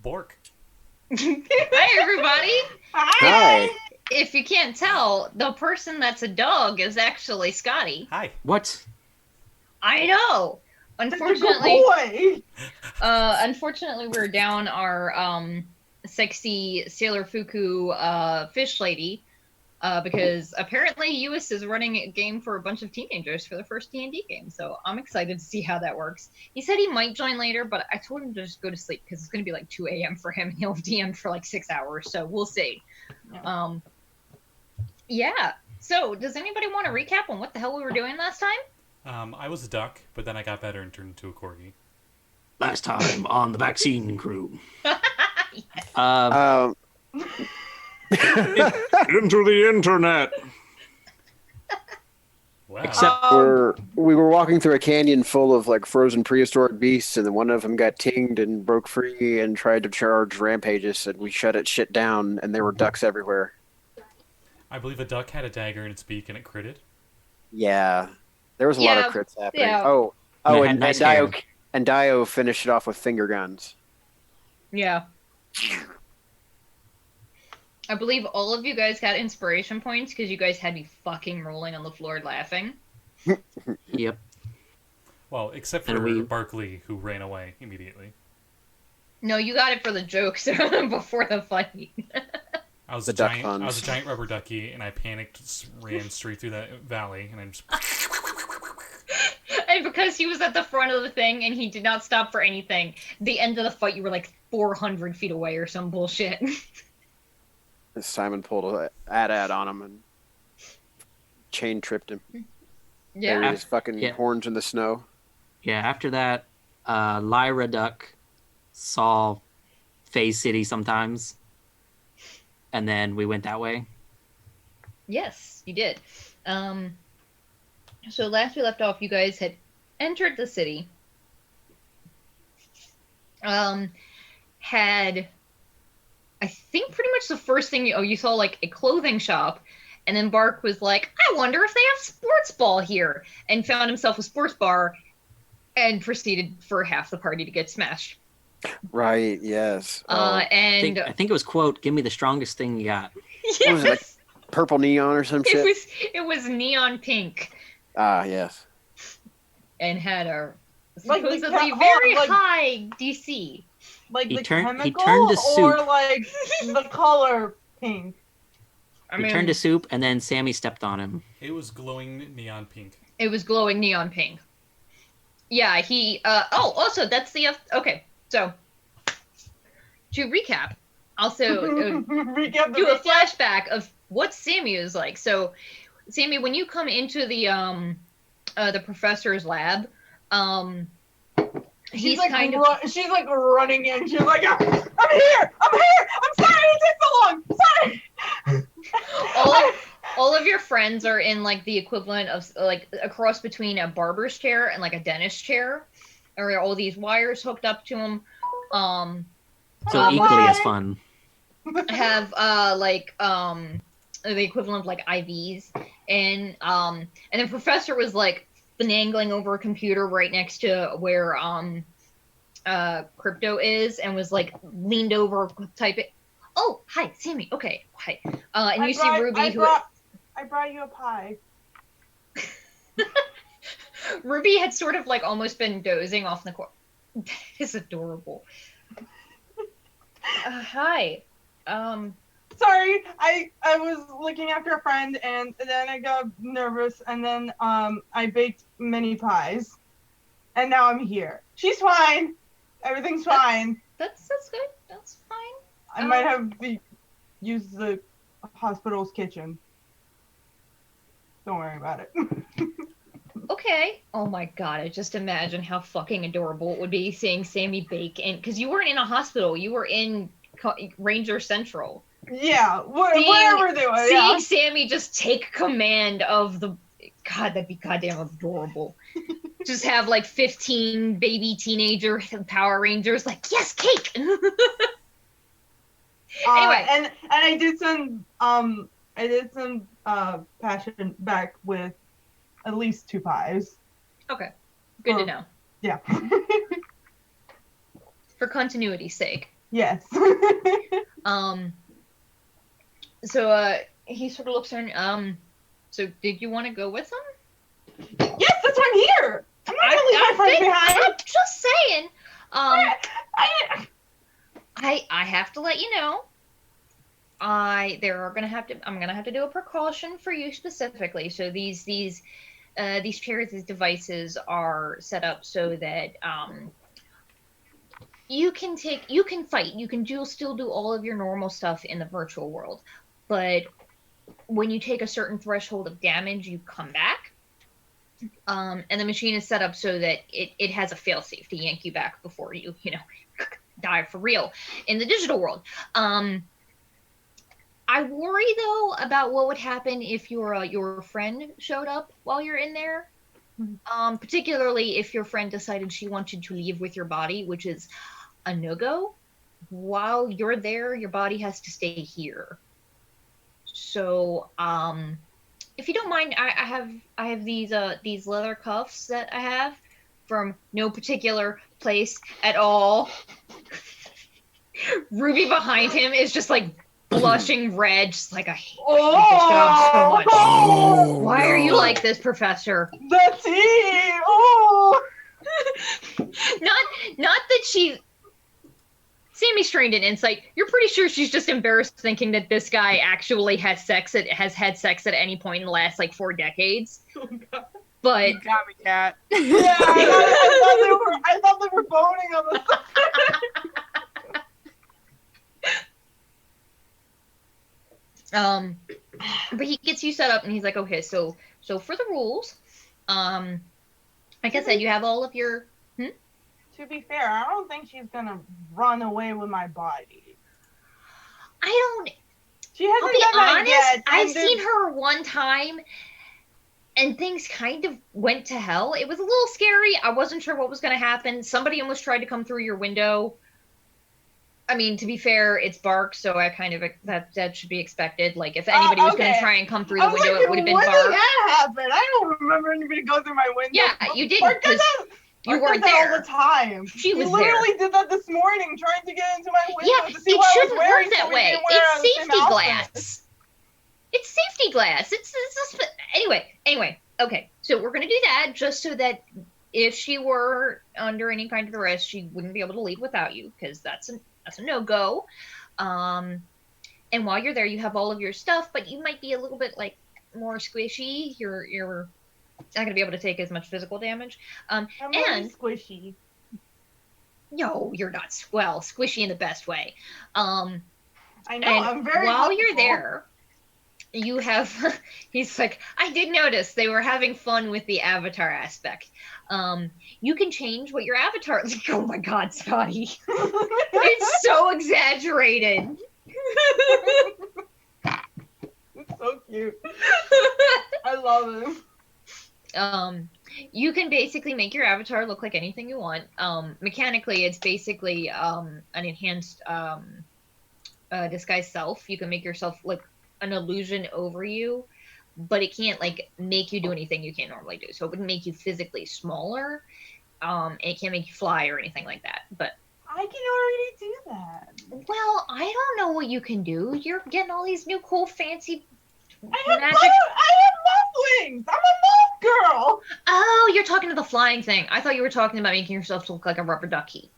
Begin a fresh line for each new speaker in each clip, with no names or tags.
Bork.
Hi, everybody.
Hi.
If you can't tell, the person that's a dog is actually Scotty.
Hi.
What?
I know.
Good
Unfortunately,
boy.
unfortunately, we're down our sexy Sailor Fuku fish lady because apparently Lluis is running a game for a bunch of teenagers for the first D&D game. So I'm excited to see how that works. He said he might join later, but I told him to just go to sleep because it's going to be like 2 a.m. for him. He'll DM for like 6 hours, so we'll see. Yeah. So does anybody want to recap on what the hell we were doing last time?
I was a duck, but then I got better and turned into a corgi.
Last time on the vaccine crew.
Um,
Into the internet.
Wow.
Except
we were walking through a canyon full of like frozen prehistoric beasts, and then one of them got tinged and broke free and tried to charge rampages, and we shut it shit down, and there were ducks everywhere.
I believe a duck had a dagger in its beak and it critted.
Yeah, there was a lot of crits happening.
Yeah.
Oh,
And it had
and
nice
Daiyo finished it off with finger guns.
Yeah. I believe all of you guys got inspiration points because you guys had me fucking rolling on the floor laughing.
Yep.
Well, except for Barkley, who ran away immediately.
No, you got it for the jokes before the fight.
I was
The
a
duck
giant.
funds.
I was a giant rubber ducky, and I panicked, ran straight through that valley, and I'm just.
And because he was at the front of the thing and he did not stop for anything, the end of the fight you were like 400 feet away or some bullshit.
Simon pulled a ad on him and chain tripped him.
Yeah.
Buried his fucking horns in the snow.
Yeah, after that, Lyra Duck saw Phase City sometimes. And then we went that way.
Yes, you did. So last we left off, you guys had entered the city. Had, I think pretty much the first thing you saw like a clothing shop, and then Bark was like, I wonder if they have sports ball here, and found himself a sports bar, and proceeded for half the party to get smashed.
Right, yes.
And
I think it was, quote, give me the strongest thing you got.
yes,
What was it, like purple neon or some shit?
it was neon pink.
Ah, yes.
And had a
Like the
supposedly
ca-
very
like-
high DC.
Like
He
the
turned
chemical
to soup.
or like the color pink.
I
He
mean,
turned to soup, and then Sammy stepped on him.
It was glowing neon pink.
it was glowing neon pink. Yeah, he. Also, that's the. Okay, so to recap, also
Recap the
do a
recap.
flashback of what Sammy is like. So, Sammy, when you come into the professor's lab, he's
like
kind of.
she's like running in. She's like, I'm here. I'm sorry it took so long. Sorry.
All of your friends are in like the equivalent of like a cross between a barber's chair and like a dentist chair, or all these wires hooked up to them.
So equally as fun.
Have the equivalent of like IVs, and then Professor was like finagling over a computer right next to where Crypto is, and was like leaned over typing. Oh, hi, Sammy. Okay, hi. And you see Ruby,
I brought you a pie.
Ruby had sort of like almost been dozing off in the corner. That is adorable. Hi.
Sorry, I was looking after a friend, and then I got nervous, and then I baked mini pies, and now I'm here. She's fine. Everything's fine.
That's good. That's fine.
I might have used the hospital's kitchen. Don't worry about it.
Okay. Oh my god, I just imagine how fucking adorable it would be seeing Sammy bake in, because you weren't in a hospital, you were in Ranger Central.
Yeah, whatever they were.
Seeing
Yeah.
Sammy just take command of the... God, that'd be goddamn adorable. Just have like 15 baby teenager Power Rangers like, yes, cake! Anyway.
And I did some passion back with at least 2 pies.
Okay. Good to know.
Yeah.
For continuity's sake.
Yes.
So he sort of looks around. So did you want to go with him?
Yes, that's why I'm here. I'm not gonna leave my friends behind.
I'm just saying.
I
I have to let you know. I'm gonna have to do a precaution for you specifically. So these chairs, these devices are set up so that you can fight, still do all of your normal stuff in the virtual world, but when you take a certain threshold of damage, you come back. And the machine is set up so that it has a failsafe to yank you back before you die for real in the digital world. I worry though about what would happen if your friend showed up while you're in there. Particularly if your friend decided she wanted to leave with your body, which is a no-go. While you're there, your body has to stay here. So, if you don't mind, I have these leather cuffs that I have from no particular place at all. Ruby behind him is just like blushing red, just like I hate this job so much.
Oh,
Why are you
no.
like this, Professor?
The tea. Oh.
Not that she. Sammy strained an insight. You're pretty sure she's just embarrassed thinking that this guy actually has had sex at any point in the last like 4 decades.
Oh, God.
But
You got me, cat.
Yeah, I thought they were boning on the side.
But he gets you set up and he's like, okay, so for the rules, like I said, you have all of your.
To be fair, I don't think she's gonna run away with my body.
I don't.
She
I'll
hasn't
be
done that
honest.
yet.
I've seen her one time, and things kind of went to hell. It was a little scary. I wasn't sure what was going to happen. Somebody almost tried to come through your window. I mean, to be fair, it's Bark, so I kind of that should be expected. Like, if anybody was going to try and come through the window, it would have been
when
Bark.
did that happen? I don't remember anybody go through my window.
Yeah, you didn't,
Bark does
'cause
that.
You
Bark
weren't
does that
there.
all the time.
She was
He literally
there.
did that this morning, trying to get into my window
Yeah,
to see
it
what I was
shouldn't
wearing.
work that
so we
way.
didn't wear
It's
the same
safety
outfit.
glass. It's safety glass. It's just, anyway. Okay, so we're gonna do that just so that if she were under any kind of duress, she wouldn't be able to leave without you, because that's a no-go. And while you're there, you have all of your stuff, but you might be a little bit like more squishy. You're not gonna be able to take as much physical damage.
I'm really squishy.
No, you're not. Well, squishy in the best way.
I know.
And
I'm very.
while you're
helpful.
there, you have. He's like, I did notice they were having fun with the avatar aspect. You can change what your avatar. Oh my God, Scotty! It's so exaggerated.
It's so cute. I love him.
You can basically make your avatar look like anything you want. Mechanically, it's basically an enhanced disguised self. You can make yourself like an illusion over you, but it can't like make you do anything you can't normally do. So it wouldn't make you physically smaller. And it can't make you fly or anything like that. But
I can already do that.
well, I don't know what you can do. You're getting all these new cool fancy
I have
magic.
Mothlings. I'm a moth girl.
Oh, you're talking to the flying thing. I thought you were talking about making yourself look like a rubber ducky.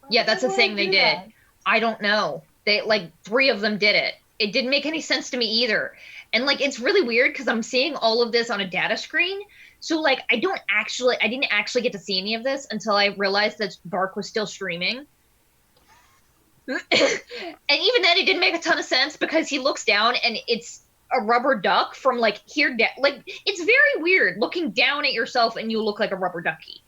Yeah, that's a thing they did. I don't know. They like 3 of them did it. It didn't make any sense to me either. And like it's really weird because I'm seeing all of this on a data screen. So like I didn't actually get to see any of this until I realized that Bark was still streaming. And even then it didn't make a ton of sense because he looks down and it's a rubber duck from like here down. Like it's very weird looking down at yourself and you look like a rubber ducky.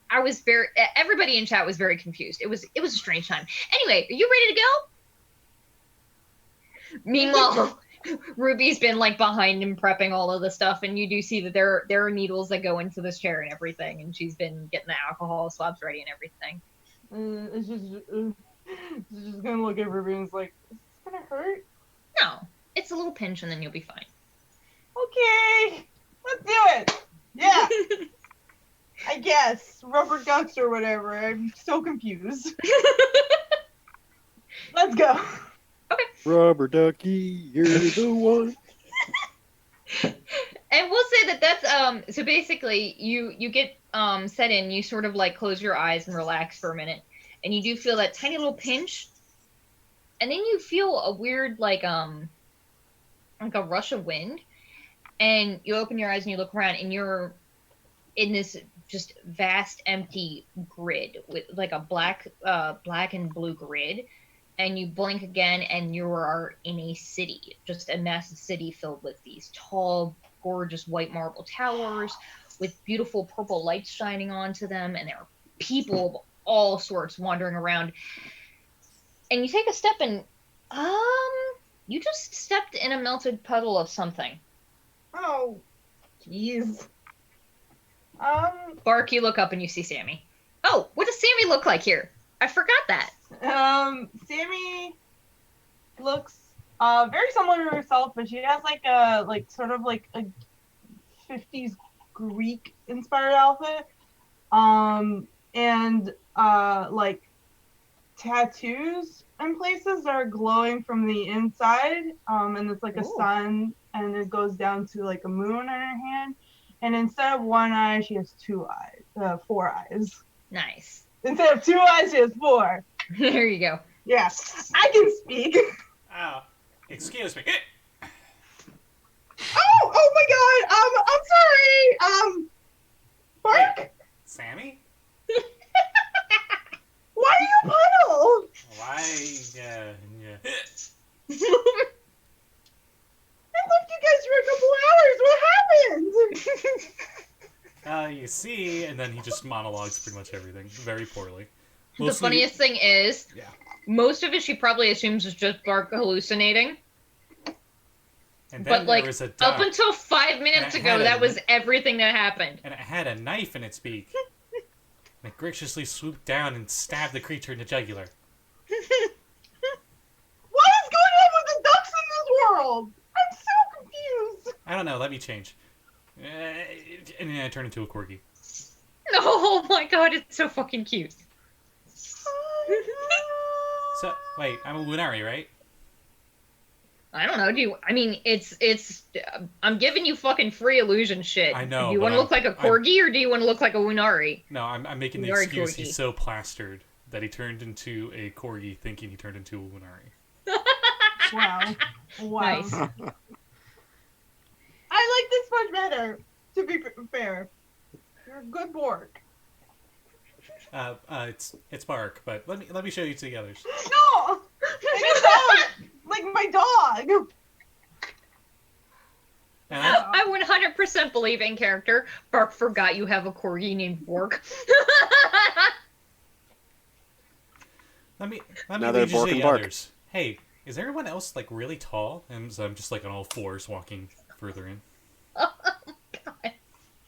Everybody in chat was very confused. It was a strange time. Anyway, are you ready to go? Meanwhile, Ruby's been like behind him prepping all of the stuff, and you do see that there are needles that go into this chair and everything, and she's been getting the alcohol swabs ready and everything.
She's just gonna look at Ruby and is like, is this gonna hurt?
No, it's a little pinch and then you'll be fine.
Okay, let's do it. Yeah. I guess rubber ducks or whatever. I'm so confused. Let's go.
Rubber ducky, you're the one.
And we'll say that that's so basically you get set in, you sort of like close your eyes and relax for a minute, and you do feel that tiny little pinch, and then you feel a weird like a rush of wind, and you open your eyes and you look around, and you're in this just vast empty grid with like a black and blue grid, and you blink again and you are in a city, just a massive city filled with these tall, gorgeous white marble towers with beautiful purple lights shining onto them, and there are people of all sorts wandering around. And you take a step and you just stepped in a melted puddle of something.
Oh, jeez.
Bark, you look up and you see Sammi. Oh, what does Sammi look like here? I forgot that.
Sammi looks very similar to herself, but she has like a sort of like a 50s Greek inspired outfit. And like tattoos in places that are glowing from the inside. And it's like a sun, and it goes down to like a moon in her hand. And instead of one eye, she has four eyes.
Nice.
Instead of 2 eyes, she has 4.
There you go.
Yeah, I can speak.
Oh, excuse me.
Oh my God. I'm sorry. Bark.
Sammi?
Why are you puddle?
Why? Yeah.
I left you guys for a couple hours. What happened?
You see, and then he just monologues pretty much everything very poorly.
The funniest thing is,
Yeah.
most of it she probably assumes is just Bark hallucinating.
And then
But like,
there was a
up
duck,
until 5 minutes
And it
ago,
had a-
that was everything that happened.
and it had a knife in its beak. And it graciously swooped down and stabbed the creature in the jugular.
What is going on with the ducks in this world? I'm so confused.
I don't know, let me change. And then I turned into a corgi.
Oh my god, it's so fucking cute.
So, wait, I'm a Lunari, right?
I don't know, I'm giving you fucking free illusion shit.
I know,
Do you
but
want to look like a corgi, or do you want to look like a Wunari?
No, I'm making the
Lunari
excuse
corgi.
he's so plastered that he turned into a corgi thinking he turned into a Lunari.
Wow.
Nice.
I like this much better, to be fair. You're a good Borg.
It's Bark, but let me show you to the others.
No! I sound like my dog!
And
I 100% believe in character. Bark forgot you have a corgi named Bork.
let me
Now they're
lead you to
Bork and
the
Bark.
others. Hey, is everyone else like really tall? And so I'm just like on all fours walking further in.
Oh god.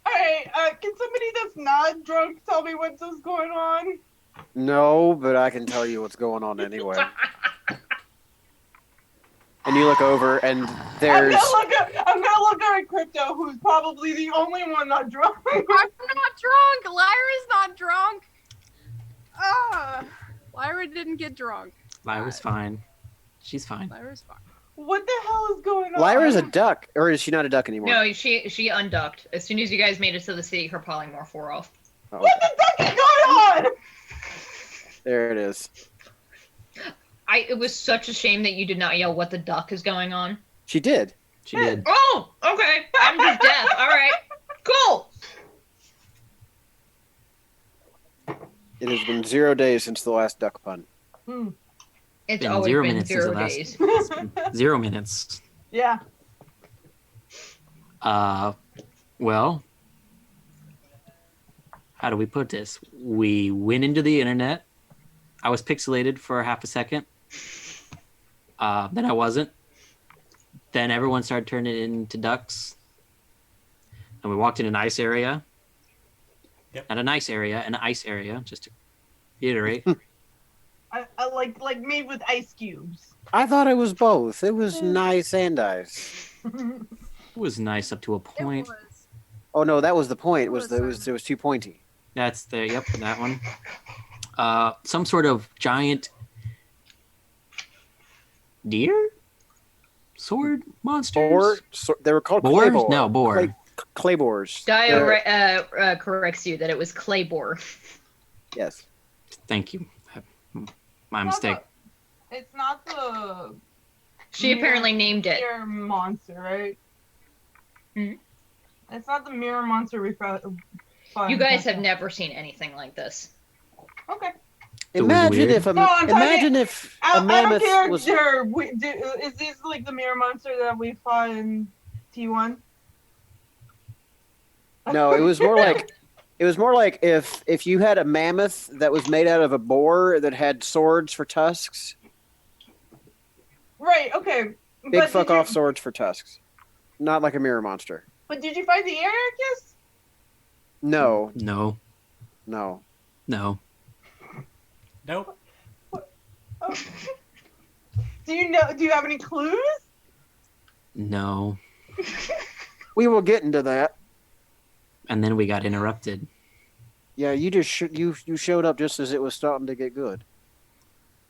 Alright, can somebody that's not drunk tell me what's going on?
No, but I can tell you what's going on anyway. And you look over, and there's...
I'm gonna look at Crypto, who's probably the only one not drunk.
I'm not drunk. Lyra's not drunk. Lyra didn't get drunk.
Lyra's fine. She's fine.
Lyra's fine.
What the hell is going on?
Lyra's a duck, or is she not a duck anymore?
No, she unducked. As soon as you guys made it to the city, her polymorph wore off.
Oh,
What the duck is going on?
there it is.
It was such a shame that you did not yell, "What the duck is going on?"
She did.
She did.
Oh, okay. I'm just deaf. All right, cool.
It has been 0 days since the last duck pun.
It's
Been
always
0
been
minutes since
0
the last.
days.
It's been 0 minutes.
Yeah.
Well, how do we put this? We went into the internet. I was pixelated for half a second. Then I wasn't. Then everyone started turning into ducks. And we walked in an ice area.
Yep.
Not a nice area, an ice area, just to reiterate.
I like made with ice cubes.
I thought it was both. It was nice and ice.
It was nice up to a
It
point.
was.
Oh no, that was the point. It was
Listen.
it was too pointy.
That's that one. Some sort of giant deer? Sword monsters?
They were called
Boars?
claybor.
No, boar.
Claybors.
Daiyo corrects you that it was claybor.
Yes.
Thank you. My
It's not
mistake.
It's not the
She apparently named it.
mirror monster, right?
Hmm?
It's not the mirror monster we found.
You guys have never seen anything like this.
Okay.
So
Imagine
weird.
if a
No, I'm
imagine if
I
a
don't
mammoth
care.
was.
Is this like the mirror monster that we fought in T1?
No, it was more like if you had a mammoth that was made out of a boar that had swords for tusks.
Right. Okay.
Big
But
fuck
did you-
off swords for tusks. Not like a mirror monster.
But did you find the anarchist?
No,
No.
no.
No.
Nope.
Oh. Do you have any clues?
No.
We will get into that.
And then we got interrupted.
Yeah, you just you showed up just as it was starting to get good.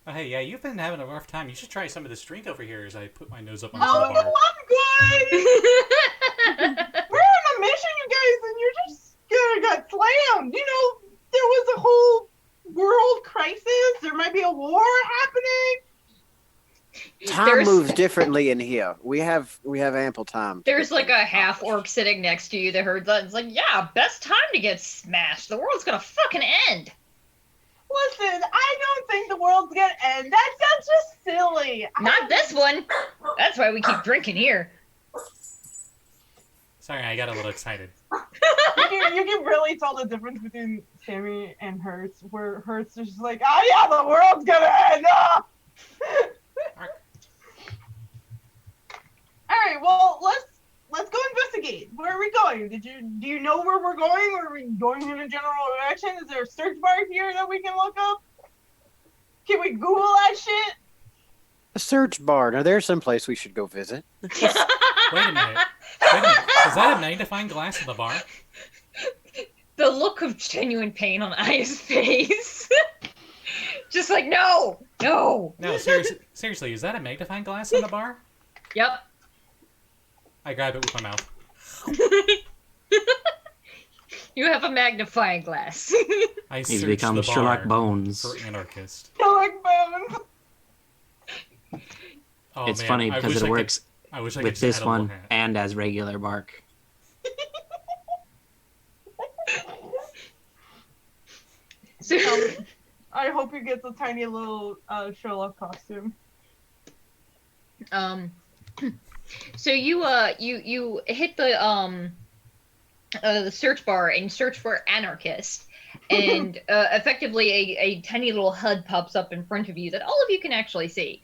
Oh, hey, yeah, you've been having a rough time. You should try some of this drink over here as I put my nose up on
Oh
the
no,
bar.
I'm good. We're on a mission, you guys, and you're just got slammed. You know, there was a whole world crisis. There might be a war happening.
Time
There's-
moves differently in here. We have ample time.
There's like a half orc sitting next to you that heard that. It's like, yeah, best time to get smashed. The world's gonna fucking end.
Listen, I don't think the world's gonna end. That sounds just silly.
Not this one. That's why we keep drinking here.
Sorry, I got a little excited.
You can really tell the difference between Sammi and Hertz, where Hertz is just like, oh yeah, the world's gonna end. Ah! All right, well let's go investigate. Where are we going? Do you know where we're going? Or are we going in a general direction? Is there a search bar here that we can look up? Can we Google that shit?
A search bar. Now there's some place we should go visit.
Wait a minute. Is that a magnifying glass in the bar?
The look of genuine pain on Aya's face. Just like, no.
No, seriously, is that a magnifying glass in the bar?
Yep.
I grab it with my mouth.
You have a magnifying glass.
I
He's
search
become
the
Sherlock
bar
Bones.
for anarchist.
Like bones.
Oh,
It's
man,
funny
I
because
wish
it
I
works
I wish I could
with
just
this
add a little
one
hat.
and as regular bark.
So,
I hope he gets a tiny little Sherlock costume.
so you hit the search bar and search for anarchist, and effectively a tiny little HUD pops up in front of you that all of you can actually see.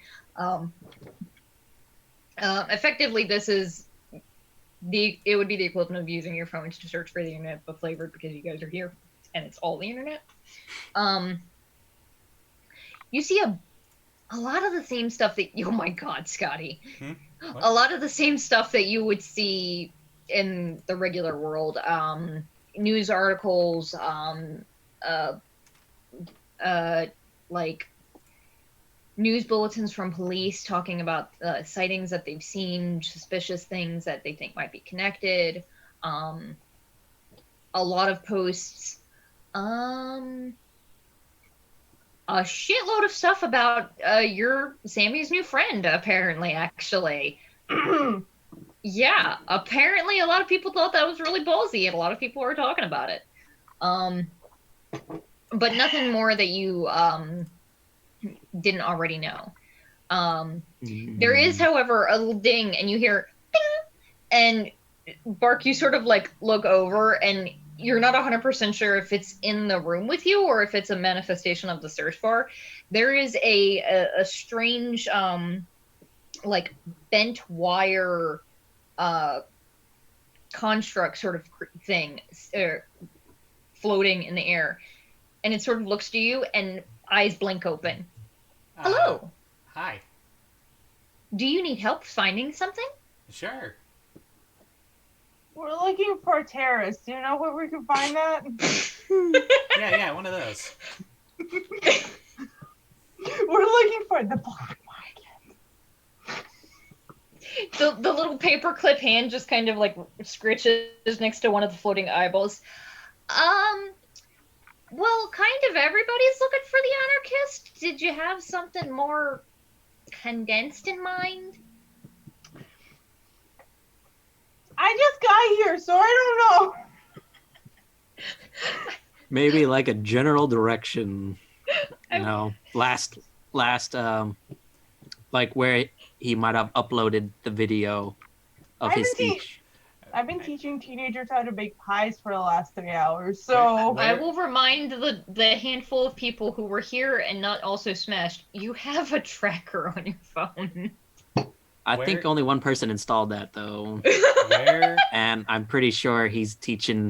Effectively, this is it would be the equivalent of using your phones to search for the internet, but flavored because you guys are here and it's all the internet. You see a lot of the same stuff that oh my god, Scotty.
What?
A lot of the same stuff that you would see in the regular world. News articles, like news bulletins from police talking about sightings that they've seen, suspicious things that they think might be connected. A lot of posts. A shitload of stuff about your Sammy's new friend, apparently, actually. Yeah, apparently a lot of people thought that was really ballsy, and a lot of people were talking about it. But nothing more that you didn't already know. There is, however, a little ding, and you hear ding, and Bark, you sort of like look over, and you're not 100% sure if it's in the room with you or if it's a manifestation of the search bar. There is a strange, like bent wire, construct sort of thing, floating in the air, and it sort of looks to you, and eyes blink open. Hello.
Hi.
Do you need help finding something?
Sure.
We're looking for a terrorist. Do you know where we can find that?
Yeah, one of those.
We're looking for the black market.
The little paperclip hand just kind of like scritches next to one of the floating eyeballs. Well, kind of everybody's looking for the anarchist. Did you have something more condensed in mind?
I just got here, so I don't know.
Maybe like a general direction. You know, last, like where he might have uploaded the video of his speech.
I've been teaching teenagers how to bake pies for the last 3 hours, so...
I will remind the handful of people who were here and not also smashed, you have a tracker on your phone.
I think only one person installed that, though.
Where?
And I'm pretty sure he's teaching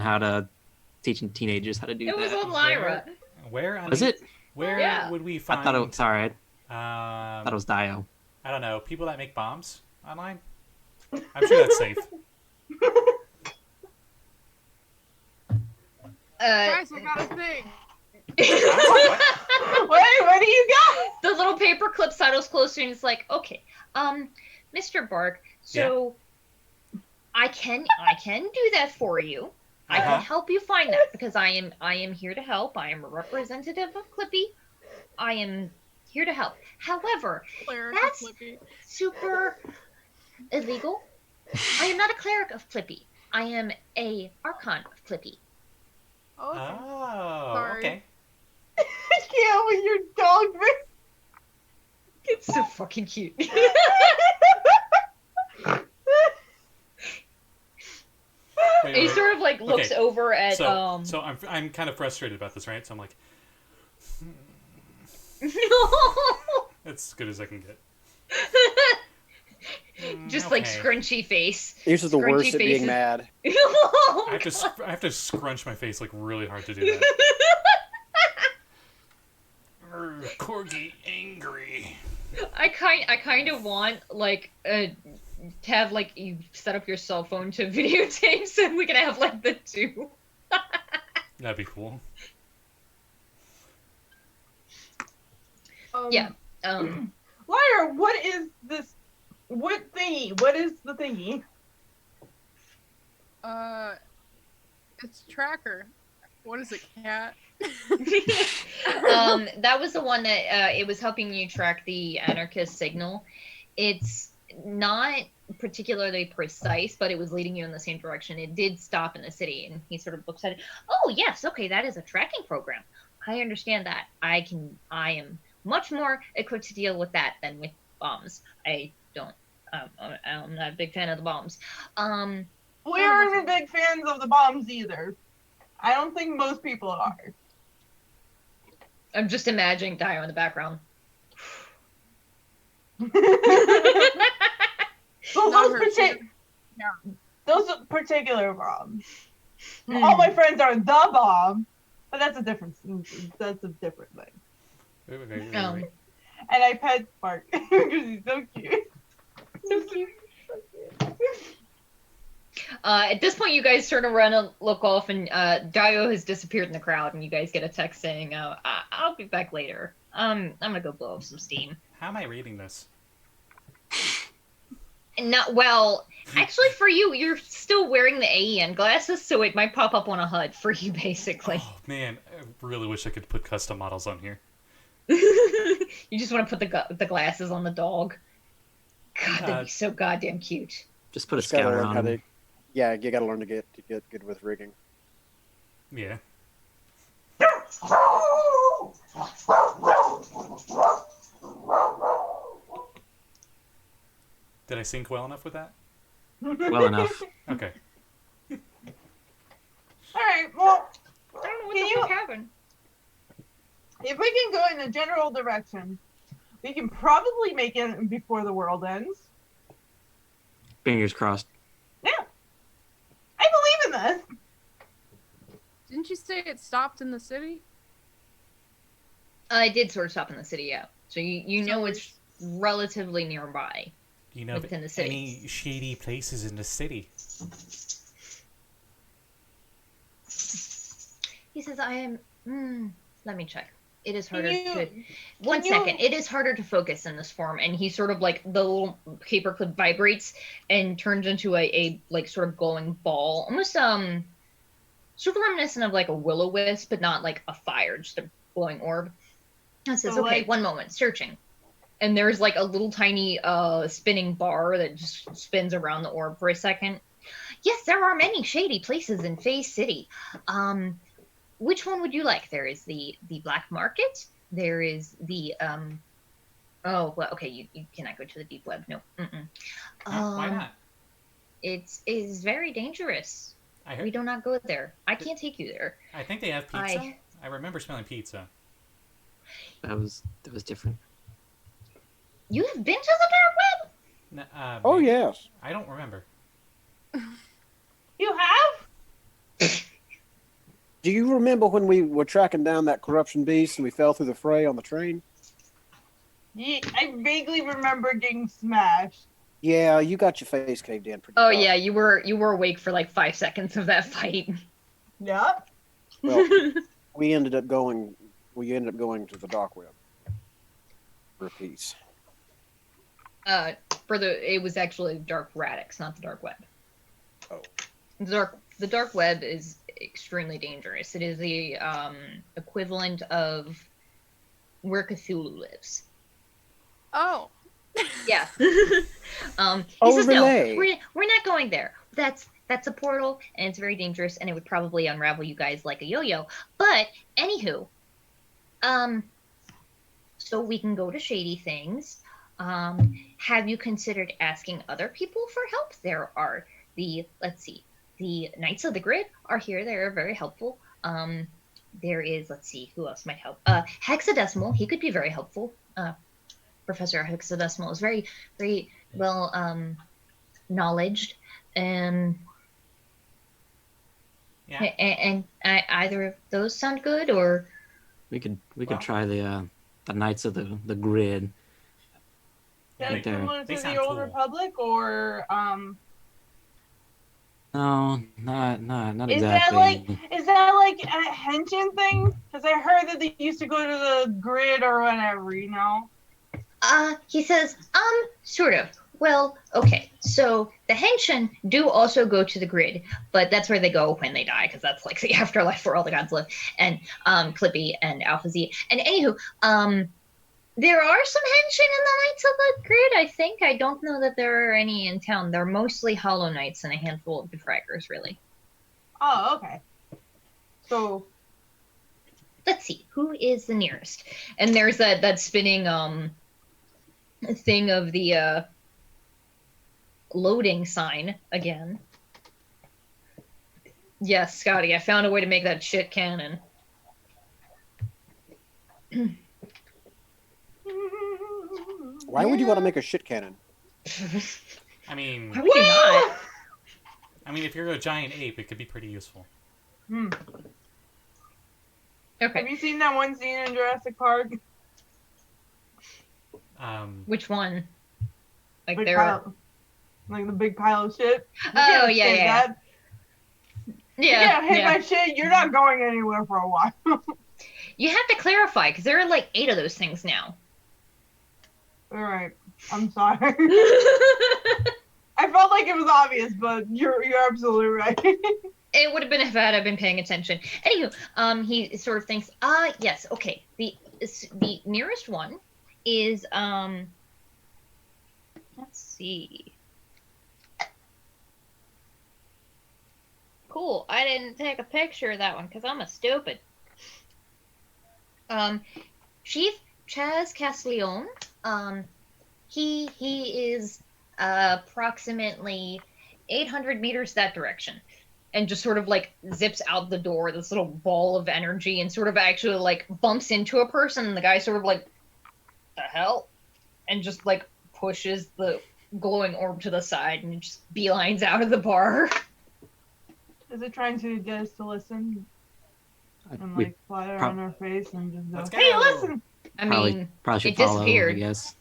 teenagers how to do that.
It was on Lyra.
Where?
Was it?
Where
Yeah.
would we find...
I thought it was... Sorry. I thought it was Daiyo.
I don't know. People that make bombs online? I'm sure that's safe.
Guys, I got a thing.
Wait, what do you got?
The little paperclip sidles closer and it's like, okay, Mr. Bark, so I can do that for you. I can help you find that because I am here to help. I am a representative of Clippy. I am here to help. However, that's super illegal. I am not a cleric of Clippy. I am a archon of Clippy.
Okay.
Oh,
Sorry.
okay.
I can't with your dog face.
It's so fucking cute.
Wait,
And he sort of like looks over at
So I'm kind of frustrated about this, right? So I'm like, that's as good as I can get.
Just like scrunchy face.
You're just the
Scrunchy
worst at being
faces.
mad.
I have to scrunch my face like really hard to do that. Corgi angry.
I kind of want like to have like you set up your cell phone to videotape so we can have like the two.
That'd be cool.
Yeah.
Lyra, what is this? What thingy? What is the thingy?
It's tracker. What is it, cat?
That was the one that it was helping you track the anarchist signal. It's not particularly precise, but it was leading you in the same direction. It did stop in the city, and he sort of looks at it. Oh yes, okay, that is a tracking program. I understand that. I am much more equipped to deal with that than with bombs. I'm not a big fan of the bombs.
We aren't big fans of the bombs either. I don't think most people are.
I'm just imagining Daiyo in the background.
Those particular bombs. All my friends are the bomb, but that's a different thing.
Wait.
And I pet Spark because he's so cute.
So cute. At this point, you guys turn around and look off, and Daiyo has disappeared in the crowd, and you guys get a text saying, I'll be back later. I'm gonna go blow up some steam.
How am I reading this?
Not well. Actually, for you, you're still wearing the AEN glasses, so it might pop up on a HUD for you, basically.
Oh man, I really wish I could put custom models on here.
You just want to put the glasses on the dog. God, that'd be so goddamn cute.
Just put a
Just gotta
scout
learn how
on.
to- Yeah, you gotta learn to get good with rigging.
Yeah. Did I sync well enough with that?
Well enough.
Okay.
Alright, well,
I don't know what
Can
the
you-
fuck happened.
if we can go in a general direction, we can probably make it before the world ends.
Fingers crossed.
Yeah. I believe in this.
Didn't you say it stopped in the city?
I did sort of stop in the city, yeah. So you know
So
it's relatively nearby.
You know,
Within the city.
any shady places in the city?
He says, I am. Let me check. It is harder
Can
to.
you-
One
can you-
second. It is harder to focus in this form, and he sort of like the little paperclip vibrates and turns into a like sort of glowing ball, almost sort of reminiscent of like a will-o-wisp, but not like a fire, just a glowing orb. And says,
So,
okay,
like-
1 moment, searching. And there's like a little tiny spinning bar that just spins around the orb for a second. Yes, there are many shady places in Phase City. Which one would you like? There is the black market. There is the oh well, okay, you cannot go to the deep web. No.
Why not?
It is very dangerous.
I
We
heard.
do not go there. I can't take you there.
I think they have pizza. I remember smelling pizza.
That was different.
You have been to the dark web?
Oh
maybe.
yes.
I don't remember.
You have?
Do you remember when we were tracking down that corruption beast and we fell through the fray on the train?
Yeah, I vaguely remember getting smashed.
Yeah, you got your face caved in pretty
Oh
tough.
yeah, you were awake for like 5 seconds of that fight.
Yep.
Well, we ended up going to the dark web for a piece.
It was actually Dark Radix, not the dark web.
Oh.
The dark web is extremely dangerous. It is the equivalent of where Cthulhu lives.
Oh.
Yeah. He says, no,
relay.
we're not going there. That's a portal, and it's very dangerous, and it would probably unravel you guys like a yo-yo. But anywho, so we can go to shady things. Have you considered asking other people for help? There are the Knights of the Grid are here. They're very helpful. There is, who else might help? Hexadecimal, he could be very helpful. Professor Hexadecimal is very, very well knowledged, and
Yeah.
and either of those sound good, or
We could
Well.
try the Knights of the Grid.
Yeah,
That's
they-
similar
they
to
sound
the Old
cool.
Republic, or
No, not
is
exactly.
that like a Henshin thing? Because I heard that they used to go to the grid or whatever, you know.
he says, sort of. Well, okay. So the Henshin do also go to the grid, but that's where they go when they die, because that's like the afterlife where all the gods live. And Clippy and Alpha Z. And anywho, there are some Henshin in the Knights of the Grid, I think. I don't know that there are any in town. They're mostly Holoknights and a handful of De-Fraggers, really.
Oh, okay. So
Let's see, who is the nearest? And there's that spinning thing of the loading sign again. Yes, Scotty, I found a way to make that shit canon.
Why would you want to make a shit cannon?
I mean,
Why would you not?
if you're a giant ape, it could be pretty useful.
Have
Okay,
you seen that one scene in Jurassic Park?
which one? Like
Big
there.
pile, like the big pile of shit. You
Oh,
can't
yeah,
escape
yeah.
that. You can't hit my shit. You're not going anywhere for a while.
You have to clarify because there are like 8 of those things now.
All right. I'm sorry. I felt like it was obvious, but you're absolutely right.
It would have been if I had been paying attention. Anywho, he sort of thinks, yes, okay. The nearest one is let's see. Cool. I didn't take a picture of that one because I'm a stupid. Chief Chaz Castiglione. He is approximately 800 meters that direction, and just sort of like zips out the door, this little ball of energy, and sort of actually like bumps into a person, and the guy sort of like, the hell, and just like pushes the glowing orb to the side and just beelines out of the bar.
Is it trying to get us to listen and
We
like fly
prob-
on our face and just
Let's
go, hey,
go."
listen,
I
probably
mean,
should
it
follow,
disappeared.
I guess.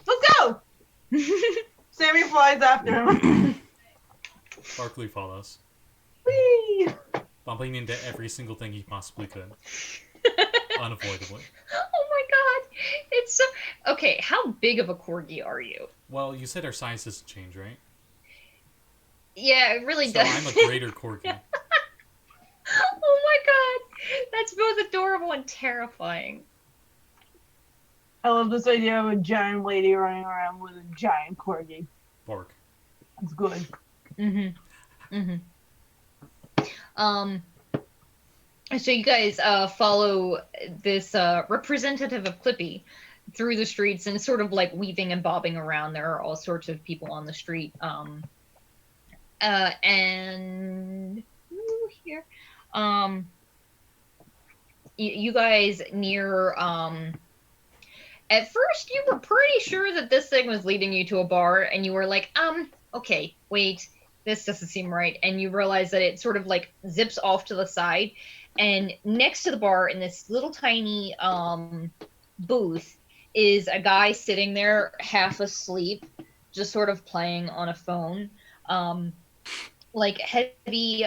let's go. Sammy flies after him.
Barkley follows.
Whee!
bumping into every single thing he possibly could. Unavoidably.
Oh my god. It's so... Okay, how big of a corgi are you?
Well, you said our size doesn't change, right?
Yeah, it really
So
does.
I'm a greater corgi.
Oh my god. That's both adorable and terrifying.
I love this idea of a giant lady running around with a giant corgi.
Bark.
It's good.
So you guys follow this representative of Clippy through the streets and sort of like weaving and bobbing around. There are all sorts of people on the street. And here, you guys near. At first, you were pretty sure that this thing was leading you to a bar, and you were like, okay, wait, this doesn't seem right. And you realize that it sort of like zips off to the side, and next to the bar in this little tiny booth is a guy sitting there half asleep, just sort of playing on a phone. Like heavy,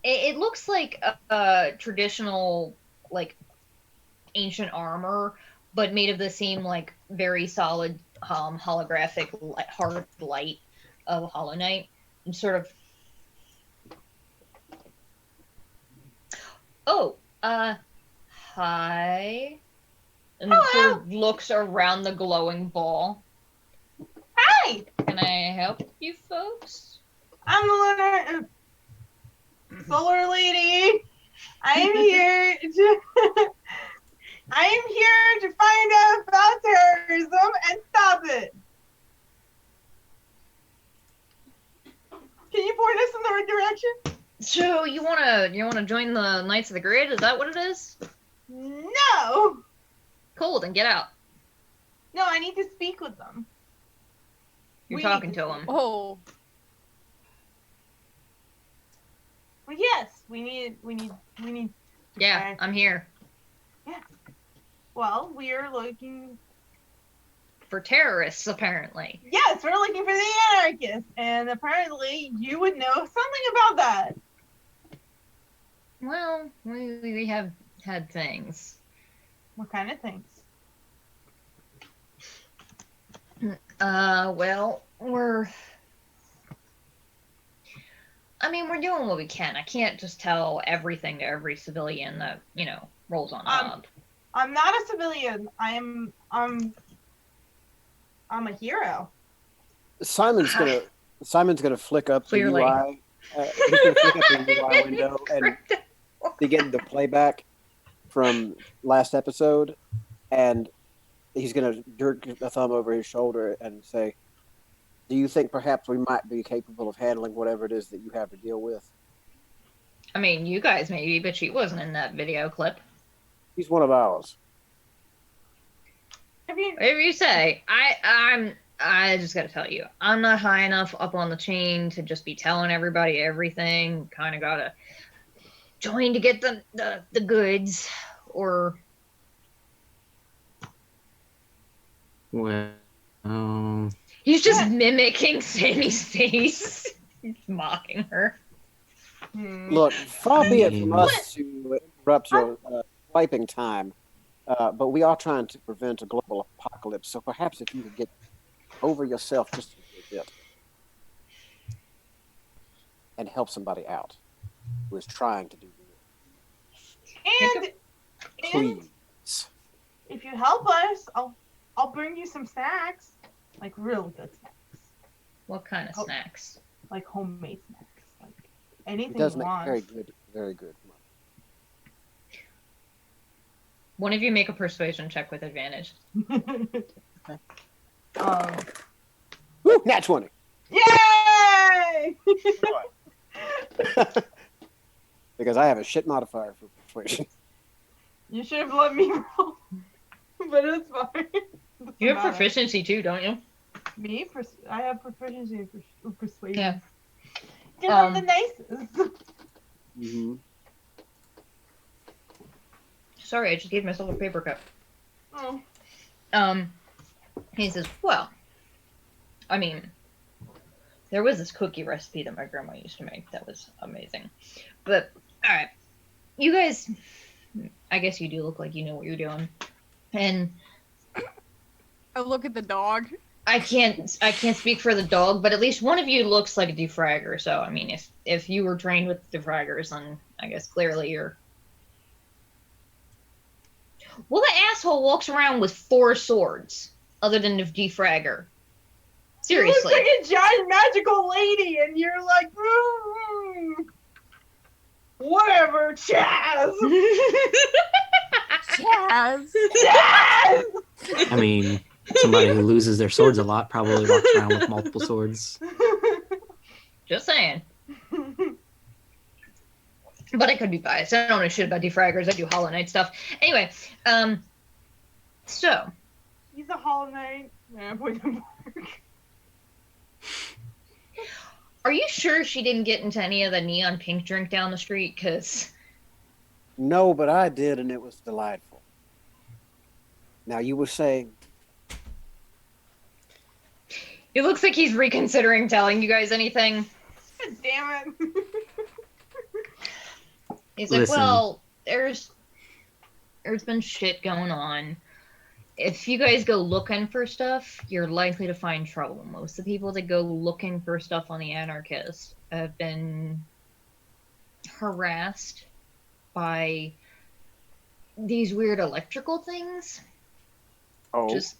it looks like a traditional, like, ancient armor, but made of the same, like, very solid holographic hard light of Holoknight. And sort of... Oh, hi. And sort of looks around the glowing ball.
Hi!
Can I help you folks?
I'm the solar lady. I am here to find out about terrorism and stop it. Can you point us in the right direction?
So you wanna join the Knights of the Grid? Is that what it is?
No.
Cool, then get out.
No, I need to speak with them.
You're
We
talking
need
to him.
Oh,
Well, yes, we need.
Yeah,
Okay.
I'm here.
Well, we are looking.
For terrorists, apparently.
Yes, we're looking for the anarchists, and apparently you would know something about that.
Well, we have had things.
What kind of things?
Well, we're doing what we can. I can't just tell everything to every civilian that, rolls on up.
I'm not a civilian. I'm a hero.
Simon's gonna flick up
Clearly.
the UI. He's gonna flick up the UI window and begin the playback from last episode, and he's gonna jerk a thumb over his shoulder and say, "Do you think perhaps we might be capable of handling whatever it is that you have to deal with?"
I mean, you guys maybe, but she wasn't in that video clip.
He's one of ours.
Whatever you say. I just gotta tell you, I'm not high enough up on the chain to just be telling everybody everything. Kind of gotta join to get the goods, or
Well,
he's just mimicking Sammy's face. He's mocking her.
Look, far be it from us to interrupt your swiping time, but we are trying to prevent a global apocalypse. So perhaps if you could get over yourself just a bit and help somebody out who is trying to do good.
And
Please.
if you help us, I'll bring you some snacks, like real good snacks,
What kind of
Oh.
snacks?
like homemade snacks, like
It
anything
does
you
make
want.
very good.
One of you make a persuasion check with advantage.
Woo, nat 20.
Yay!
Because I have a shit modifier for persuasion.
You should have let me roll, but it's fine. Doesn't
You have
matter.
proficiency too, don't you?
Me? I have proficiency in persuasion.
Yeah.
Because I'm the nicest.
Mm-hmm.
Sorry, I just gave myself a paper cut.
Oh.
He says, well, I mean, there was this cookie recipe that my grandma used to make that was amazing. But Alright. You guys, I guess you do look like you know what you're doing. And
I look at the dog.
I can't speak for the dog, but at least one of you looks like a De-Fragger. So I mean, if you were trained with De-Fraggers, then I guess clearly you're. Well, the asshole walks around with 4 swords, other than the De-Fragger.
You look
Seriously.
like a giant magical lady, and you're like, whatever, Chaz.
Chaz.
Chaz.
I mean, somebody who loses their swords a lot probably walks around with multiple swords.
Just saying. But I could be biased. I don't know shit about De-Fraggers. I do Holoknight stuff. Anyway, so
He's a Holoknight. Nah, boy, don't work.
are you sure she didn't get into any of the neon pink drink down the street? Because
No, but I did, and it was delightful. Now, you were saying...
it looks like he's reconsidering telling you guys anything.
God damn it.
He's like,
Listen.
well, there's been shit going on. If you guys go looking for stuff, you're likely to find trouble. Most of the people that go looking for stuff on the Anarchist have been harassed by these weird electrical things.
Oh,
Just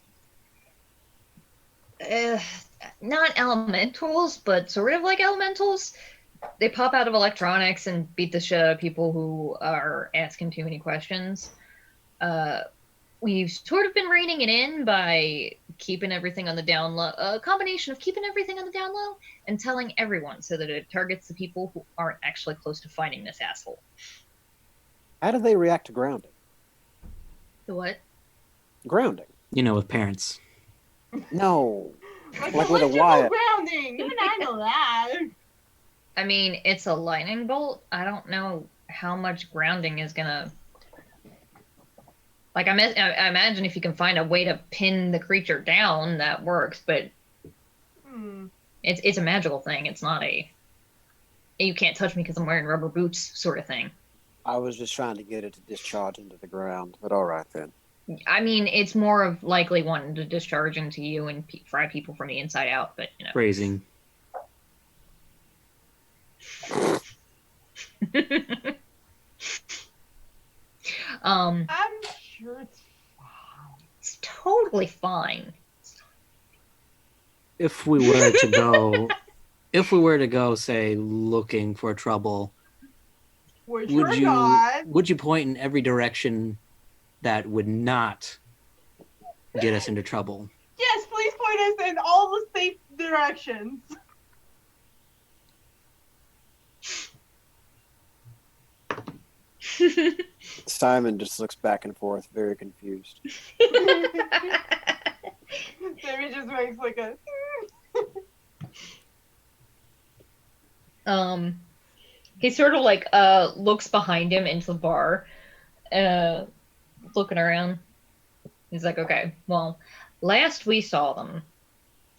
not elementals, but sort of like elementals. They pop out of electronics and beat the shit out of people who are asking too many questions. We've sort of been reining it in by keeping everything on the down low. A combination of keeping everything on the down low and telling everyone so that it targets the people who aren't actually close to finding this asshole.
how do they react to grounding?
The what?
Grounding?
You know, with parents.
No.
Like
Like with a
electrical
wire.
grounding. Even I know that.
I mean, it's a lightning bolt. I don't know how much grounding is gonna. Like, I imagine if you can find a way to pin the creature down, that works. But it's a magical thing. It's not a you can't touch me because I'm wearing rubber boots sort of thing.
I was just trying to get it to discharge into the ground, but all right then.
I mean, it's more of likely wanting to discharge into you and fry people from the inside out. But you know.
Phrasing.
I'm sure it's fine.
It's totally fine.
If we were to go, say, looking for trouble,
Which we're not.
would you point in every direction that would not get us into trouble?
Yes, please point us in all the safe directions.
Simon just looks back and forth, very confused.
Sammy just makes like a.
He sort of like looks behind him into the bar, looking around. He's like, okay, well, last we saw them,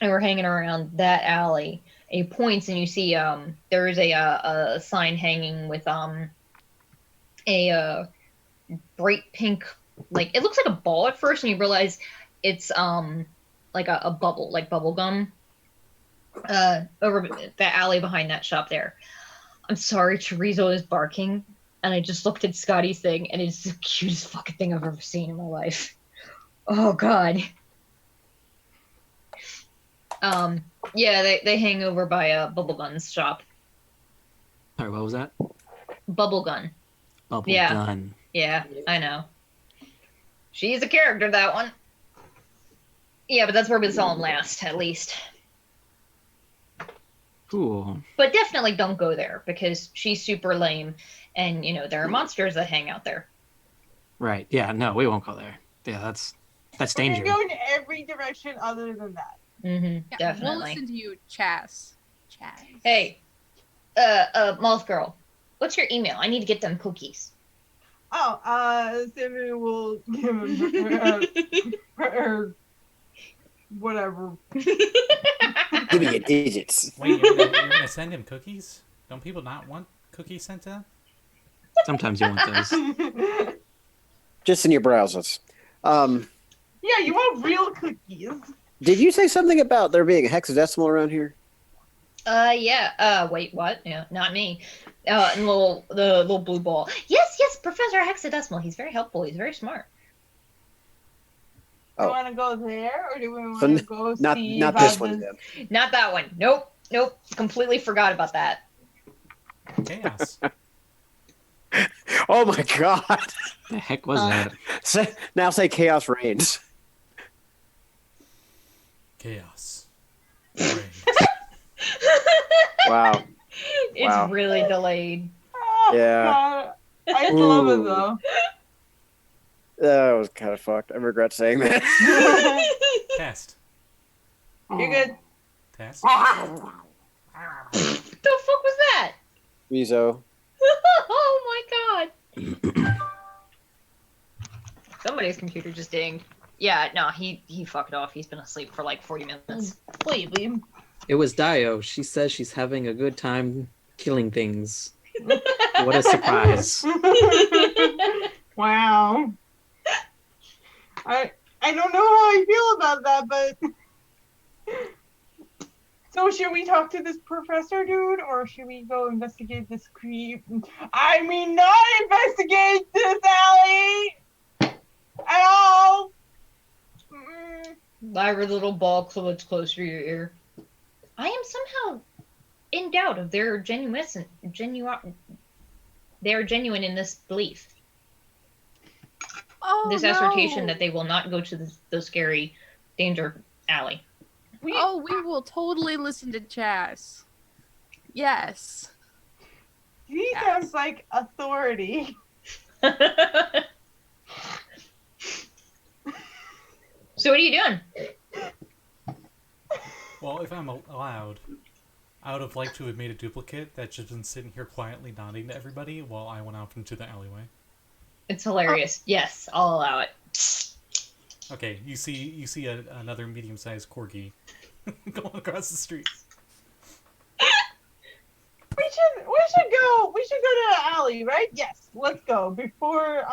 they were hanging around that alley. And he points, and you see there is a sign hanging with a bright pink, like it looks like a ball at first, and you realize it's like a bubble, like bubble gum. Over the alley behind that shop there. I'm sorry, Chorizo is barking, and I just looked at Scotty's thing, and it's the cutest fucking thing I've ever seen in my life. Oh god. Yeah, they hang over by Bubblegun's shop.
Sorry, what was that?
Bubblegun.
Bubble
Yeah.
gun.
Yeah, I know. She's a character, that one. Yeah, but that's where we saw him last, at least.
Cool.
But definitely don't go there, because she's super lame, and, you know, there are monsters that hang out there.
Right. Yeah, no, we won't go there. Yeah, that's
We're
danger.
gonna go in every direction other than that.
Mm-hmm,
Yeah, we'll
definitely.
listen to you, Chaz.
Hey, Moth Girl, what's your email? I need to get them cookies.
Oh, Sammy will give him her whatever.
Give me your digits.
Wait, you're gonna send him cookies? Don't people not want cookies sent to them?
Sometimes you want those.
Just in your browsers.
Yeah, you want real cookies.
Did you say something about there being a hexadecimal around here?
Yeah. Wait, what? Yeah, not me. And the little blue ball. Yes, Professor Hexadecimal. He's very helpful. He's very smart.
Do
Oh.
we want to go there, or do we
So
want to go
Not
see
not
about
this one then.
Not that one. Nope. Completely forgot about that.
Chaos.
Oh my god!
The heck was that?
Now say chaos reigns.
Chaos. Reigns.
Wow.
It's
Wow.
really delayed.
Oh,
Yeah.
God. I love it
Ooh.
though.
That was kind of fucked. I regret saying that.
Test.
You're good.
Test.
The fuck was that?
Rizo.
Oh my god. Somebody's computer just dinged. Yeah, no, he fucked off. He's been asleep for like 40 minutes.
Baby.
It was Daiyo. She says she's having a good time killing things. What a surprise.
Wow. I don't know how I feel about that, but so should we talk to this professor dude, or should we go investigate this creep? I mean, not investigate this alley at all.
Lyra, the little ball that's close to your ear. I am somehow in doubt of their they are genuine in this belief.
Oh,
This
no.
assertion that they will not go to the scary danger alley.
We,
Oh, we will totally listen to Chas. Yes.
he sounds like authority.
So what are you doing?
Well, if I'm allowed, I would have liked to have made a duplicate that's just been sitting here quietly nodding to everybody while I went out into the alleyway.
It's hilarious. Yes, I'll allow it.
Okay, you see another medium-sized corgi going across the street.
We should go to the alley, right? Yes, let's go before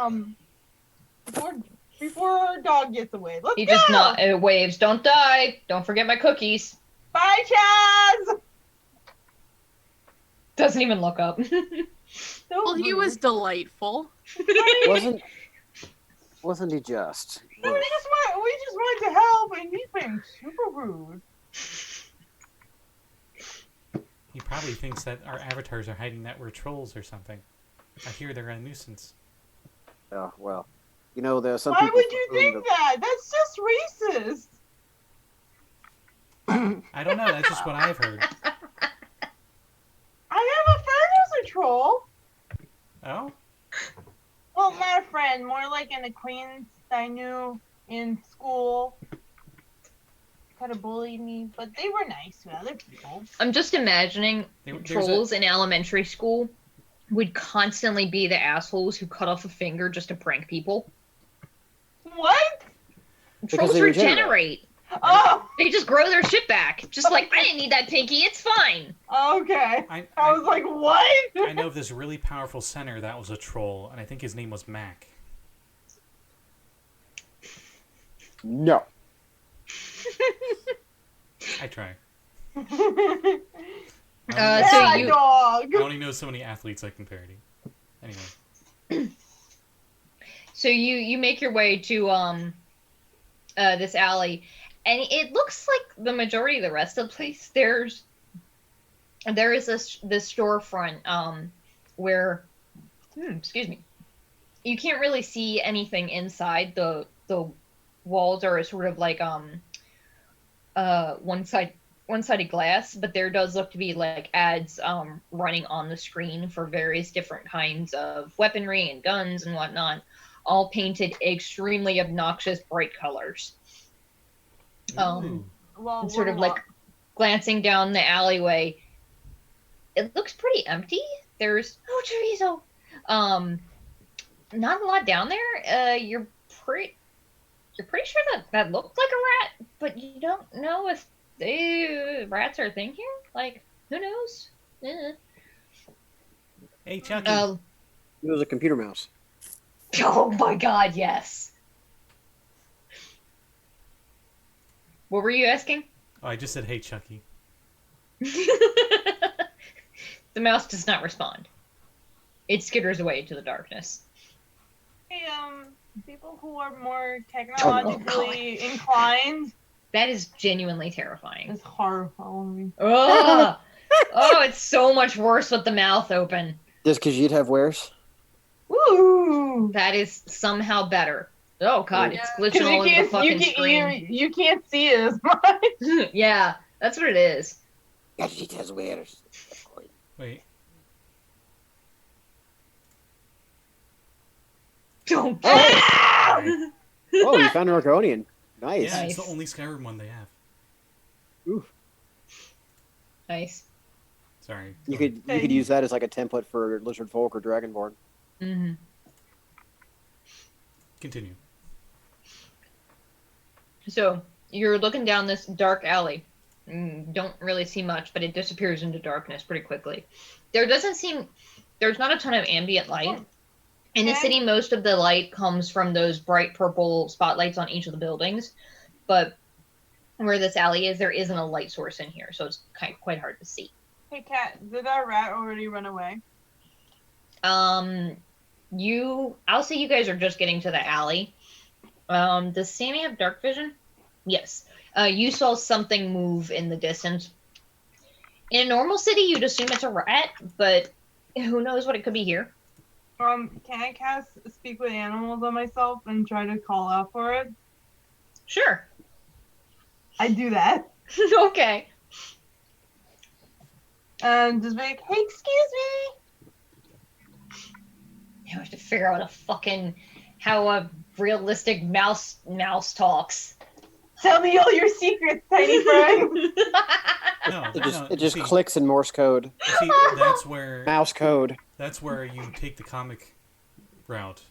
dog gets away. Let's
He
go.
just waves. Don't die. Don't forget my cookies.
Bye, Chaz.
Doesn't even look up.
So
Well, he was
rude.
delightful.
Wasn't he just?
No, we just wanted to help, and he's being super rude.
He probably thinks that our avatars are hiding that we're trolls or something. I hear they're a nuisance.
Oh well. You know, there are some
Why
people.
would you
for whom
think that? That's just racist.
I don't know, that's just what I've heard.
I have a friend who's a troll.
Oh?
Well, not a friend, more like an acquaintance I knew in school. Kind of bullied me, but they were nice to other people.
I'm just imagining trolls in elementary school would constantly be the assholes who cut off a finger just to prank people.
What?
Because
Trolls
they regenerate.
regenerate.
Oh,
They just grow their shit back. Just like, I didn't need that pinky, it's fine.
okay. I
I
was like, what?
I know of this really powerful center that was a troll, and I think his name was Mac.
No.
I try.
So
Yeah,
you-
dog.
I only know so many athletes I can parody. Anyway.
So you make your way to this alley, and it looks like the majority of the rest of the place. There is this storefront where excuse me, you can't really see anything inside. The walls are sort of like one-sided glass, but there does look to be like ads running on the screen for various different kinds of weaponry and guns and whatnot, all painted extremely obnoxious bright colors.
Ooh.
Well,
And sort
we're
of like glancing down the alleyway, it looks pretty empty. There's chorizo. Not a lot down there. You're pretty sure that looked like a rat, but you don't know if rats are a thing here. Like, who knows?
Hey, Chucky.
It was a computer mouse.
Oh my god, yes. What were you asking?
Oh, I just said, hey, Chucky.
The mouse does not respond. It skitters away into the darkness.
Hey, people who are more technologically inclined.
That is genuinely terrifying.
It's horrifying.
Oh, oh, it's so much worse with the mouth open.
Just because you'd have wares?
Woo!
That is somehow better. Oh god, it's glitching
Because
all over the fucking screen.
you can't see it as much.
Yeah, that's what it is.
Gadget has wares.
Wait.
Don't.
Oh, you found an Argonian. Nice.
Yeah,
Nice.
it's the only Skyrim one they have.
Oof.
Nice.
Sorry.
You could use that as like a template for Lizard Folk or Dragonborn.
Mm-hmm.
Continue.
So you're looking down this dark alley. Don't really see much, but it disappears into darkness pretty quickly. There's not a ton of ambient light. In the city, most of the light comes from those bright purple spotlights on each of the buildings, but where this alley is, there isn't a light source in here, so it's quite hard to see.
Hey, Kat, did that rat already run away?
I'll say you guys are just getting to the alley. Does Sammi have dark vision? Yes. You saw something move in the distance. In a normal city, you'd assume it's a rat, but who knows what it could be here.
Can I cast Speak with Animals on myself and try to call out for it?
Sure.
I do that.
Okay.
And just be like, hey, excuse me.
You have to figure out how a realistic mouse talks.
Tell me all your secrets, tiny friend.
No,
It just clicks in Morse code.
See, that's where
Mouse code.
That's where you take the comic route,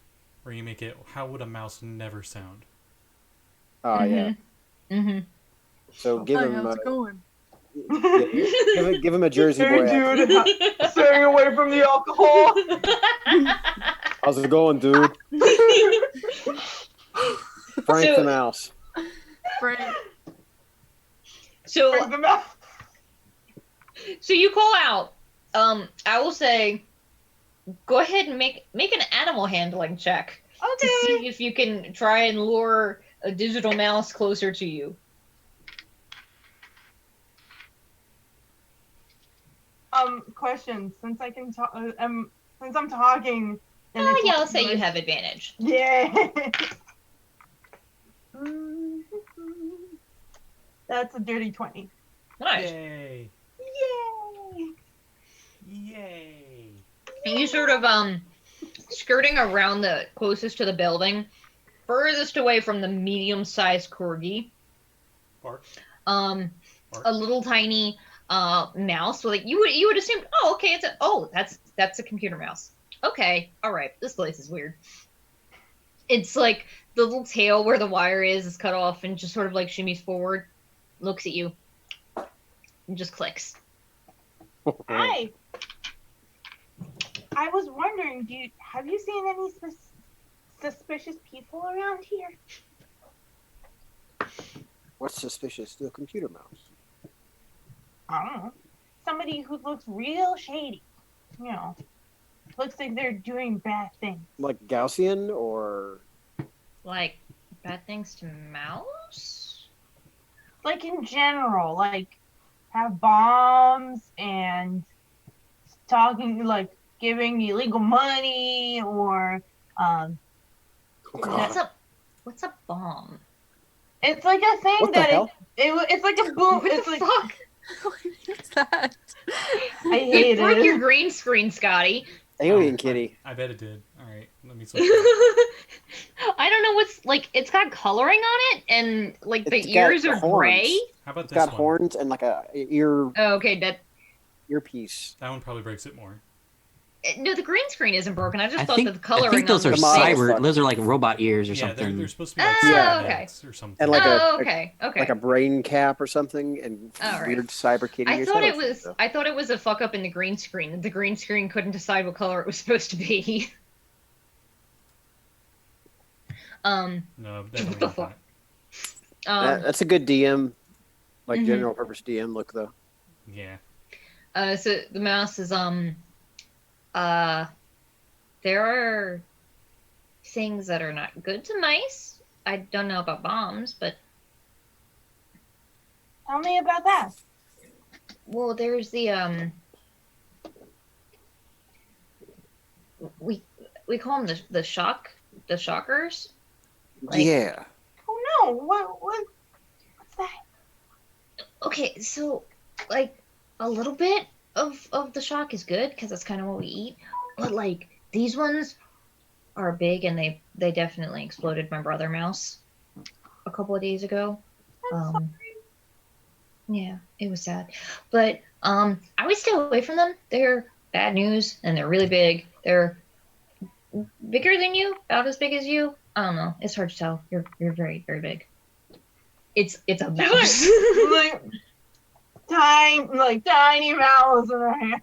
where you make it. How would a mouse never sound?
Oh yeah.
Mm-hmm.
So give
Hi,
him.
how's it going?
Give him a Jersey boy.
Hey, dude, staying away from the alcohol.
How's it going, dude? Frank the mouse.
Frank.
So
Break them out.
So you call out. I will say, go ahead and make an animal handling check to see if you can try and lure a digital mouse closer to you.
Question. Since I can talk, since I'm talking.
Oh yeah, I'll say you have advantage.
Yeah. That's a dirty 20.
Nice.
Yay!
Yay!
Yay!
And you sort of skirting around the closest to the building, furthest away from the medium-sized corgi.
Bark.
A little tiny mouse. So like you would assume, oh okay, that's a computer mouse. Okay, all right, this place is weird. It's like the little tail where the wire is cut off and just sort of like shimmies forward, looks at you, and just clicks.
Hi. I was wondering, have you seen any suspicious people around here?
What's suspicious to a computer mouse?
I don't know. Somebody who looks real shady. You know, looks like they're doing bad things.
Like Gaussian or?
Like bad things to mouse?
Like in general, like have bombs and talking, like giving illegal money or
Oh, God.
What's a bomb?
it's like a thing
What the
that
hell?
it's like a boom.
What
It's
the
like
fuck?
What's that?
I hate
It broke
it.
your green screen, Scotty.
Alien kitty.
I bet it did. Alright, let me switch.
I don't know what's like. It's got coloring on it, and like the
It's got
ears are
horns.
gray.
How about
It's
this
got
one?
horns and like a
Oh, okay.
earpiece.
That one probably breaks it more.
No, the green screen isn't broken. I just
I
thought
think,
that the coloring.
I think those
on
are
the
model.
cyber. Those are like robot ears or
Yeah,
something.
they're supposed to be like
Oh,
cybernetics or something.
And like
okay.
like a brain cap or something, and
All right.
weird cyber kitty.
I
or
thought
something.
it was a fuck up in the green screen. The green screen couldn't decide what color it was supposed to be.
No,
What
definitely
the
not
fuck?
that.
That's a good DM, like
Mhm.
general purpose DM look though.
Yeah.
So the mouse is uh, there are things that are not good to mice. I don't know about bombs, but
Tell me about that.
well, there's the we call them the shockers. Like,
Yeah.
Oh no! What's that?
okay, so like a little bit of the shock is good because that's kind of what we eat, but like these ones are big and they definitely exploded my brother mouse a couple of days ago. Yeah, it was sad, but I would stay away from them. They're bad news and they're really big. They're bigger than you, about as big as you. I don't know. It's hard to tell. You're very very big. It's a mouse.
like tiny mouse in her hand.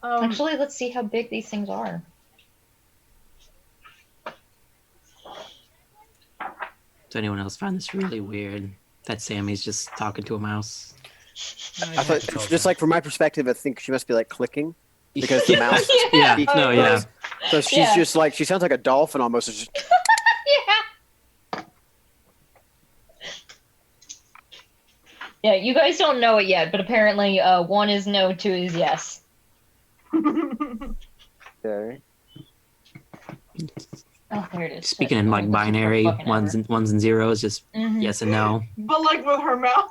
Actually, let's see how big these things are.
Does anyone else find this really weird? That Sammy's just talking to a mouse.
I thought, just like from my perspective, I think she must be like clicking because the mouse.
Yeah,
speaks
no,
to
yeah.
us. So she's
Yeah.
just like she sounds like a dolphin almost. It's just,
Yeah. Yeah, you guys don't know it yet, but apparently 1 is no, 2 is yes.
okay.
Oh, there it is.
Speaking in like binary ones and zeros, just yes and no.
But like with her mouth.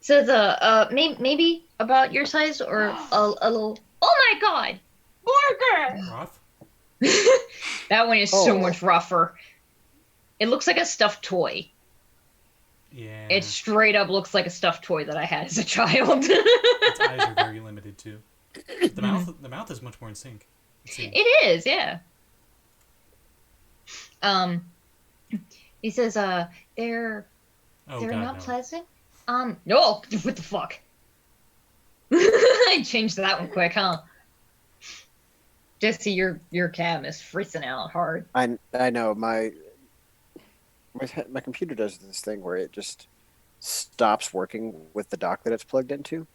So the maybe about your size or a little. Oh my god!
Borger!
Rough?
That one is so
Oh.
much rougher. It looks like a stuffed toy.
Yeah.
It straight up looks like a stuffed toy that I had as a child.
Its eyes are very limited too. The mouth is much more in sync. It seems.
It is, yeah. He says, they're
Oh,
they're
God,
not
no.
pleasant. No, what the fuck? I changed that one quick, huh? Jesse, your cam is freezing out hard.
I know my computer does this thing where it just stops working with the dock that it's plugged into,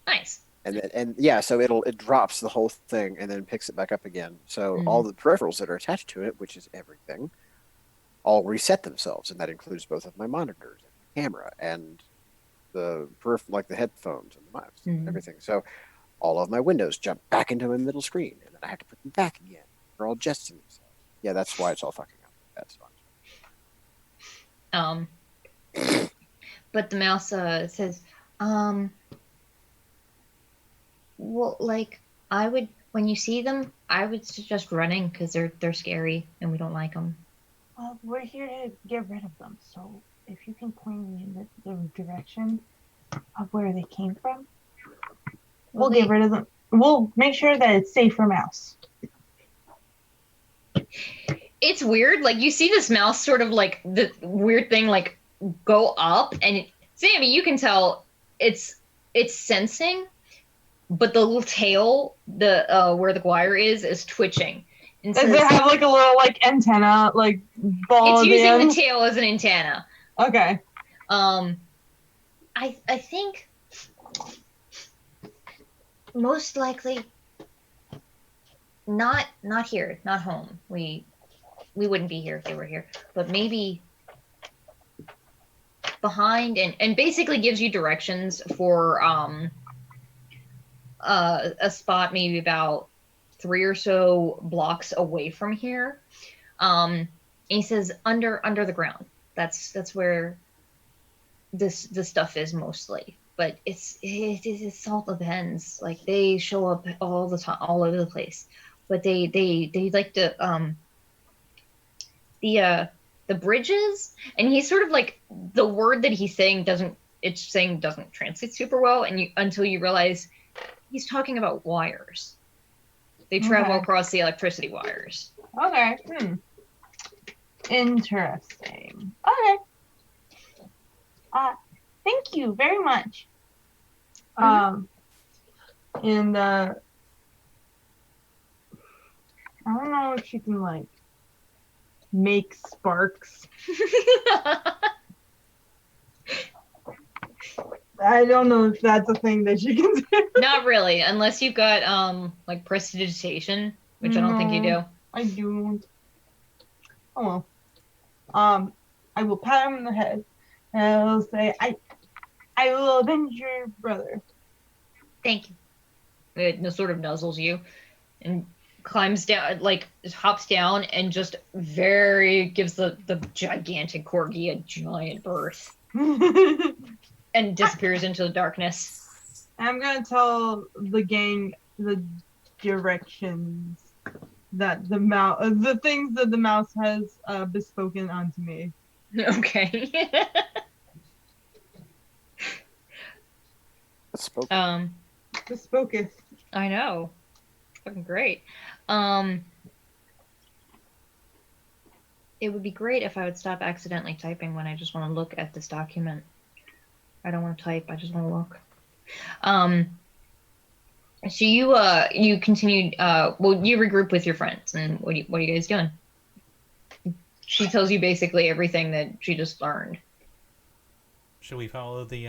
Nice.
and yeah, so it drops the whole thing and then picks it back up again. So all the peripherals that are attached to it, which is everything, all reset themselves, and that includes both of my monitors, and the camera, and the like the headphones and the mouse and everything. So all of my windows jump back into my middle screen, and then I have to put them back again. They're all adjusting themselves. Yeah, that's why it's all fucking up. That's fine.
But the mouse says, well, like I would when you see them, I would suggest running because they're scary and we don't like them.
Well, we're here to get rid of them, so if you can point me in the direction of where they came from, we'll get rid of them. We'll make sure that it's safe for mouse.
It's weird. Like you see this mouse sort of like the weird thing like go up, and Sammi, you can tell it's sensing, but the little tail, the where the wire is twitching. And
Does it have like a little like antenna, like ball?
It's using
end?
the tail as an antenna.
Okay.
I think most likely not here, not home. We wouldn't be here if they were here, but maybe behind and basically gives you directions for a spot maybe about 3 or so blocks away from here. And he says under the ground. That's where this stuff is mostly. But it's all depends. Like they show up all the time, all over the place. But they like to the bridges, and he's sort of like the word that he's saying doesn't translate super well, and until you realize he's talking about wires. They travel across the electricity wires.
Okay. Interesting. Okay. Thank you very much. And I don't know if she can like make sparks. I don't know if that's a thing that she can do.
Not really, unless you've got like prestidigitation, which I don't think you do.
No, I don't. Oh well. I will pat him on the head and I will say, I will avenge your brother.
Thank you. It sort of nuzzles you and climbs down, like hops down and just gives the gigantic corgi a giant berth and disappears into the darkness.
I'm gonna tell the gang the directions that the things that the mouse has bespoken onto me.
Okay.
Spoken.
Bespoken.
I know. Fucking great. It would be great if I would stop accidentally typing when I just want to look at this document. I don't want to type, I just want to look. So you continued you regroup with your friends, and what are you guys doing? She tells you basically everything that she just learned.
Should we follow the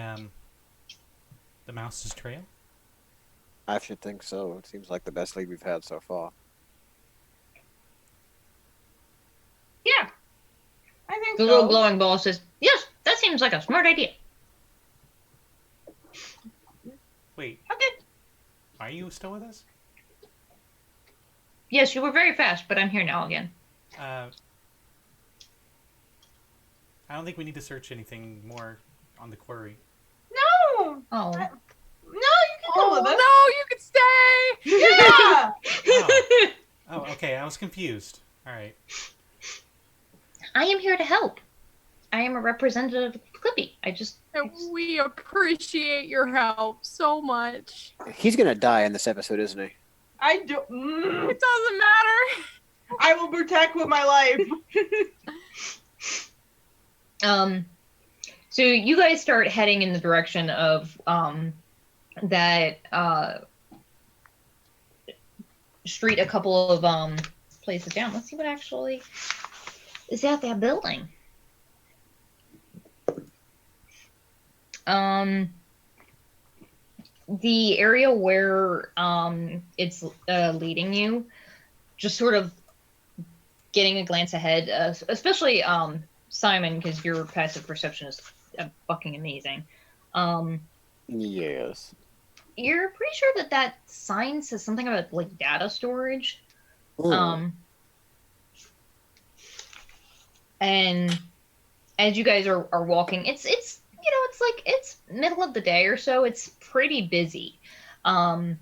mouse's trail?
I should think so. It seems like the best lead we've had so far.
Yeah. I think
The
so.
little glowing ball says, "Yes, that seems like a smart idea."
Wait,
Okay.
are you still with us?
Yes, you were very fast, but I'm here now again.
I don't think we need to search anything more on the quarry.
No.
Oh.
No, you can come with us.
No, you could stay.
Yeah.
Oh, okay, I was confused. Alright.
I am here to help. I am a representative of Clippy.
And we appreciate your help so much.
He's gonna die in this episode, isn't he?
I do.
It doesn't matter.
I will protect with my life.
So you guys start heading in the direction of that street a couple of places down. Let's see what actually is at that building. The area where it's leading you, just sort of getting a glance ahead, especially Simon, because your passive perception is fucking amazing.
Yes.
You're pretty sure that sign says something about like data storage.
Mm.
And as you guys are walking, it's it's middle of the day or so. It's pretty busy. As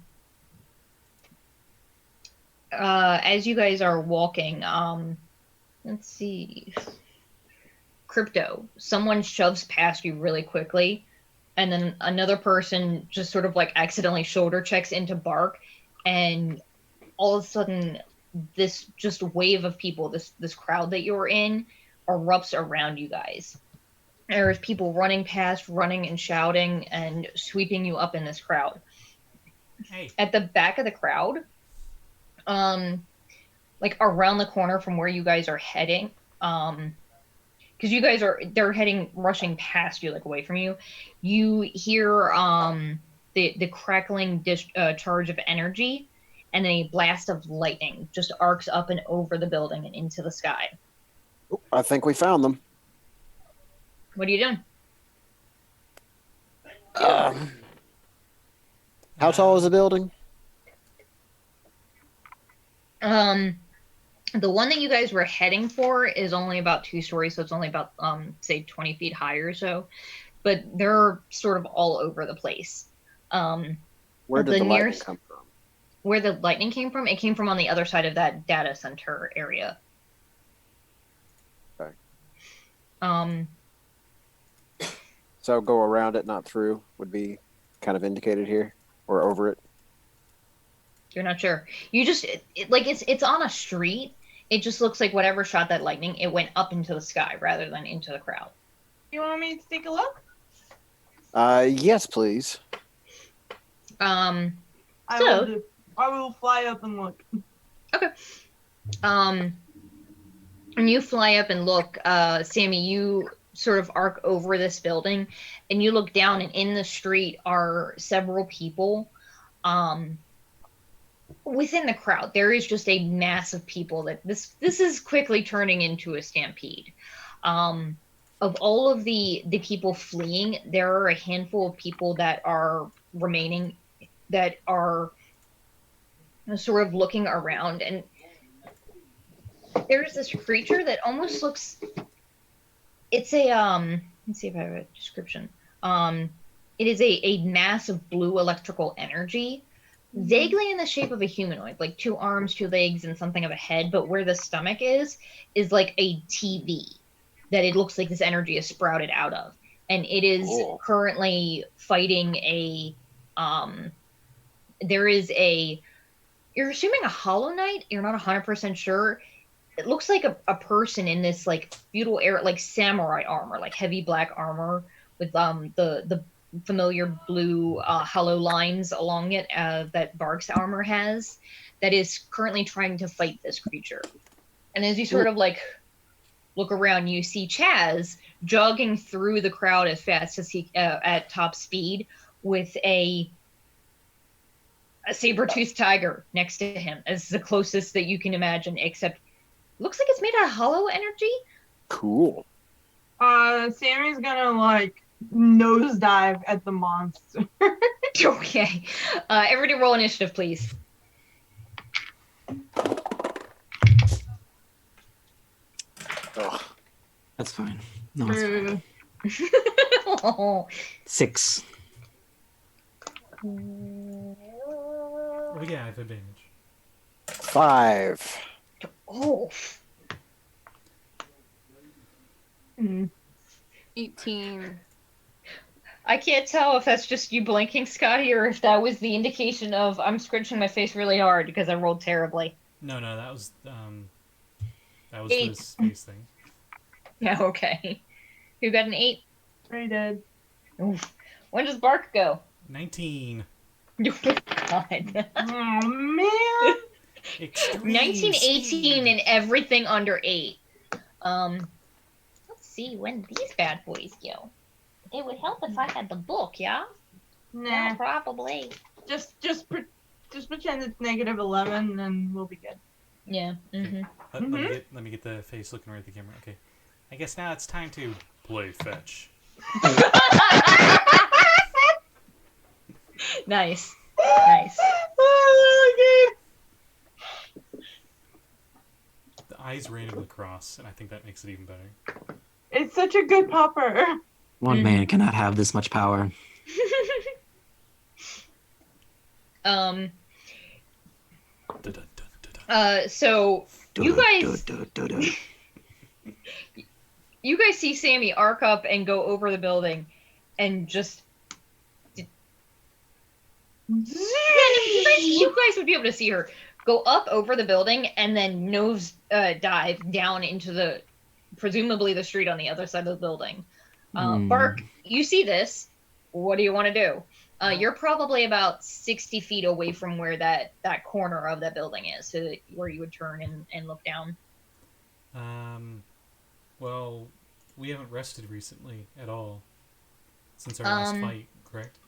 you guys are walking, let's see. Crypto. Someone shoves past you really quickly, and then another person just sort of like accidentally shoulder checks into Bark, and all of a sudden this just wave of people, this crowd that you're in, erupts around you guys. There's people running past, running and shouting and sweeping you up in this crowd.
Hey.
At the back of the crowd, like around the corner from where you guys are heading, because you guys they're rushing past you, like away from you. You hear the crackling charge of energy, and then a blast of lightning just arcs up and over the building and into the sky.
I think we found them.
What are you doing?
How tall is the building?
The one that you guys were heading for is only about 2 stories, so it's only about say 20 feet high or so. But they're sort of all over the place.
Where did the lightning come from?
Where the lightning came from? It came from on the other side of that data center area.
Okay.
So
go around it, not through, would be kind of indicated here, or over it.
You're not sure. You just it's on a street. It just looks like whatever shot that lightning, it went up into the sky rather than into the crowd.
You want me to take a look?
Yes, please.
I will fly up and look.
Okay. When you fly up and look, Sammy, you sort of arc over this building, and you look down, and in the street are several people. Within the crowd, there is just a mass of people that this is quickly turning into a stampede. Of all of the people fleeing, there are a handful of people that are remaining, that are sort of looking around, and there's this creature that almost looks, it's a let's see if I have a description. It is a mass of blue electrical energy, vaguely in the shape of a humanoid, like 2 arms, 2 legs, and something of a head, but where the stomach is like a TV that it looks like this energy is sprouted out of. And it is currently fighting a there is a, you're assuming a Holoknight, you're not 100% sure. It looks like a person in this like feudal era, like samurai armor, like heavy black armor with the familiar blue hollow lines along it that Bark's armor has, that is currently trying to fight this creature. And as you sort of like look around, you see Chaz jogging through the crowd as fast as he at top speed with a saber-toothed tiger next to him as the closest that you can imagine, except looks like it's made out of hollow energy.
Cool.
Sammy's gonna like nosedive at the monster.
Okay. Everybody roll initiative, please.
Oh,
That's fine. No, it's fine.
Oh.
6.
Oh yeah, I have advantage.
5.
Oh.
18.
I can't tell if that's just you blinking, Scotty, or if that was the indication of I'm scrunching my face really hard because I rolled terribly.
No, that was
8.
the space thing.
Yeah, okay. Who got an 8?
Pretty dead.
Oof. When does Bark go?
19.
God.
Oh man.
Extreme
19, 18,
speed.
and everything under 8. Let's see when these bad boys go. It would help if I had the book, yeah? Yeah,
Nah.
probably.
Just pretend it's -11 and we'll be good.
Yeah. Mm-hmm.
Let me get the face looking right at the camera. Okay. I guess now it's time to play fetch.
Nice. Nice.
Oh, okay.
The eyes randomly cross, and I think that makes it even better.
It's such a good popper.
One man cannot have this much power.
Dun, dun, dun, dun, dun.
So you guys you guys see Sammy arc up and go over the building and just you guys would be able to see her go up over the building and then nose dive down into the presumably the street on the other side of the building. Bark, you see this. What do you want to do? You're probably about 60 feet away from where that corner of that building is, so that, where you would turn and look down.
Well, we haven't rested recently at all since our last fight, correct?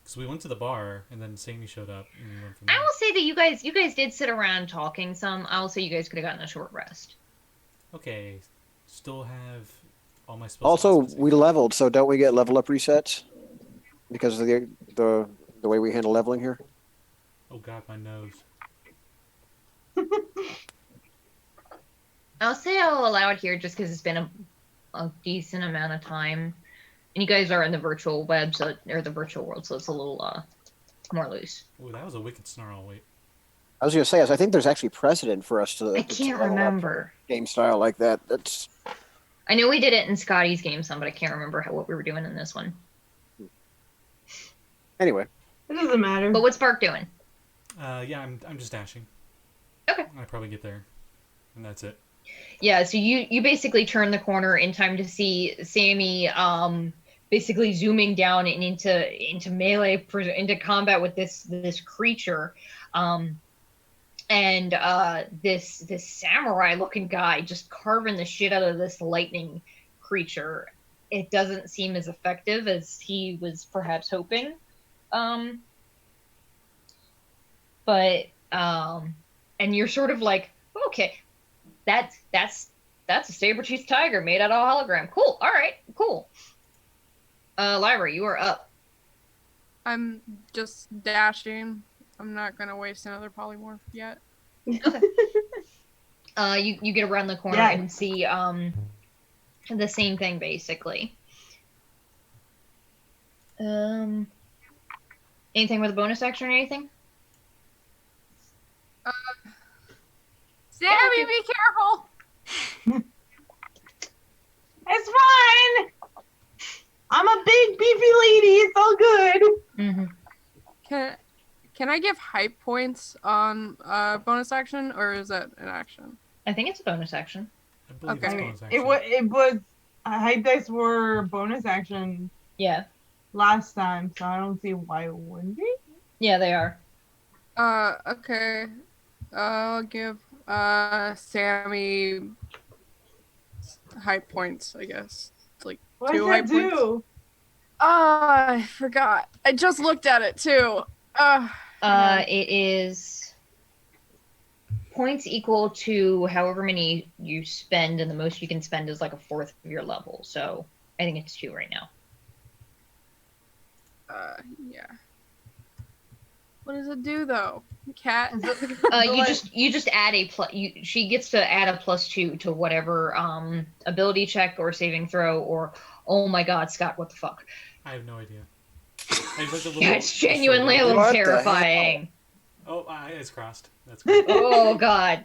Because we went to the bar and then Sammy showed up and we went from there.
I will say that you guys did sit around talking some. I will say you guys could have gotten a short rest.
Okay, still have all my spells.
Also, we leveled, so don't we get level up resets because of the way we handle leveling here?
Oh god, my nose.
I'll say I'll allow it here just because it's been a decent amount of time, and you guys are in the virtual web, or the virtual world, so it's a little more loose.
Oh, that was a wicked snarl. Wait.
I was going to say, I think there's actually precedent for us to.
I
to
can't
level up
remember.
game style like that. That's
I know we did it in Scotty's game some, but I can't remember what we were doing in this one.
anyway.
It doesn't matter.
But what's Bark doing?
Yeah, I'm just dashing.
Okay.
I probably get there, and that's it.
Yeah, so you basically turn the corner in time to see Sammy basically zooming down and into melee, into combat with this creature. and this samurai looking guy just carving the shit out of this lightning creature. It doesn't seem as effective as he was perhaps hoping. But and you're sort of like, okay, that's a saber-toothed tiger made out of a hologram. Cool. All right. Cool. Lyra, you are up.
I'm just dashing. I'm not gonna waste another polymorph yet.
Okay. You get around the corner and see the same thing basically. Anything with a bonus action or anything?
Sammi, be careful!
It's fine. I'm a big beefy lady. It's all good.
Mm-hmm.
Can I give hype points on bonus action, or is that an action?
I think it's a bonus action.
I believe
Okay.
it's bonus action.
It was hype dice were bonus action
Yeah.
last time, so I don't see why it wouldn't be.
Yeah, they are.
Okay. I'll give Sammi hype points, I guess. It's like
What
2
does
hype
that
points.
do?
I forgot. I just looked at it too.
It is points equal to however many you spend, and the most you can spend is like a fourth of your level. So I think it's 2 right now.
Yeah. What does it do though? Cat?
You just add a plus. She gets to add a +2 to whatever ability check or saving throw or. Oh my God, Scott! What the fuck?
I have no idea. I just like the little,
Yeah, it's genuinely a
the
little
What the
terrifying.
Oh, it's crossed. That's good.
Oh God.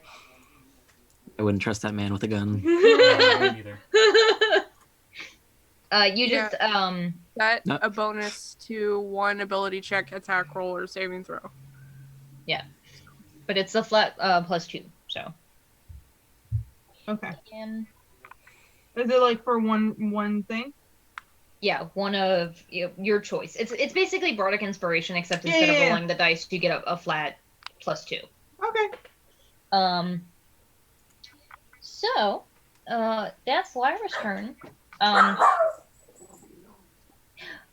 I wouldn't trust that man with a gun.
No, me neither.
You just
Set
No.
a bonus to 1 ability check, attack roll, or saving throw.
but it's a flat +2. So.
Okay.
And
Is it like for one thing?
yeah, one of your choice. It's basically bardic inspiration, except instead of rolling the dice, you get a flat +2.
Okay.
So, that's Lyra's turn.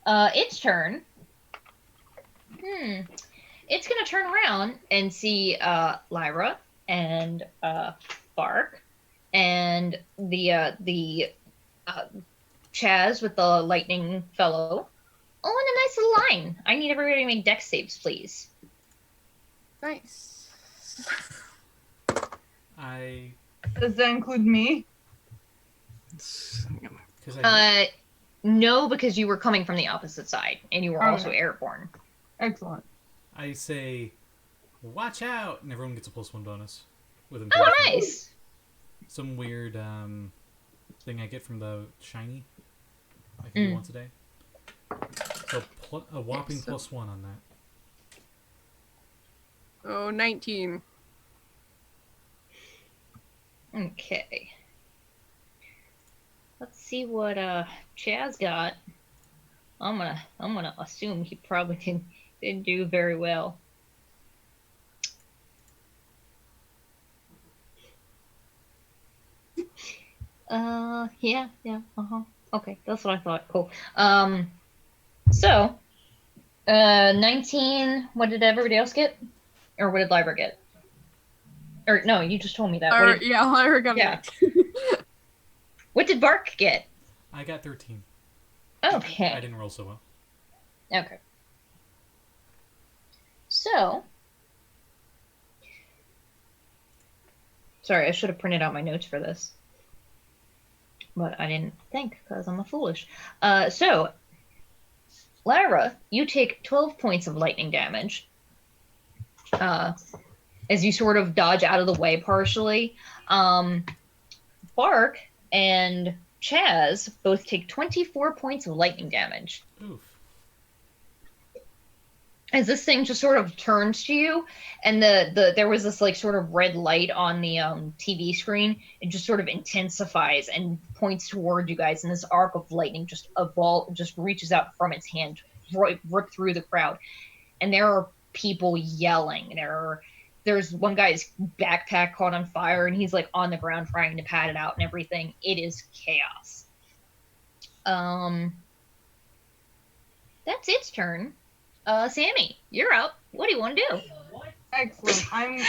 Its turn. It's gonna turn around and see Lyra and Bark and the Chaz with the lightning fellow. Oh, and a nice little line. I need everybody to make dex saves, please.
Nice.
Does that include me?
No, because you were coming from the opposite side, and you were also airborne.
Excellent.
I say, watch out, and everyone gets a +1 bonus. With
Oh, nice.
Some weird thing I get from the shiny. I can do once a day. So a whopping +1 on that.
Oh, 19.
Okay. Let's see what Chaz got. I'm gonna assume he probably didn't do very well. Yeah, okay, that's what I thought. Cool. So 19, what did everybody else get? Or what did Lyra get? Or no, you just told me that.
Lyra got
What did Bark get?
I got 13.
Okay.
I didn't roll so well.
Okay. So, sorry, I should have printed out my notes for this, but I didn't think because I'm a foolish. So, Lyra, you take 12 points of lightning damage as you sort of dodge out of the way partially. Bark and Chaz both take 24 points of lightning damage.
Oof.
As this thing just sort of turns to you, and there was this like sort of red light on the TV screen. It just sort of intensifies and points toward you guys, and this arc of lightning just reaches out from its hand, rip through the crowd, and there are people yelling. There are there's one guy's backpack caught on fire, and he's like on the ground trying to pat it out and everything. It is chaos. That's its turn. Sammi, you're up. What do you want to do?
Excellent.
I'm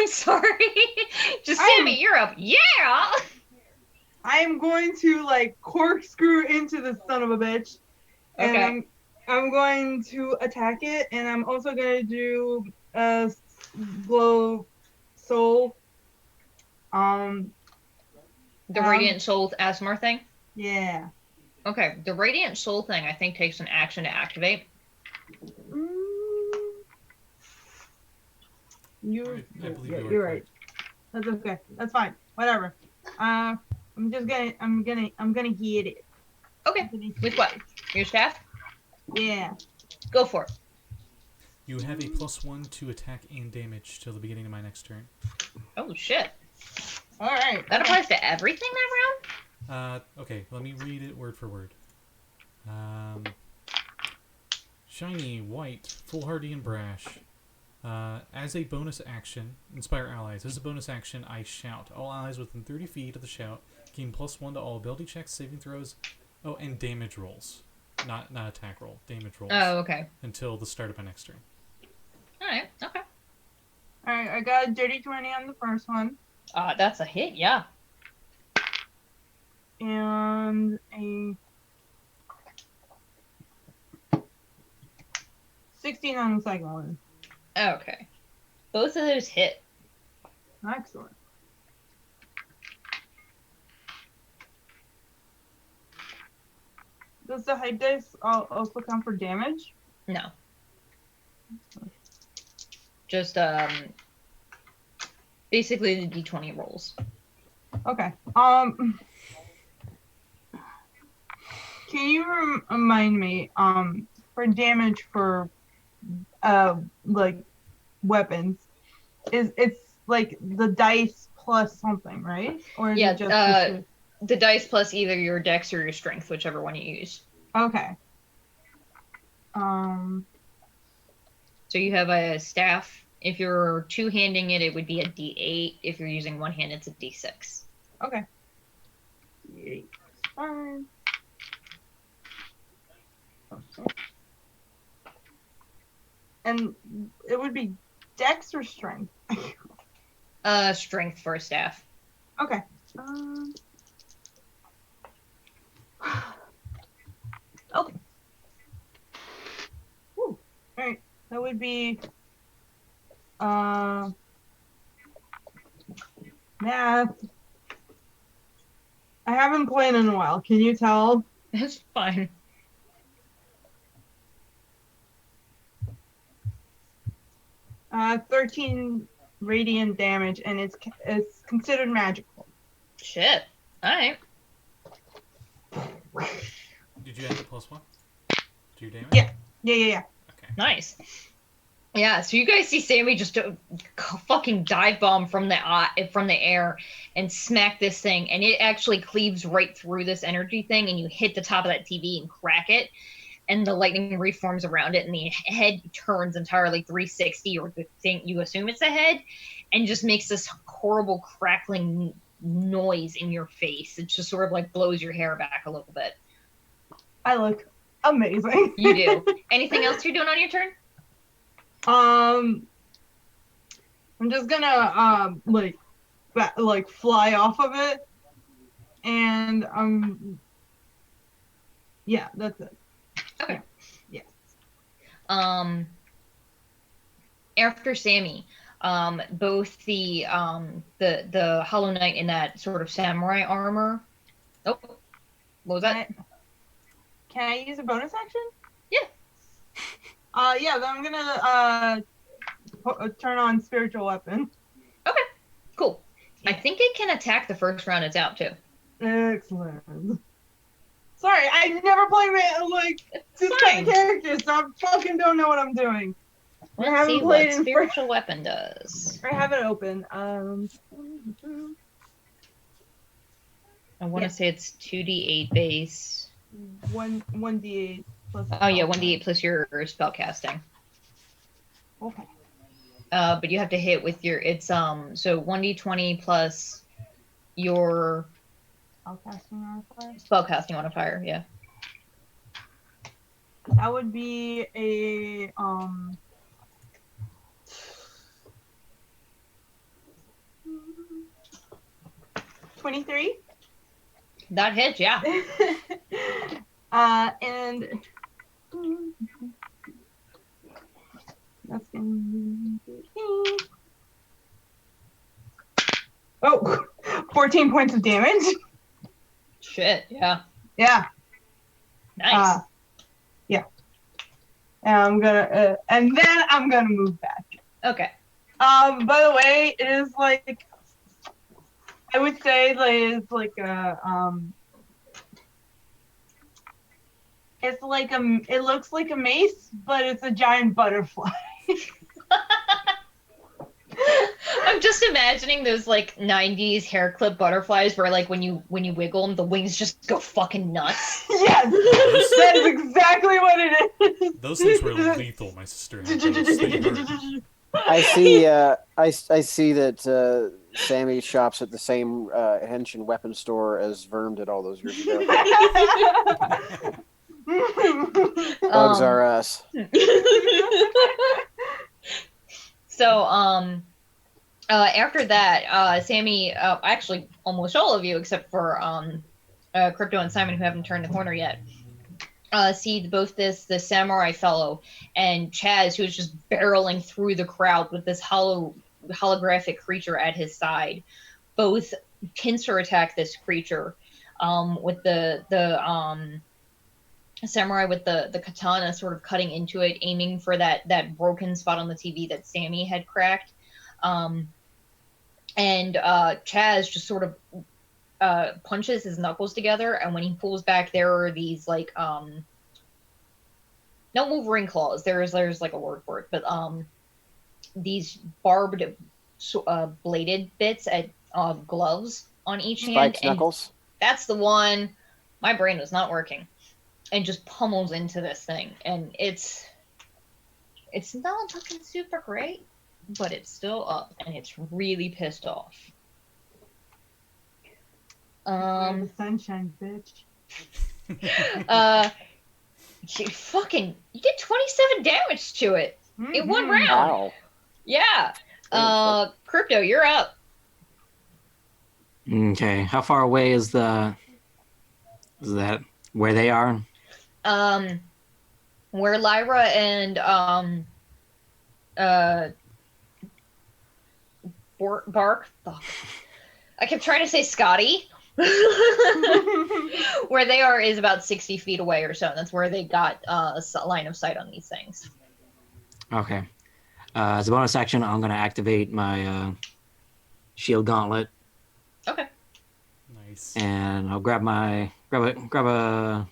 sorry. Just Sammi, you're up. Yeah.
I'm going to like corkscrew into the son of a bitch, and
Okay.
I'm going to attack it, and I'm also going to do glow soul.
The Radiant Soul Aasimar thing?
Yeah.
Okay, the Radiant Soul thing I think takes an action to activate.
You're
believe
you're right. That's okay. That's fine. Whatever. I'm gonna hit it.
Okay. With what? Your staff?
Yeah.
Go for it.
You have a +1 to attack and damage till the beginning of my next turn.
Oh shit.
Alright.
That applies to everything that round?
Okay, let me read it word for word. Shiny, white, foolhardy, and brash. As a bonus action, inspire allies. As a bonus action, I shout. All allies within 30 feet of the shout gain +1 to all ability checks, saving throws, and damage rolls. Not attack roll, damage rolls.
Oh, okay.
Until the start of my next turn.
Alright, okay.
Alright, I got a dirty 20 on the first one.
That's a hit, yeah.
And a 16 on the second one.
Okay. Both of those hit.
Excellent. Does the high dice also count for damage?
No. Just, basically the D20 rolls.
Okay. Can you remind me, for damage for, like, weapons, it's like the dice plus something, right? Or is it just
the dice plus either your dex or your strength, whichever one you use.
Okay.
So you have a staff. If you're two-handing it, it would be a D8. If you're using one hand, it's a D6.
Okay. Fine. And it would be dex or strength?
Strength for a staff.
Okay. Okay. Woo. Alright. That would be math. I haven't played in a while. Can you tell?
That's fine.
Uh, 13 radiant damage, and it's considered magical.
Shit. Alright.
Did you add the +1 to your damage?
Yeah.
Okay.
Nice. Yeah, so you guys see Sammi just fucking dive bomb from the air and smack this thing, and it actually cleaves right through this energy thing, and you hit the top of that TV and crack it, and the lightning reforms around it, and the head turns entirely 360, or the thing you assume it's a head, and just makes this horrible crackling noise in your face. It just sort of like blows your hair back a little bit.
I look amazing.
You do. Anything else you're doing on your turn?
I'm just gonna like fly off of it, and yeah, that's it.
Okay.
Yeah.
After Sammi, both the Holoknight in that sort of samurai armor. Oh, what was that?
Can I use a bonus action?
Yeah.
Yeah, then I'm gonna turn on spiritual weapon.
Okay, cool. I think it can attack the first round it's out too.
Excellent. Sorry, I never play this kind of character, so I fucking don't know what I'm doing.
Let's see what spiritual weapon does.
I have it open.
I want to say it's 2d8 base.
1d8 plus.
Oh yeah, 1d8 plus your spell casting.
Okay.
But you have to hit with your so 1d20 plus your
Spellcasting modifier.
spellcasting modifier. Yeah.
That would be a 23.
That hits. Yeah.
And that's gonna be 13. Oh, 14 points of damage.
Shit. Yeah.
Yeah.
Nice.
Yeah. And I'm gonna, and then I'm gonna move back.
Okay.
By the way, it is like, I would say like it's like it looks like a mace, but it's a giant butterfly.
I'm just imagining those like 90s hair clip butterflies where like when you wiggle them, the wings just go fucking nuts.
Yes, that is exactly what it is.
Those things were lethal. My sister had those. They hurt.
I see. I see that Sammy shops at the same Henshin weapon store as Rhymn did all those years ago. Bugs are us.
So after that, Sammy, actually almost all of you except for Crypto and Simon who haven't turned the corner yet, see both the samurai fellow and Chaz, who's just barreling through the crowd with this holographic creature at his side. Both pincer attack this creature with the samurai with the katana sort of cutting into it, aiming for that broken spot on the TV that Sammy had cracked. And Chaz just sort of punches his knuckles together, and when he pulls back, there are these like no Wolverine claws. There's like a word for it, but these barbed bladed bits at gloves on each hand.
Spikes knuckles.
That's the one. My brain was not working, and just pummels into this thing, and it's not looking super great, but it's still up, and it's really pissed off.
The sunshine, bitch.
You did 27 damage to it in one round.
Wow.
Yeah. Crypto, you're up.
Okay. How far away is that where they are?
Where Lyra and Bark. Fuck. I kept trying to say Scotty. Where they are is about 60 feet away or so. And that's where they got a line of sight on these things.
Okay. As a bonus action, I'm gonna activate my shield gauntlet,
Nice.
and I'll grab a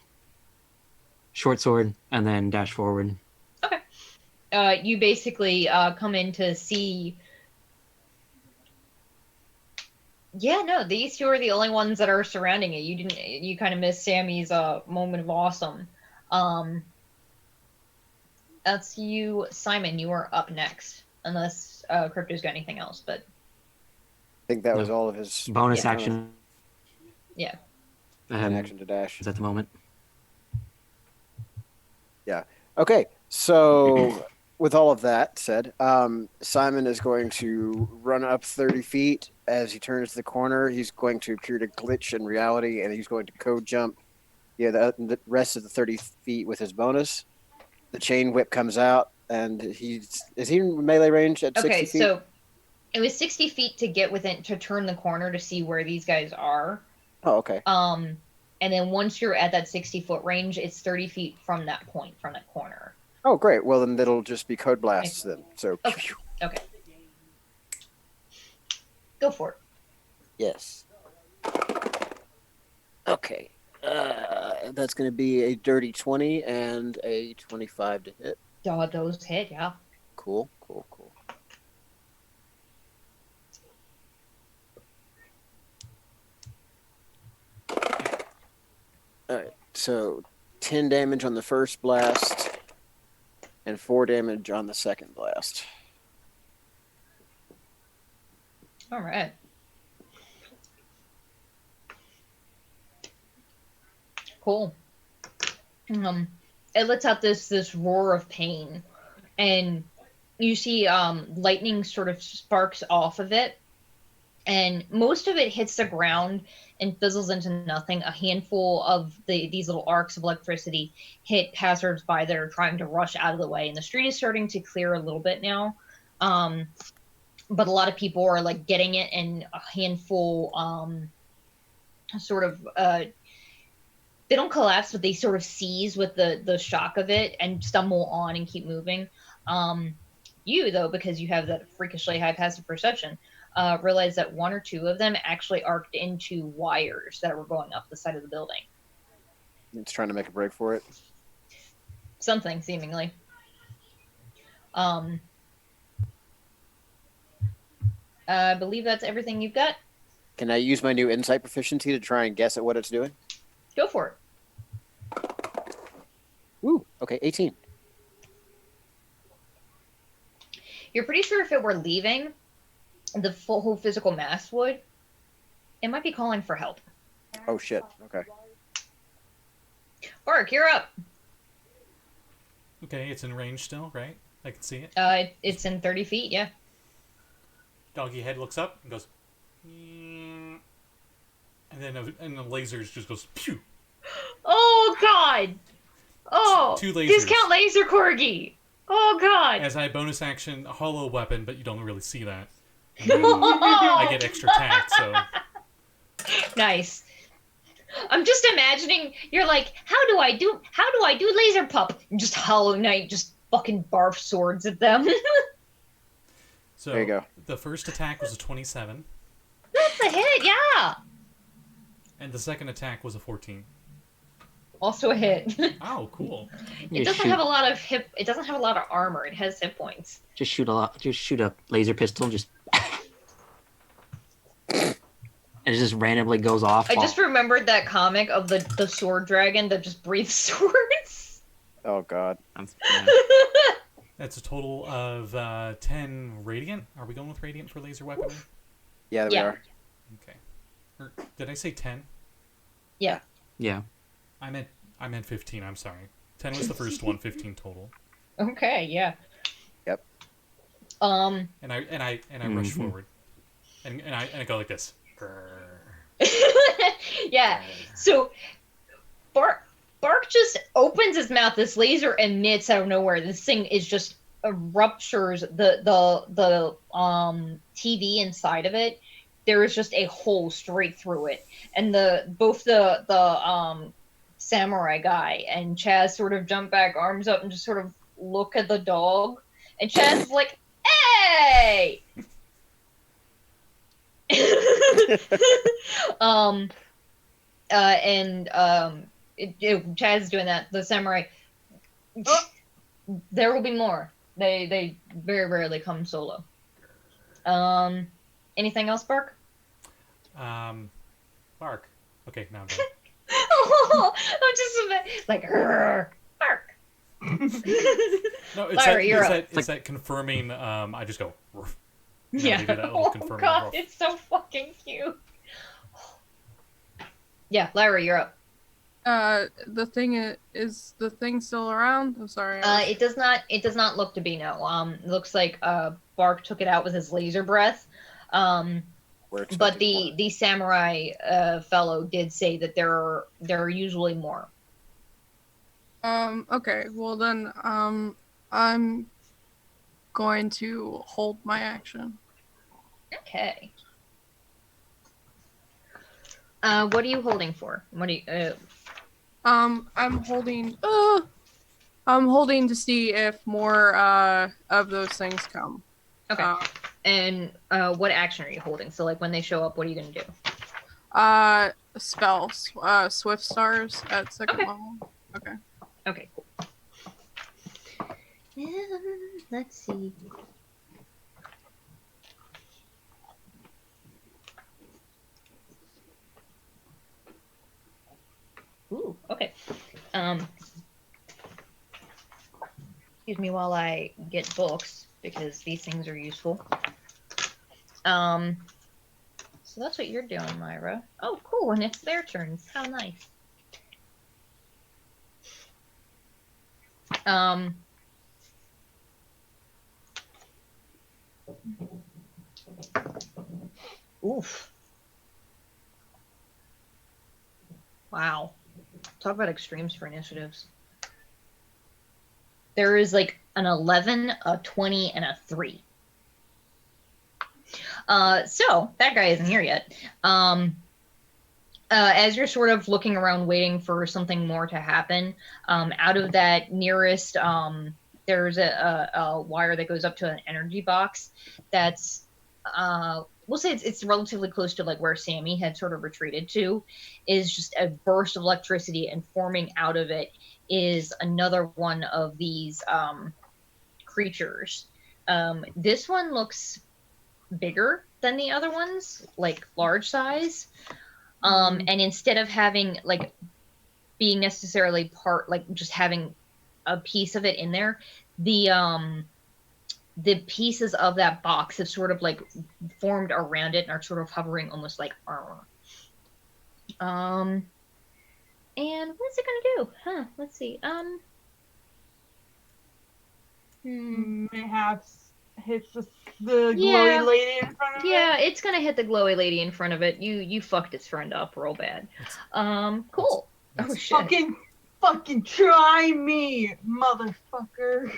short sword and then dash forward.
Okay. You basically come in to see. Yeah, no, these two are the only ones that are surrounding you. You kind of missed Sammy's moment of awesome. That's you, Simon. You are up next, unless Crypto's got anything else. But
I think that was all of his
Bonus
Yeah.
action.
yeah,
an action to dash.
Is at the moment.
Okay, so with all of that said, Simon is going to run up 30 feet. As he turns the corner, he's going to create a glitch in reality, and he's going to code jump the rest of the 30 feet with his bonus. The chain whip comes out, and is he in melee range at 60
okay.
feet?
So it was 60 feet to get to turn the corner to see where these guys are.
Oh, okay.
And then once you're at that 60-foot range, it's 30 feet from that point, from that corner.
Oh, great. Well, then that'll just be code blasts then. So,
Okay. Okay. Go for it.
yes. Okay. That's going to be a dirty 20 and a 25 to hit.
Oh, those hit, yeah.
Cool. Alright, so 10 damage on the first blast and 4 damage on the second blast.
All right. Cool. It lets out this roar of pain, and you see lightning sort of sparks off of it, and most of it hits the ground and fizzles into nothing. A handful of these little arcs of electricity hit passersby that are trying to rush out of the way, and the street is starting to clear a little bit now. But a lot of people are like getting it, and a handful sort of they don't collapse, but they sort of seize with the shock of it and stumble on and keep moving. You, though, because you have that freakishly high passive perception, realize that one or two of them actually arced into wires that were going up the side of the building.
It's trying to make a break for it.
Something, seemingly. I believe that's everything you've got.
Can I use my new insight proficiency to try and guess at what it's doing?
Go for it.
Ooh, okay, 18.
You're pretty sure if it were leaving, the whole physical mass would. It might be calling for help.
Oh, shit. Okay.
Bark, you're up.
Okay, it's in range still, right? I can see it.
It's in 30 feet, yeah.
Doggy head looks up and goes, "Mm," and then the lasers just goes pew.
Oh God! Oh,
Two lasers.
discount laser corgi. Oh God!
As I bonus action, a hollow weapon, but you don't really see that. And then I get extra attack, so
Nice. I'm just imagining you're like, how do I do laser pup? And just Holoknight just fucking barf swords at them.
so
There you go.
The first attack was a 27,
That's a hit, yeah.
and the second attack was a 14.
Also a hit.
Oh, cool.
It doesn't have a lot of It doesn't have a lot of armor. It has hit points.
Just shoot a laser pistol. Just and it just randomly goes off.
I just remembered that comic of the sword dragon that just breathes swords.
Oh, God.
That's a total of 10 radiant. Are we going with radiant for laser weaponry?
Yeah, we
Yeah.
are.
Okay. Or did I say 10?
Yeah.
Yeah.
I meant 15. I'm sorry. 10 was the first one. 15 total.
Okay. Yeah.
Yep.
And I rush forward, and I go like this.
Yeah. So Bark just opens his mouth. This laser emits out of nowhere. This thing is just ruptures the TV inside of it. There is just a hole straight through it, and both the samurai guy and Chaz sort of jump back, arms up, and just sort of look at the dog. And Chaz is like, "Hey!" Chaz is doing that. The samurai. There will be more. They very rarely come solo. Anything else, Bark?
Bark. Okay, now I'm done.
Oh, I'm just like Bark.
No,
Lyra,
it's that confirming. I just go. Ruff.
Yeah.
They do that little
Oh
confirming
God,
ruff.
it's so fucking cute. Yeah, Lyra, you're up.
The thing is the thing still around? I'm sorry.
It does not look to be, no. It looks like Bark took it out with his laser breath. But the samurai fellow did say that there are usually more.
Okay. Well then, I'm going to hold my action.
Okay. What are you holding for? What do you?
I'm holding to see if more of those things come.
Okay. And what action are you holding? So like when they show up, what are you gonna do?
Spells. Swift stars at second level. Okay.
Okay, cool. Let's see. Ooh, okay. Excuse me while I get books because these things are useful. So that's what you're doing, Lyra. Oh, cool. And it's their turns. How nice. Oof. Wow. Talk about extremes for initiatives. There is like an 11, a 20, and a 3. So that guy isn't here yet. As you're sort of looking around waiting for something more to happen, out of that nearest, there's a wire that goes up to an energy box that's, we'll say it's relatively close to like where Sammi had sort of retreated to, is just a burst of electricity, and forming out of it is another one of these creatures. This one looks bigger than the other ones, like large size. And instead of having like being necessarily part, like just having a piece of it in there, the pieces of that box have sort of like formed around it and are sort of hovering almost like armor. And what's it gonna do? Huh, let's see.
Mayhaps hits the glowy lady in front of it.
Yeah, it's gonna hit the glowy lady in front of it. You fucked its friend up real bad. Cool. Oh shit.
Fucking try me, motherfucker.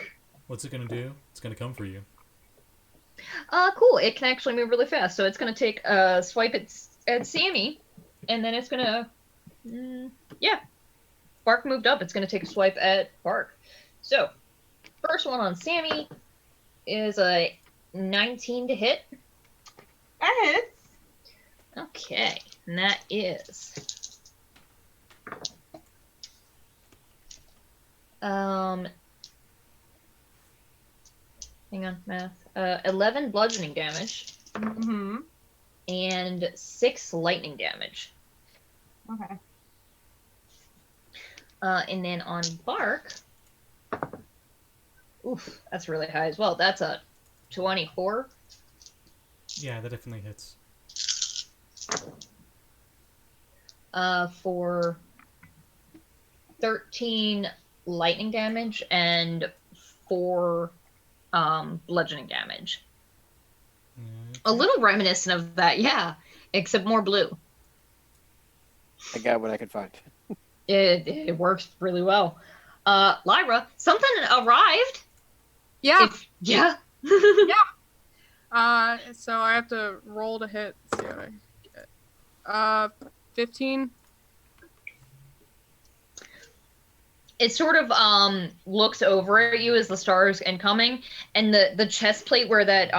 What's it gonna do? It's gonna come for you.
Cool. It can actually move really fast, so it's gonna take a swipe at Sammi, and then it's gonna yeah. Bark moved up, it's gonna take a swipe at Bark. So first one on Sammi is a 19 to hit.
That hits.
Okay, and that is hang on, math. 11 bludgeoning damage.
Mm-hmm.
And 6 lightning damage.
Okay.
And then on Bark, oof, that's really high as well. That's a 24.
Yeah, that definitely hits.
For 13 lightning damage and 4 bludgeoning damage.
Okay.
A little reminiscent of that, yeah, except more blue.
I got what I could find.
It works really well. Lyra, something arrived.
Yeah.
Yeah.
So I have to roll to hit. Let's see what I get. 15.
It sort of looks over at you as the stars incoming, and the chest plate where that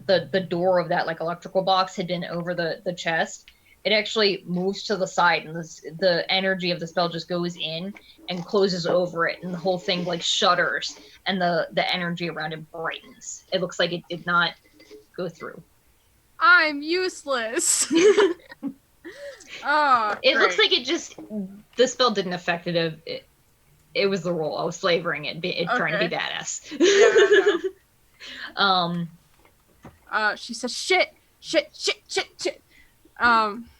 the door of that like electrical box had been over the chest, it actually moves to the side, and the energy of the spell just goes in and closes over it, and the whole thing like shudders, and the energy around it brightens. It looks like it did not go through.
I'm useless. Oh,
It looks like it just, the spell didn't affect it. It was the roll. I was flavoring it, trying to be badass.
Yeah, she says shit.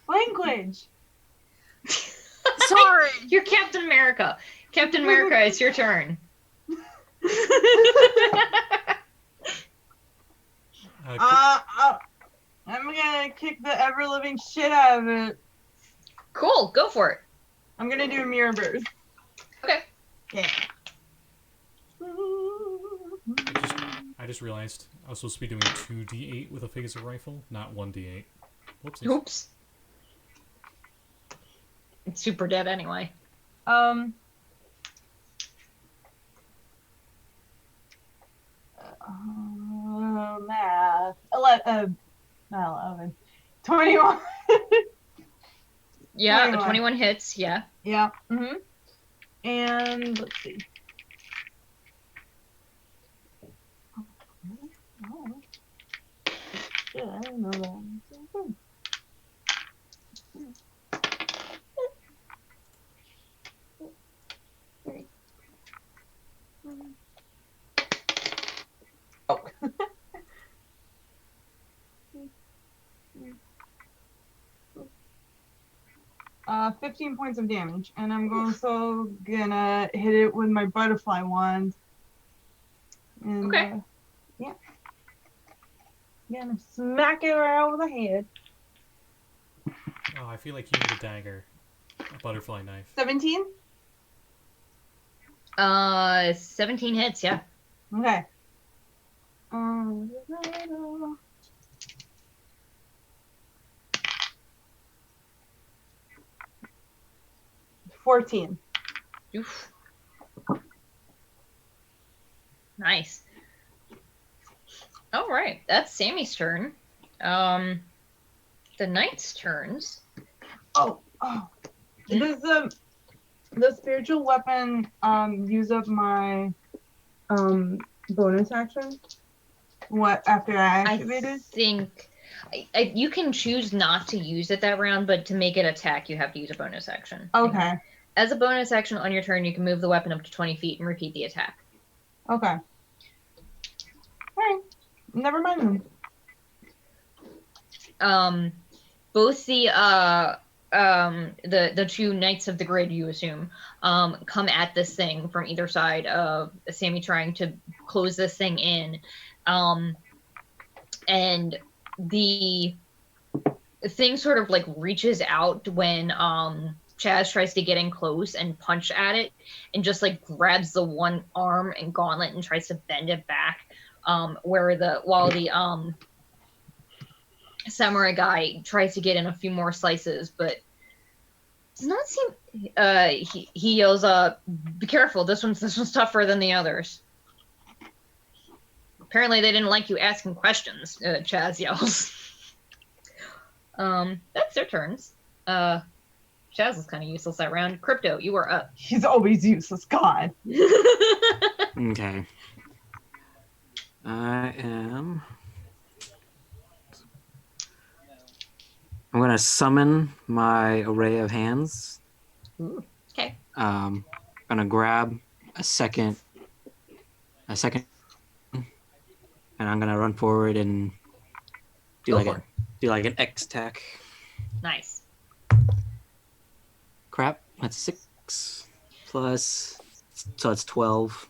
Language.
Sorry.
You're Captain America. Captain America, it's your turn.
I'm gonna kick the ever-living shit out of it.
Cool, go for it.
I'm gonna do a mirror burst.
Okay.
Yeah.
I just realized I was supposed to be doing 2d8 with a phaser rifle, not 1d8. Whoopsies.
Oops. It's super dead anyway.
Math. 11. 21.
Yeah,
21.
21 hits, yeah.
Yeah. Mm-hmm. And let's see. Yeah, I don't know that. Oh. 15 points of damage, and I'm also gonna hit it with my butterfly wand. And,
Okay.
yeah. Gonna smack it right over the head.
Oh, I feel like you need a dagger. A butterfly knife.
17?
17 hits, yeah.
Okay. 14.
Oof. Nice. All right, that's Sammy's turn. The knight's turns.
Oh. Does the spiritual weapon use up my bonus action? What after I activate
I
it?
think you can choose not to use it that round, but to make it attack, you have to use a bonus action.
Okay.
As a bonus action on your turn, you can move the weapon up to 20 feet and repeat the attack.
Okay. Alright. Never mind then.
Both the two knights of the grid, you assume, come at this thing from either side of Sammy trying to close this thing in. And the thing sort of like reaches out when Chaz tries to get in close and punch at it, and just like grabs the one arm and gauntlet and tries to bend it back. While the samurai guy tries to get in a few more slices, but does not seem. He yells, "Be careful! This one's tougher than the others." Apparently, they didn't like you asking questions. Chaz yells. That's their turns. Chaz is kind of useless that round. Crypto, you are up.
He's always useless, God.
Okay. I'm gonna summon my array of hands.
Ooh, okay.
Gonna grab a second, and I'm gonna run forward and do like an X attack.
Nice.
Crap, that's 6 plus, so that's 12.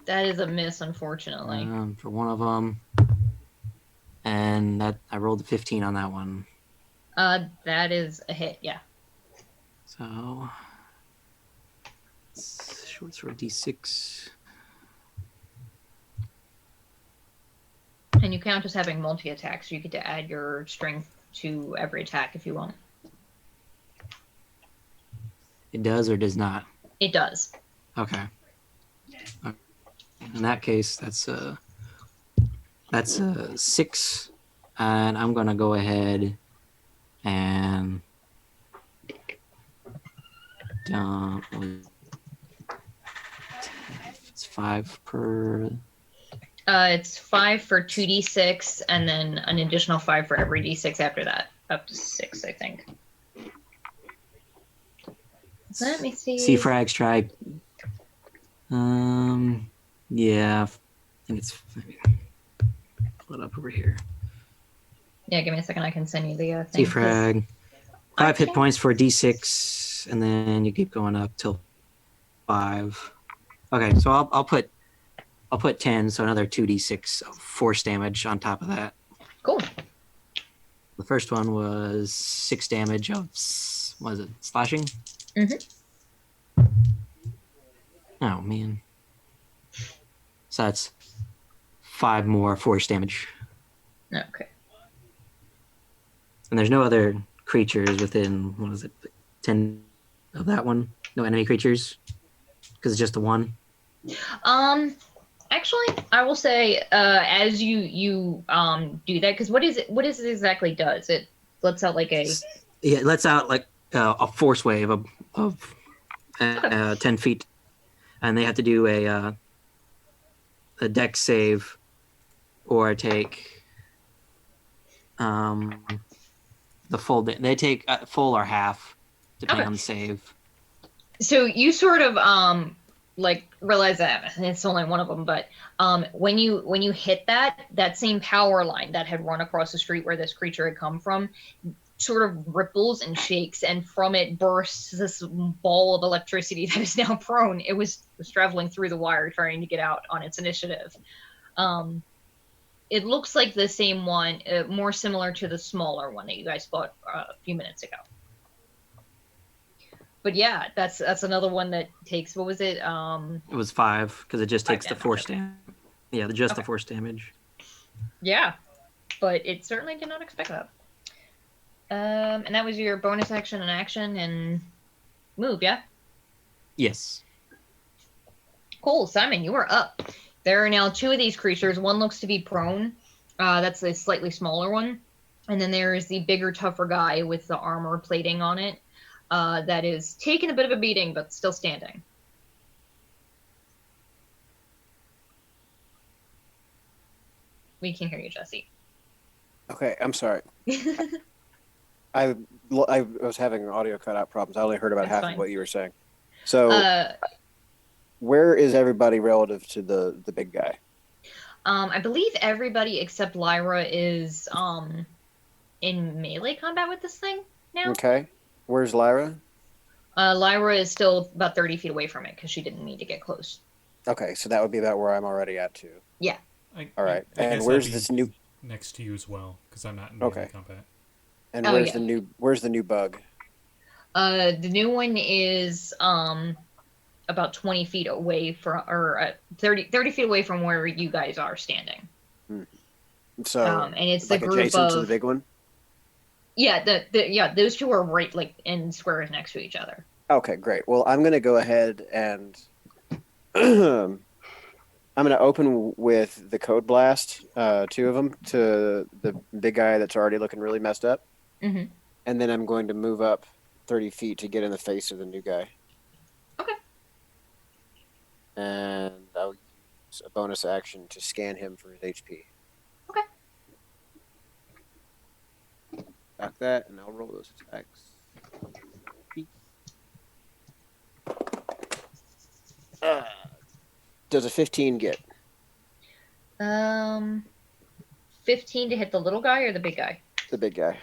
That is a miss, unfortunately.
For one of them, and that I rolled a 15 on that one.
That is a hit, yeah.
So short sword D6.
And you count as having multi-attacks, so you get to add your strength to every attack if you want.
It does or does not?
It does.
Okay. In that case, that's a 6, and I'm gonna go ahead and dump. It's 5 per.
It's 5 for 2d6, and then an additional 5 for every d6 after that, up to 6, I think. Let me see.
See frag strike. Yeah, I think it's. Pull it up over here.
Yeah, give me a second. I can send you the thing.
See frag. 5 hit points for d6, and then you keep going up till 5. Okay, so I'll put 10, so another 2d6 of force damage on top of that.
Cool.
The first one was 6 damage of slashing?
Mm-hmm.
Oh man. So that's 5 more force damage.
Okay.
And there's no other creatures within 10 of that one? No enemy creatures? Because it's just the one?
Actually, I will say, as you do that, because what is it exactly does? It lets out like a...
Yeah, it lets out like a force wave of 10 feet. And they have to do a dex save or take the full... They take full or half, depending on the save.
So you sort of like realize that it's only one of them, but when you hit that same power line that had run across the street where this creature had come from, sort of ripples and shakes, and from it bursts this ball of electricity that is now prone. It was traveling through the wire trying to get out on its initiative. It looks like the same one, more similar to the smaller one that you guys fought a few minutes ago. But yeah, that's another one that takes, what was it?
It was 5 because it just takes the
damage.
force damage. Yeah, just the
Okay.
force damage.
Yeah, but it certainly did not expect that. And that was your bonus action and action and move, yeah?
Yes.
Cool, Simon, you are up. There are now 2 of these creatures. One looks to be prone. That's a slightly smaller one. And then there is the bigger, tougher guy with the armor plating on it. That is taking a bit of a beating, but still standing. We can hear you, Jesse.
Okay, I'm sorry. I was having audio cutout problems. I only heard about
That's
half
fine.
of what you were saying. So, where is everybody relative to the big guy?
I believe everybody except Lyra is in melee combat with this thing now.
Okay. Where's Lyra?
Lyra is still about 30 feet away from it because she didn't need to get close.
Okay, so that would be about where I'm already at too.
Yeah.
All right.
I
And
guess
where's
I'd be
this new?
next to you as well, because I'm not in melee
Okay.
combat.
And
Oh,
where's
yeah.
the new? Where's the new bug?
The new one is about 20 feet away from, or 30 feet away from where you guys are standing.
So,
And it's
like
the group
adjacent to the
of
big one.
yeah, those 2 are right like in squares next to each other.
Okay, great. Well, I'm gonna go ahead and I'm gonna open with the code blast, 2 of them to the big guy that's already looking really messed up,
Mhm.
and then I'm going to move up 30 feet to get in the face of the new guy.
Okay.
And I'll use a bonus action to scan him for his HP.
Okay.
Back that, and I'll roll those attacks. Does a 15 get?
15 to hit the little guy or the big guy?
The big guy.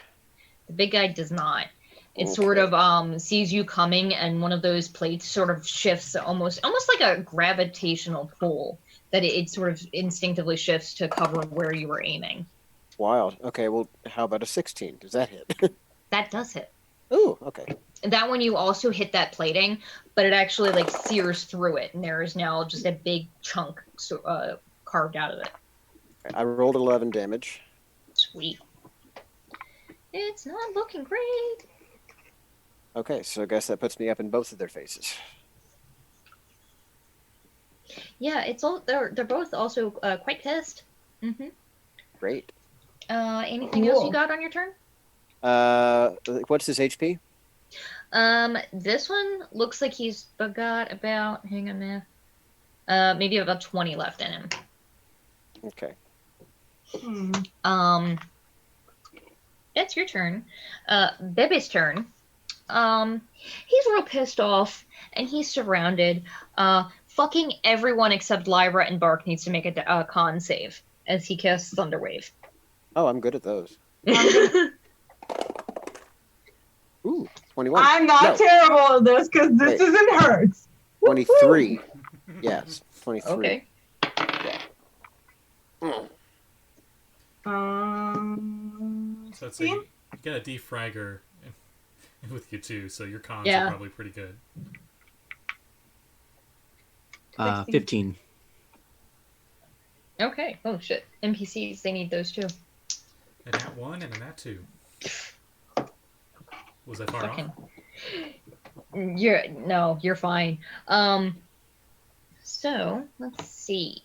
The big guy does not. It
Okay.
sort of sees you coming, and one of those plates sort of shifts, almost like a gravitational pull, that it sort of instinctively shifts to cover where you were aiming.
Wild. Okay, well, how about a 16? Does that hit?
That does hit.
Ooh, okay.
That one you also hit that plating, but it actually like sears through it, and there is now just a big chunk carved out of it.
I rolled 11 damage.
Sweet. It's not looking great.
Okay, so I guess that puts me up in both of their faces.
Yeah, it's all they're both also quite pissed. Mm-hmm.
Great.
Anything else you
Cool.
got on your turn?
What's his HP?
This one looks like he's got about, hang on there, maybe about 20 left in him.
Okay.
That's your turn. Bebe's turn. He's real pissed off, and he's surrounded. Fucking everyone except Lyra and Bark needs to make a con save as he casts Thunderwave.
Oh, I'm good at those. Ooh, 21.
I'm not
No,
terrible at this because this
Wait.
isn't hurts.
23. Yes, 23.
Okay.
Mm.
So I'd say you got a De-Fragger with you too, so your cons
Yeah.
are probably pretty good.
15.
Okay. Oh shit. NPCs, they need those too.
And that 1 and that 2. Was that far off?
Fucking. You're fine. So let's see.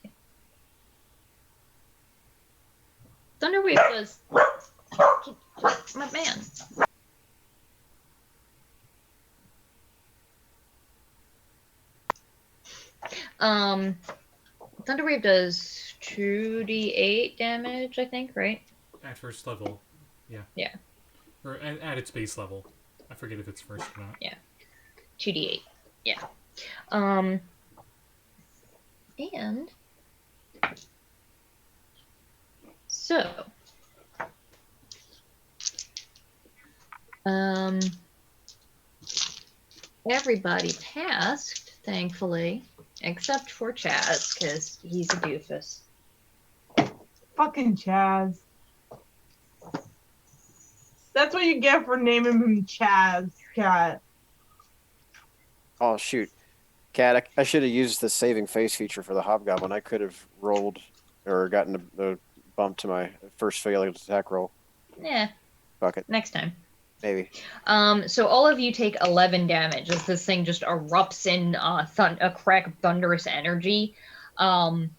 Thunderwave does. My man. Thunderwave does 2d8 damage, I think, right?
At first level, yeah.
Yeah.
Or at its base level. I forget if it's first or not.
2d8. Yeah. And so Um, everybody passed, thankfully, except for Chaz, because he's a doofus.
Fucking Chaz. That's what you get for naming him Chaz, cat.
Oh shoot, Cat! I should have used the saving face feature for the Hobgoblin. I could have rolled or gotten the bump to my first failed attack roll.
Yeah,
Fuck it,
next time.
maybe.
So all of you take 11 damage as this thing just erupts in a crack of thunderous energy. And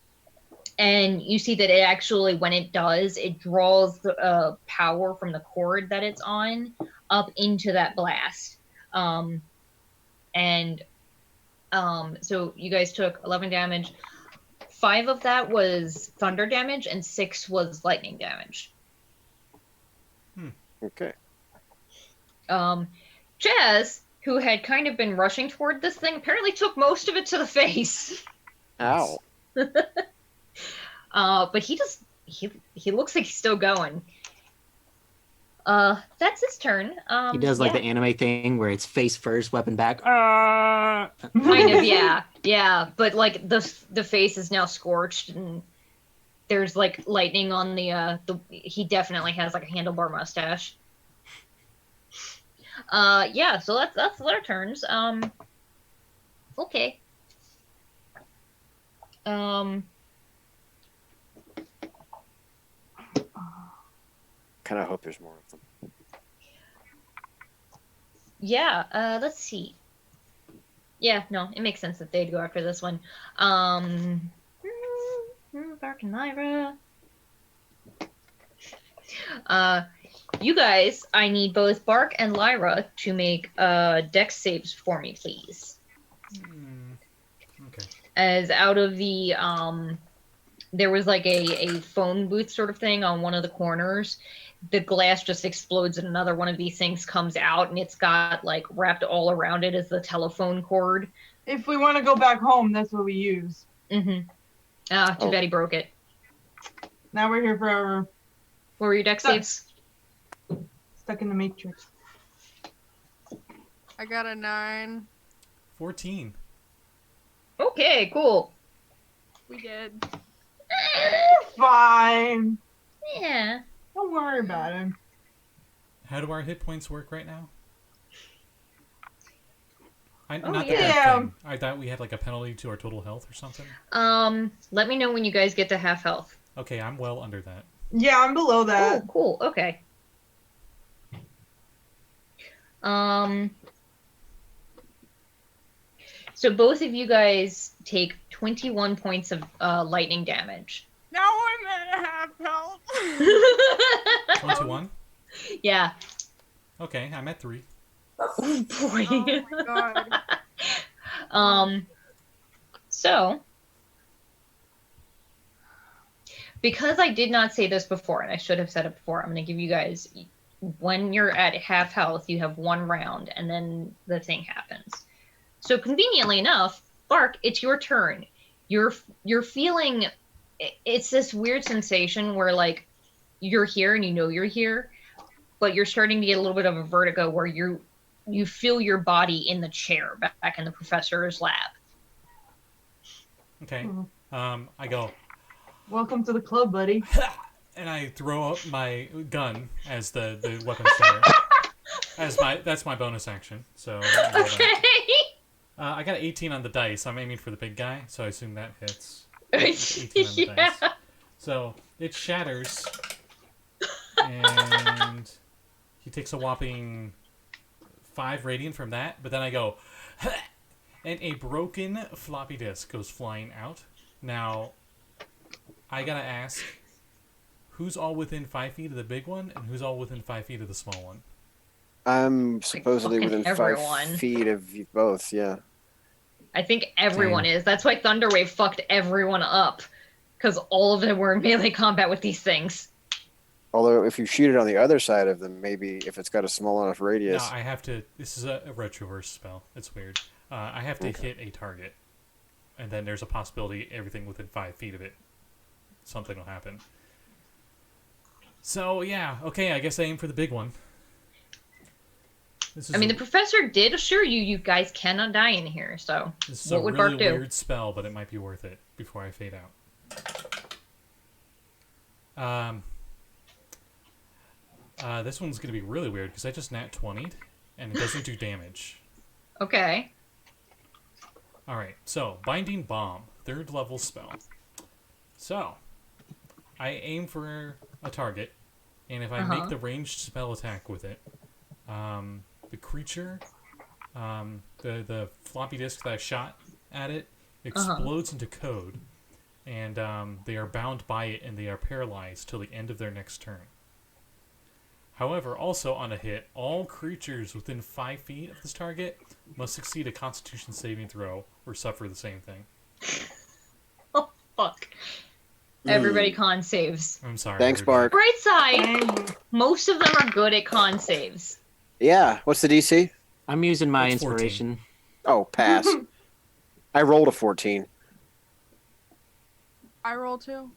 you see that it actually, when it does, it draws the power from the cord that it's on up into that blast. So you guys took 11 damage. 5 of that was thunder damage, and 6 was lightning damage.
Okay.
Jazz, who had kind of been rushing toward this thing, apparently took most of it to the face.
Ow.
But he looks like he's still going. That's his turn.
He does like
yeah.
the anime thing where it's face first, weapon back.
Kind of, yeah. But like the face is now scorched, and there's like lightning on the. He definitely has like a handlebar mustache. Yeah. So that's their turns. Okay.
Kind of hope there's more of them.
Yeah, let's see. Yeah, no, it makes sense that they'd go after this one. Bark and Lyra. You guys, I need both Bark and Lyra to make dex saves for me, please.
Okay.
As out of the there was like a phone booth sort of thing on one of the corners. The glass just explodes and another one of these things comes out, and it's got like wrapped all around it as the telephone cord.
If we want to go back home, that's what we use.
Too bad he broke it.
Now we're here forever.
What were your dex saves?
Stuck in the Matrix.
I got a 9.
14.
Okay, cool.
We did.
Fine.
Yeah.
Don't worry about it.
How do our hit points work right now?
yeah.
I thought we had like a penalty to our total health or something.
Let me know when you guys get to half health.
Okay, I'm well under that.
Yeah, I'm below that.
Oh, cool. Okay. So both of you guys take 21 points of lightning damage.
Now I'm at half health.
21?
Yeah.
Okay, I'm at 3.
Oh boy.
Oh my god.
So because I did not say this before, and I should have said it before, I'm going to give you guys, when you're at half health, you have 1 round, and then the thing happens. So conveniently enough, Bark, it's your turn. You're feeling, it's this weird sensation where like you're here and you know you're here, but you're starting to get a little bit of a vertigo where you feel your body in the chair back in the professor's lab.
Okay. I go,
Welcome to the club, buddy.
and I throw up my gun as the weapon starter. That's my bonus action. So
Okay.
I got an 18 on the dice. I'm aiming for the big guy, so I assume that hits. 18 on the
Yeah.
dice. So it shatters, and he takes a whopping 5 radiant from that. But then I go, and a broken floppy disk goes flying out. Now, I gotta ask, who's all within 5 feet of the big one, and who's all within 5 feet of the small one?
I'm supposedly
fucking
within
everyone.
5 feet of you both, yeah.
I think everyone is. That's why Thunderwave fucked everyone up. Because all of them were in melee combat with these things.
Although if you shoot it on the other side of them, maybe if it's got a small enough radius.
No, I have to. This is a retroverse spell. It's weird. I have to hit a target, and then there's a possibility everything within 5 feet of it, something will happen. So yeah, okay. I guess I aim for the big one. This is
I mean,
a,
the professor did assure you guys cannot die in here. So
this is
what
a
would
really
Bark do?
weird spell, but it might be worth it before I fade out. This one's gonna be really weird because I just nat 20'd and it doesn't do damage.
Okay.
All right, so Binding Bomb, 3rd level spell. So I aim for a target, and if I make the ranged spell attack with it, the creature, the floppy disk that I shot at it explodes into code, and they are bound by it and they are paralyzed till the end of their next turn. However, also on a hit, all creatures within 5 feet of this target must succeed a Constitution saving throw or suffer the same thing.
Oh fuck! Everybody con saves.
I'm sorry.
Thanks,
everybody.
Bark.
Bright side, most of them are good at con saves.
Yeah. What's the DC?
I'm using my
It's 14.
inspiration.
Oh, pass. I rolled a 14.
I roll 2.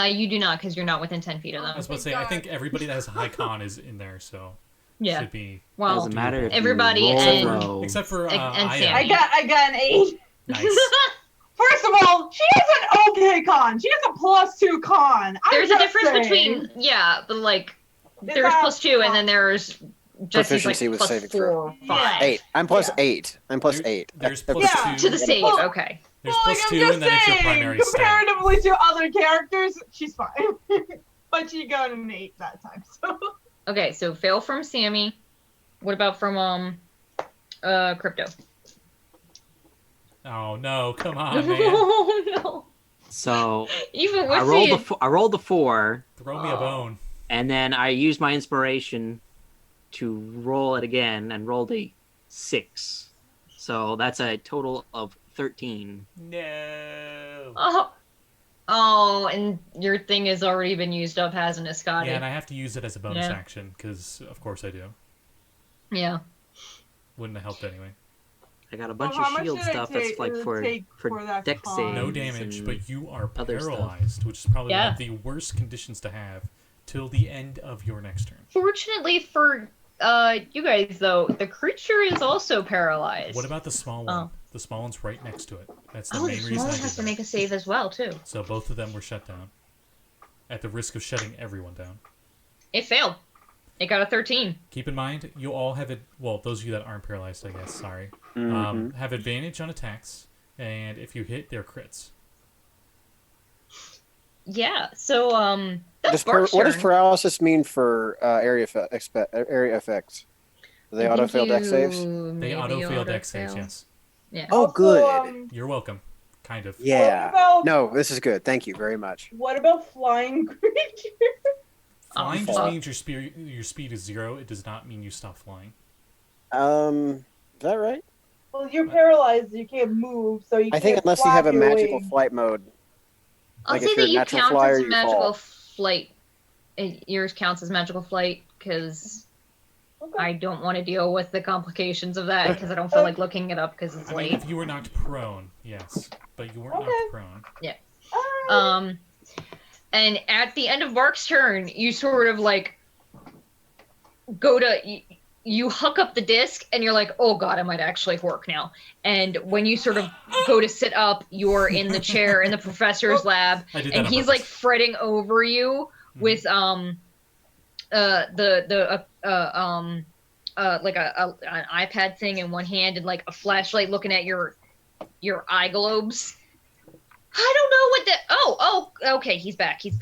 You do not, because you're not within 10 feet of
I
them.
was about to say, I think everybody that has a high con is in there, so
Yeah.
should be
Well,
Doesn't matter if
everybody
you roll
and-
low.
except for
And
Aya.
Sammi.
I got an 8.
Nice.
First of all, she has an okay con. She has a +2 con.
there's a difference
saying.
between but like
Is
there's
that-
+2 and then there's Jesse's like
Proficiency with saving throw.
+4, 5
8. I'm plus
Yeah.
8. I'm plus
There-
8.
There's
That's-
plus
Yeah.
2.
to the save.
Well-
Okay.
There's
Well,
plus
like,
2,
I'm just
and then it's your
saying,
primary stat.
comparatively to other characters, she's fine. But she got an 8 that time. So
Okay, so fail from Sammi. What about from Crypto?
Oh no! Come on, man!
Oh no!
So
Even with
I rolled the 4,
Throw me a bone.
and then I used my inspiration to roll it again and rolled a 6. So that's a total of 13.
No.
Oh, and your thing has already been used up, hasn't it, Scotty?
Yeah, and I have to use it as a bonus
Yeah.
action because, of course, I do.
Yeah.
Wouldn't have helped anyway.
I got a bunch
how
of
much
shield
did I
stuff that's like
take
for
for that
deck
con?
saves.
No damage,
and
but you are
other stuff.
paralyzed, which is probably one
Yeah.
of the worst conditions to have till the end of your next turn.
Fortunately for you guys, though, the creature is also paralyzed.
What about the small one?
Oh.
The small one's right next to it. That's the
Oh, the
main reason
small
I
one
did
has to
that.
make a save as well, too.
So both of them were shut down. At the risk of shutting everyone down.
It failed. It got a 13.
Keep in mind, you all have it. Well, those of you that aren't paralyzed, I guess. Sorry.
Mhm.
Have advantage on attacks, and if you hit, they're crits.
Yeah, so, that's
Does
Bart's
what does
turn.
paralysis mean for area effects? Do they
I think
autofill deck saves?
you
They
maybe
auto-fail deck saves,
autofail.
yes.
Yeah.
Oh,
Also,
good.
You're welcome. Kind of.
Yeah.
What about-
No, this is good. Thank you very much.
What about flying creatures?
Flying
Oh,
just
fuck.
means your speed is 0. It does not mean you stop flying.
Is that right?
Well, you're paralyzed. You can't move, so you
I think
can't
unless you have a
flap your
magical
wings.
flight mode.
I'll
Like,
say
if you're
that
a
you
natural
count
flyer,
as
you
magical
fall.
flight. Yours counts as magical flight, because
Okay.
I don't want to deal with the complications of that, because I don't feel like looking it up, because it's
I mean,
late.
if you were knocked prone, yes. But you weren't
Okay.
knocked prone.
Alright.
And at the end of Bark's turn, you sort of like go to you hook up the disc, and you're like, oh god, I might actually work now. And when you sort of go to sit up, you're in the chair in the professor's lab,
I did that
and
on
he's
purpose.
like fretting over you with like an iPad thing in one hand and like a flashlight looking at your eye globes. I don't know what the okay, he's back. He's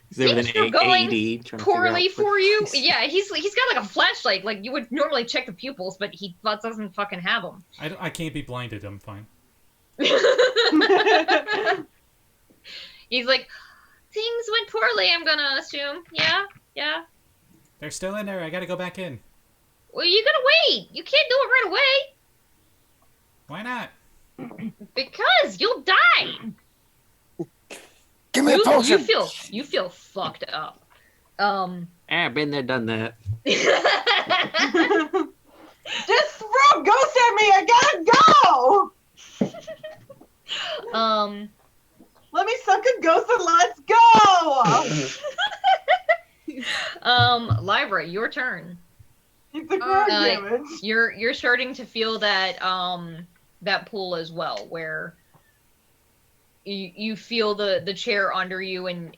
He's there with
Things are
an
going
AED trying to figure
poorly
out
for you. Yeah, he's got like a flashlight. Like you would normally check the pupils, but he doesn't fucking have them.
I can't be blinded. I'm fine.
He's like, things went poorly, I'm gonna assume. Yeah.
They're still in there. I gotta go back in.
Well, you gotta wait. You can't do it right away.
Why not?
Because you'll die.
Give me a potion.
You feel fucked up.
I've been there, done that.
Just throw a ghost at me. I gotta go. Let me suck a ghost and let's go.
Lyra, your turn.
You It's a correct
Uh,
damage.
You're starting to feel that that pull as well, where you feel the chair under you, and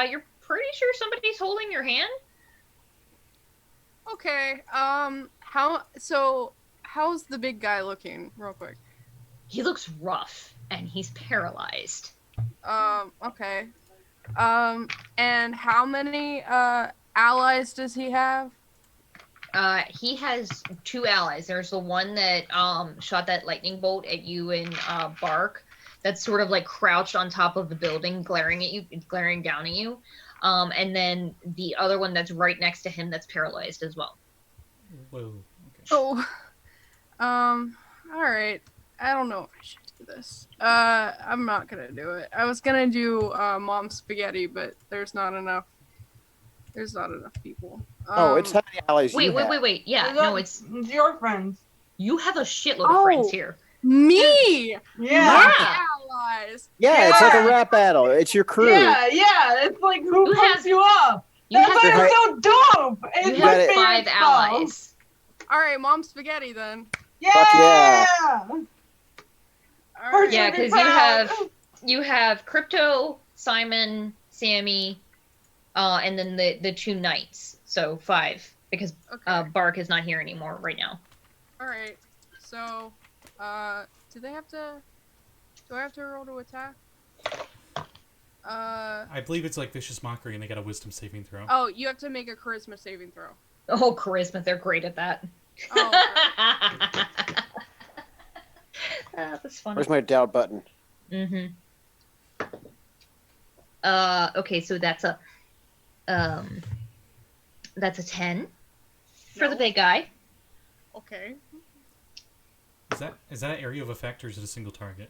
you're pretty sure somebody's holding your hand.
Okay. How's the big guy looking, real quick?
He looks rough, and he's paralyzed.
Okay. And how many allies does he have?
He has 2 allies. There's the one that shot that lightning bolt at you and Bark. That's sort of like crouched on top of the building, glaring at you, glaring down at you. And then the other one that's right next to him that's paralyzed as well.
Whoa. Okay.
Oh. Alright. I don't know if I should do this. I'm not gonna do it. I was gonna do Mom Spaghetti, but there's not enough people.
It's how many allies you have.
Wait. Yeah, no, it's
your friends.
you have a shitload of friends here.
Me!
Yeah.
My allies!
Yeah, it's like a rap battle. It's your crew.
Yeah, it's like who
You
pumps
have-
you up?
You
That's
have,
why it's so dope. It's
you
my
have
favorite
5
stuff.
allies.
Alright, Mom Spaghetti then.
Yeah.
yeah.
Alright.
Yeah,
Should be
because you have Crypto, Simon, Sammi, and then the 2 knights. So 5, because
Okay.
Bark is not here anymore right now.
Alright. So, do I have to roll to attack?
I believe it's like Vicious Mockery, and they got a Wisdom saving throw.
Oh, you have to make a charisma saving throw.
Oh, charisma, they're great at that.
Oh,
That's funny.
Where's my doubt button?
Mm-hmm. Okay, so that's a 10 for the
No.
big guy.
okay.
Is that an area of effect, or is it a single target?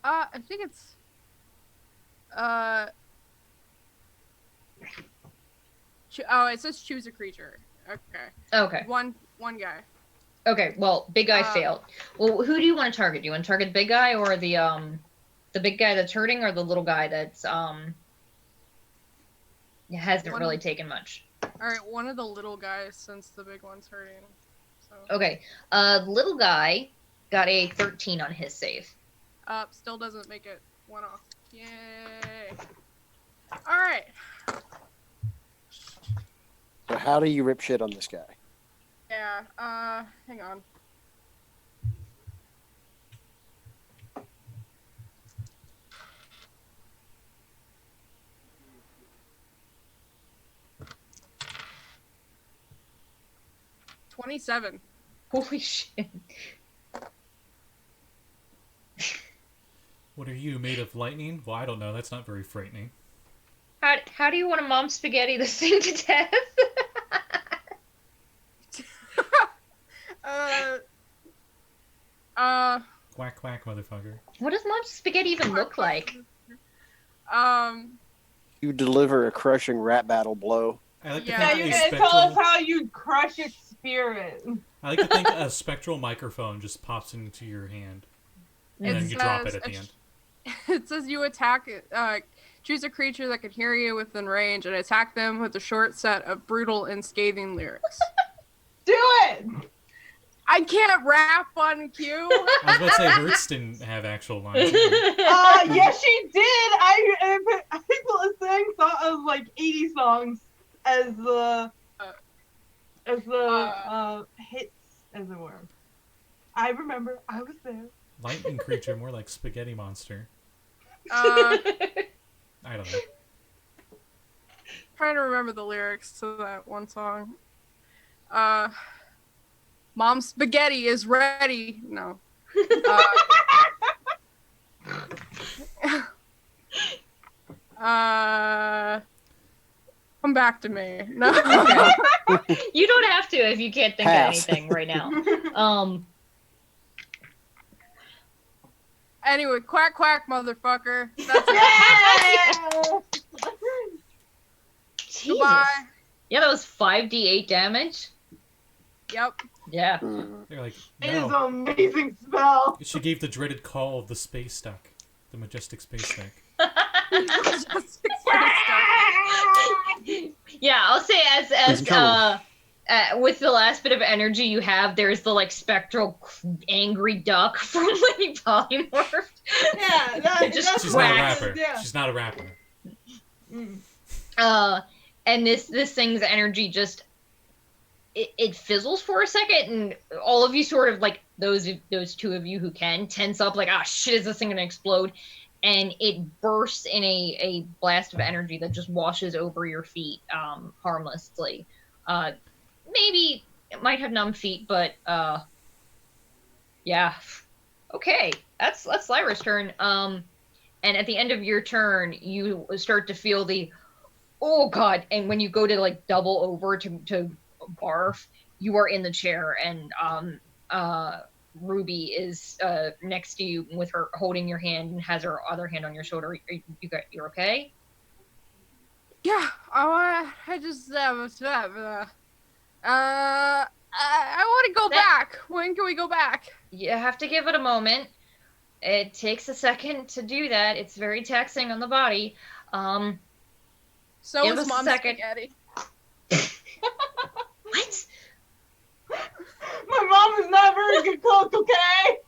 I think it's it says choose a creature. Okay.
Okay.
One guy.
Okay. Well, big guy
Uh,
failed. Well, who do you want to target? Do you want to target the big guy or the big guy that's hurting, or the little guy that's hasn't
One-
really taken much?
All right, one of the little guys since the big one's hurting. So,
Okay. Little guy got a 13 on his save.
still doesn't make it 1 off. Yay! All right.
So how do you rip shit on this guy?
Yeah. Hang on. $27.
Holy shit.
What are you, made of lightning? Well, I don't know. That's not very frightening.
How do you want to mom spaghetti this thing to death?
Quack, quack, motherfucker.
What does mom spaghetti even look like?
You deliver a crushing rap battle blow.
I like to
Yeah,
think
You
a
can tell us
spectral...
how you crush its spirit.
I like to think a spectral microphone just pops into your hand, and then
It
you drop it
says
at the end.
It says you attack, choose a creature that can hear you within range and attack them with a short set of brutal and scathing lyrics.
Do it!
I can't rap on cue.
I was about to say Hertz didn't have actual lines.
Yes, she did. I sang like 80 songs as the hits, as it were. I remember. I was there.
Lightning creature, more like spaghetti monster.
Uh,
I don't know.
trying to remember the lyrics to that one song. Mom Spaghetti is ready. No. Come back to me. No.
You don't have to if you can't think
Pass.
of anything right now.
Anyway, quack quack, motherfucker. That's it.
Yeah!
Jesus.
Goodbye.
Yeah, that was 5d8 damage.
Yep.
Yeah.
They're like,
It is
no.
an amazing spell.
She gave the dreaded call of the space duck. The majestic space duck.
Yeah, I'll say
Who's in trouble?
with the last bit of energy you have, there's the like spectral angry duck from when you polymorphed.
Yeah,
Just
She's not a
quacks.
rapper.
Yeah.
She's not a rapper.
Mm.
And this thing's energy just it fizzles for a second, and all of you sort of like those two of you who can tense up, like, ah, shit, is this thing gonna explode? And it bursts in a blast of energy that just washes over your feet, harmlessly. Maybe it might have numb feet, but yeah. Okay, that's Lyra's turn. And at the end of your turn, you start to feel the oh god, and when you go to like double over to barf, you are in the chair, and Ruby is next to you with her holding your hand and has her other hand on your shoulder. You're okay?
Yeah, I just I want to go back. When can we go back?
You have to give it a moment. It takes a second to do that. It's very taxing on the body.
So
Give
is
us a
Mom's
second.
spaghetti.
What?
My mom is not a very good cook, okay?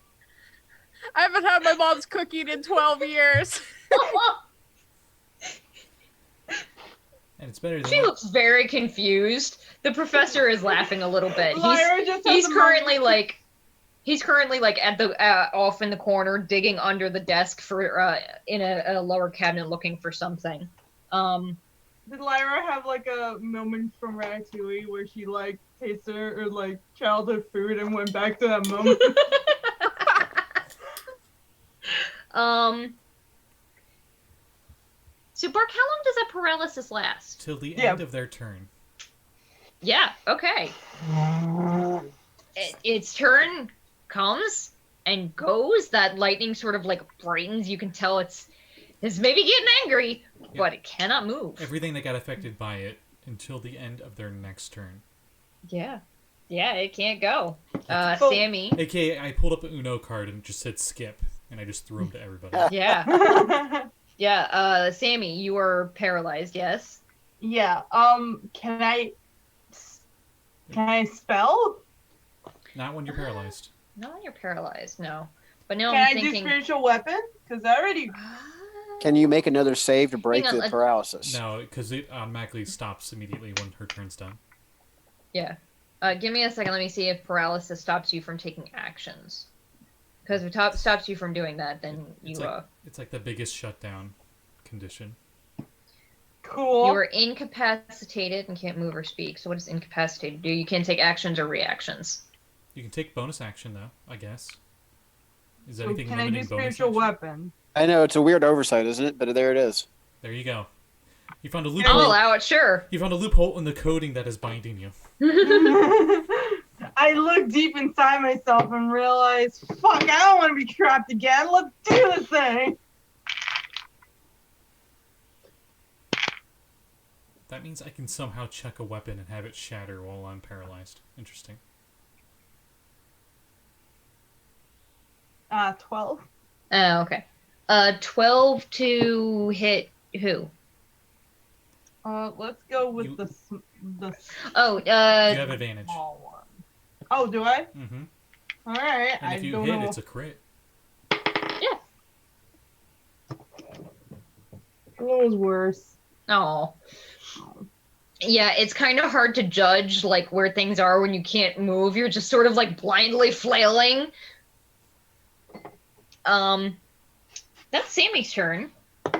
I haven't had my mom's cooking in 12 years.
And it's better than
She looks very confused. The professor is laughing a little bit.
Lyra just has
He's
a
currently
moment.
like at the off in the corner digging under the desk for in a lower cabinet looking for something.
Did Lyra have like a moment from Ratatouille where she like tasted her like childhood food and went back to that moment?
So Bark, how long does that paralysis last?
till the
Yeah.
end of their turn.
Yeah, okay. Its turn comes and goes. That lightning sort of like brightens. You can tell it's maybe getting angry, but it cannot move.
Everything that got affected by it until the end of their next turn.
Yeah. Yeah, it can't go.
Oh.
Sammi.
AKA, I pulled up an Uno card and it just said skip, and I just threw them to everybody.
Yeah. Yeah, Sammi, you are paralyzed, yes?
Yeah. Can I spell?
Not when you're paralyzed.
Not when you're paralyzed, no. But now
Can
I'm
I do
thinking...
spiritual weapon? Because I already.
Can you make another save to break
Hang on,
the
let's-
paralysis?
No, because it automatically stops immediately when her turn's done.
Yeah. Give me a second. Let me see if paralysis stops you from taking actions. Because if it stops you from doing that, then
It's
you
it's like the biggest shutdown condition.
Cool.
you are incapacitated and can't move or speak. So what does incapacitated do? You can't take actions or reactions.
You can take bonus action, though, I guess. Is
So
anything
can I do
limiting bonus
spiritual
action?
weapon?
I know, it's a weird oversight, isn't it? But there it is.
There you go. You found a
I'll
loophole.
allow it, sure.
You found a loophole in the coding that is binding you.
I look deep inside myself and realize, fuck, I don't want to be trapped again. Let's do this thing.
That means I can somehow chuck a weapon and have it shatter while I'm paralyzed. Interesting.
12.
Oh, okay. 12 to hit who?
Let's go with
You-
the
Oh,
You have advantage.
small one. Oh, do I?
Mm-hmm.
All right.
And
I
if you
don't
hit,
know.
it's a crit.
yeah.
It was worse.
Oh. Yeah, it's kind of hard to judge like where things are when you can't move. You're just sort of like blindly flailing. That's Sammy's turn.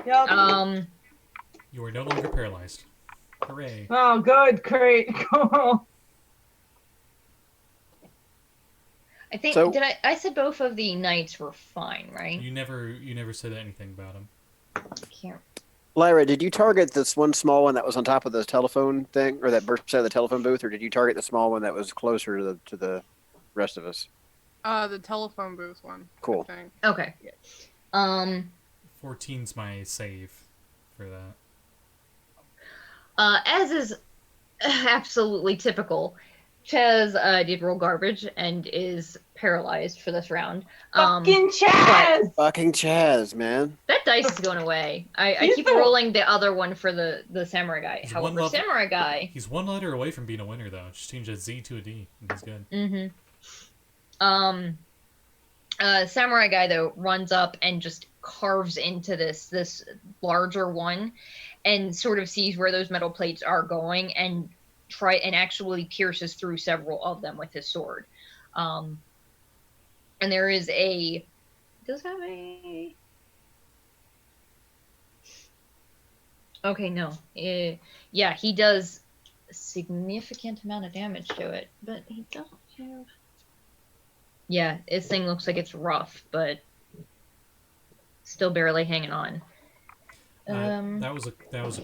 Yep.
You are no longer paralyzed. Hooray.
Oh, good, great, cool.
I think
So-
I said both of the knights were fine, right?
You never said anything about him.
Can't.
Lyra, did you target this one small one that was on top of the telephone thing, or that burst out of the telephone booth, or did you target the small one that was closer to the rest of us?
The telephone booth one.
Cool.
I think.
Okay.
14's my save for that.
As is absolutely typical, Chaz did roll garbage and is paralyzed for this round.
Fucking Chaz!
Fucking Chaz, man.
That dice is going away. I
He's
keep
the-
rolling the other one for the samurai guy.
He's
However,
one level-
samurai guy.
He's one letter away from being a winner, though. Just change that Z to a D, and he's good.
Samurai guy though runs up and just carves into this larger one, and sort of sees where those metal plates are going, and actually pierces through several of them with his sword. And there is does have a. Okay, no. Yeah, he does a significant amount of damage to it, but he doesn't have. Yeah, this thing looks like it's rough, but still barely hanging on.
That was a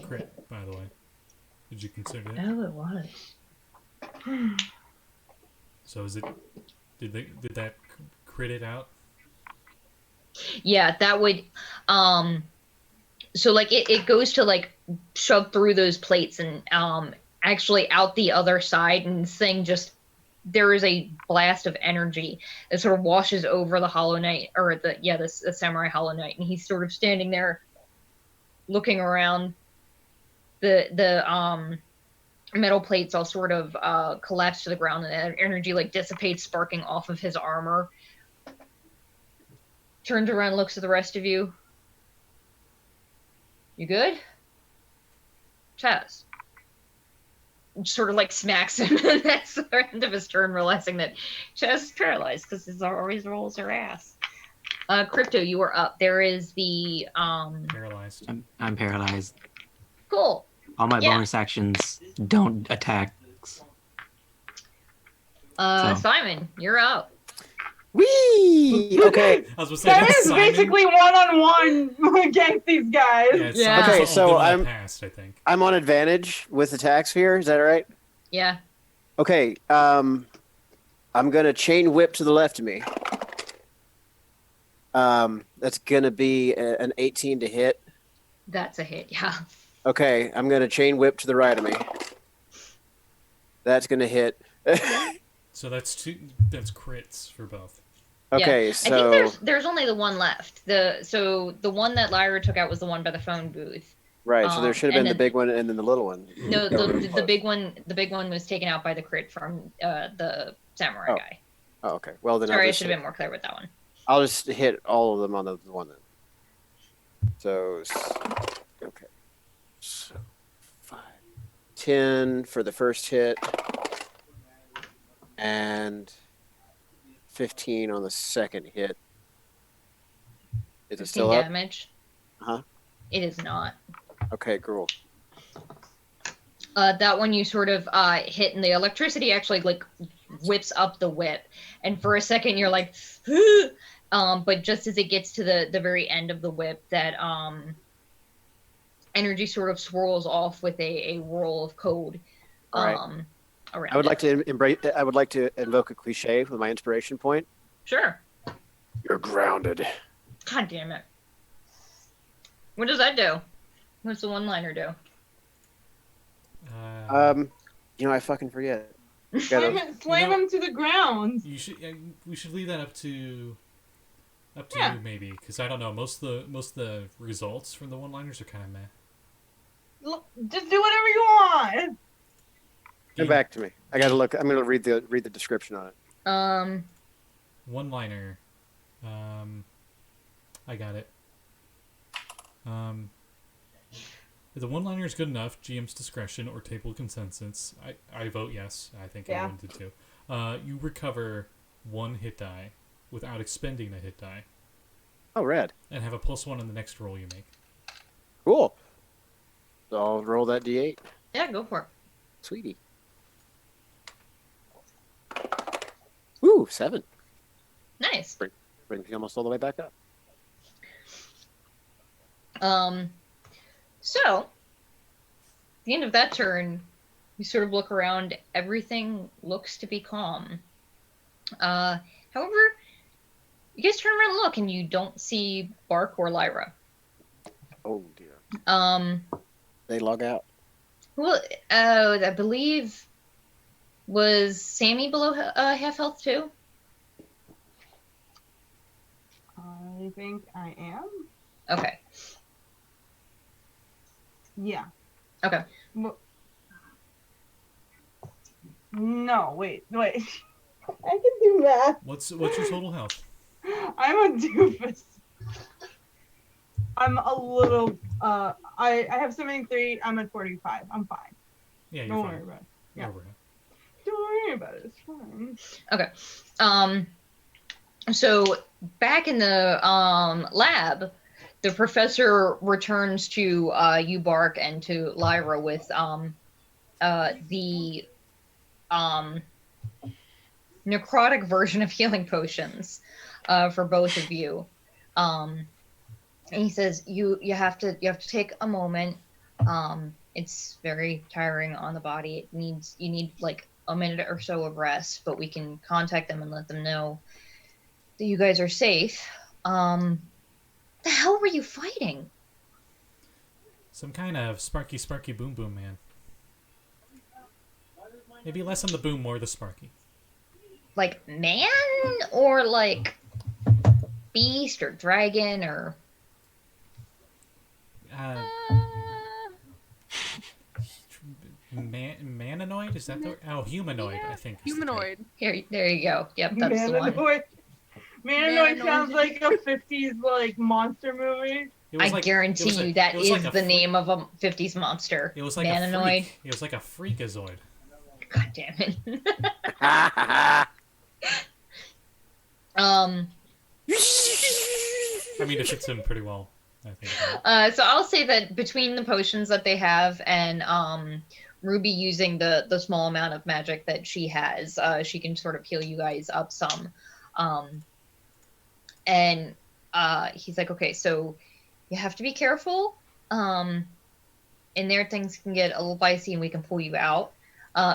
crit, by the way. Did you consider it?
Oh, it was.
So is it? Did that crit it out?
Yeah, that would. So like it goes to like shove through those plates and actually out the other side, and this thing just. There is a blast of energy that sort of washes over the Holoknight, or the samurai Holoknight, and he's sort of standing there, looking around. The metal plates all sort of collapse to the ground, and the energy like dissipates, sparking off of his armor. Turns around, looks at the rest of you. You good? Chaz. Sort of like smacks him, and that's the end of his turn, realizing that Chaz is paralyzed because he always rolls her ass. Crypto, you are up. There is the
Paralyzed.
I'm paralyzed.
Cool.
All my
Yeah.
bonus actions don't attack.
Simon, you're up.
Whee! Okay.
I was gonna say
That
that's
is
Simon.
basically one-on-one against these guys.
Yeah, it's
Yeah.
Simon's
Okay, so
all
I'm-
passed, I think.
I'm on advantage with attacks here. Is that right?
Yeah.
Okay. I'm gonna chain whip to the left of me. That's gonna be an 18 to hit.
That's a hit, yeah.
Okay, I'm gonna chain whip to the right of me. That's gonna hit.
So that's crits for both.
Okay,
I
so
think there's only the one left. So the one that Lyra took out was the one by the phone booth.
right, so there should have
and
been the
then-
big one and then the little one.
No,
That would've
the
been
big one was taken out by the crit from the samurai
Oh.
guy.
Oh, okay. Well then,
Sorry, I should have been more clear with that one.
I'll just hit all of them on the one then. So, okay. So, 5, 10 for the first hit, and 15 on the second hit. Is it
15
still up?
damage.
Uh-huh.
It is not.
Okay, cool.
That one you sort of hit, and the electricity actually like whips up the whip, and for a second you're like, but just as it gets to the very end of the whip, that energy sort of swirls off with a whirl of code
Right.
around.
I would
it.
like to embrace. I would like to invoke a cliche with my inspiration point.
Sure.
You're grounded.
God damn it. What does that do? What's the one-liner do?
I fucking forget.
Slam him to the ground.
You should. We should leave that up to
Yeah.
you maybe, because I don't know. Most of the results from the one-liners are kind of meh.
Just do whatever you want.
Come back to me. I gotta look. I'm gonna read the description on it.
One-liner. I got it. If the one-liner is good enough, GM's discretion or table consensus, I vote yes. I think
Yeah.
everyone did too. You recover 1 hit die without expending a hit die,
Oh, rad.
and have a +1 on the next roll you make.
Cool. So I'll roll that d8.
Yeah, go for it.
Sweetie. Woo, 7.
Nice.
Brings me almost all the way back up.
So, at the end of that turn, you sort of look around. Everything looks to be calm. However, you guys turn around and look, and you don't see Bark or Lyra.
Oh, dear. They log out.
Well, I believe Was Sammi below half health too?
I think I am.
Okay.
Yeah.
Okay.
No, wait. I can do math.
What's your total health?
I'm a doofus. I'm a little. I have 73. I'm at 45. I'm fine.
Yeah, you're
Don't
fine.
worry about it.
You're
Yeah.
over it.
Don't worry about it. It's fine.
Okay. So back in the lab, the professor returns to Ubark and to Lyra with the necrotic version of healing potions for both of you. And he says you have to take a moment. It's very tiring on the body. You need like a minute or so of rest, but we can contact them and let them know that you guys are safe. The hell were you fighting?
Some kind of sparky boom boom man. Maybe less on the boom, more the sparky.
Like man or like beast or dragon or
Mananoid? Is that the humanoid? I think. is the type.
Humanoid.
here. There you go. Yep, that's the one.
Mananoid
Mananoid.
sounds like a 50s like monster movie.
It was
I
like-
guarantee
it was
you
like-
that
it was
is
like a
the
freak-
name of a 50s monster.
It was like a
Mananoid.
freak. It was like a freakazoid.
God damn it.
I
I mean, it fits him pretty well, I think.
So I'll say that between the potions that they have and Ruby using the small amount of magic that she has, she can sort of heal you guys up some. And he's like, okay, so you have to be careful. In there, things can get a little dicey and we can pull you out.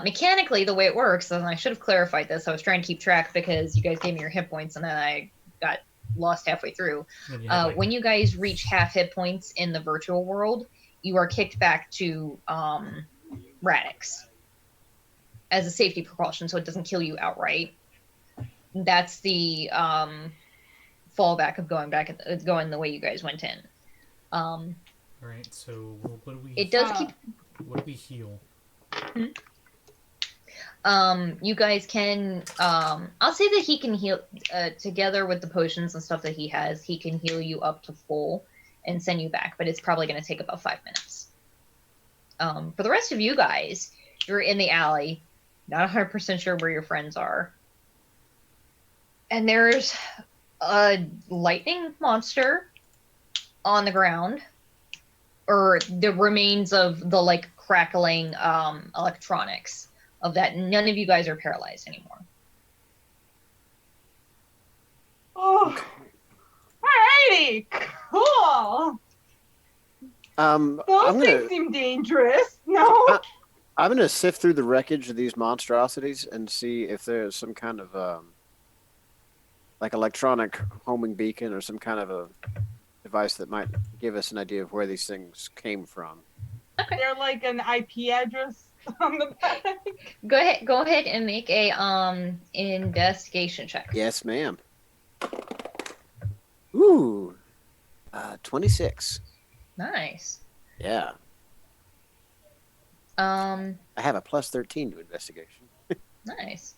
Mechanically, the way it works, and I should have clarified this, I was trying to keep track because you guys gave me your hit points and then I got lost halfway through.
And you have, like,
When you guys reach half hit points in the virtual world, you are kicked back to Radix as a safety precaution so it doesn't kill you outright. That's the fallback of going the way you guys went in.
Alright, so what do we...
It does keep...
What do we heal?
You guys can I'll say that he can heal together with the potions and stuff that he has, he can heal you up to full and send you back, but it's probably going to take about 5 minutes. For the rest of you guys, you're in the alley, not 100% sure where your friends are, and there's a lightning monster on the ground, or the remains of the like crackling electronics of that. None of you guys are paralyzed anymore.
Oh, alrighty, cool.
I'm
Those things
gonna
seem dangerous. No.
I'm gonna sift through the wreckage of these monstrosities and see if there's some kind of like electronic homing beacon or some kind of a device that might give us an idea of where these things came from.
They're like an IP address on the back.
Go ahead and make a investigation check.
Yes, ma'am. Ooh, 26.
Nice.
Yeah,
Um,
I have a plus 13 to investigation.
nice.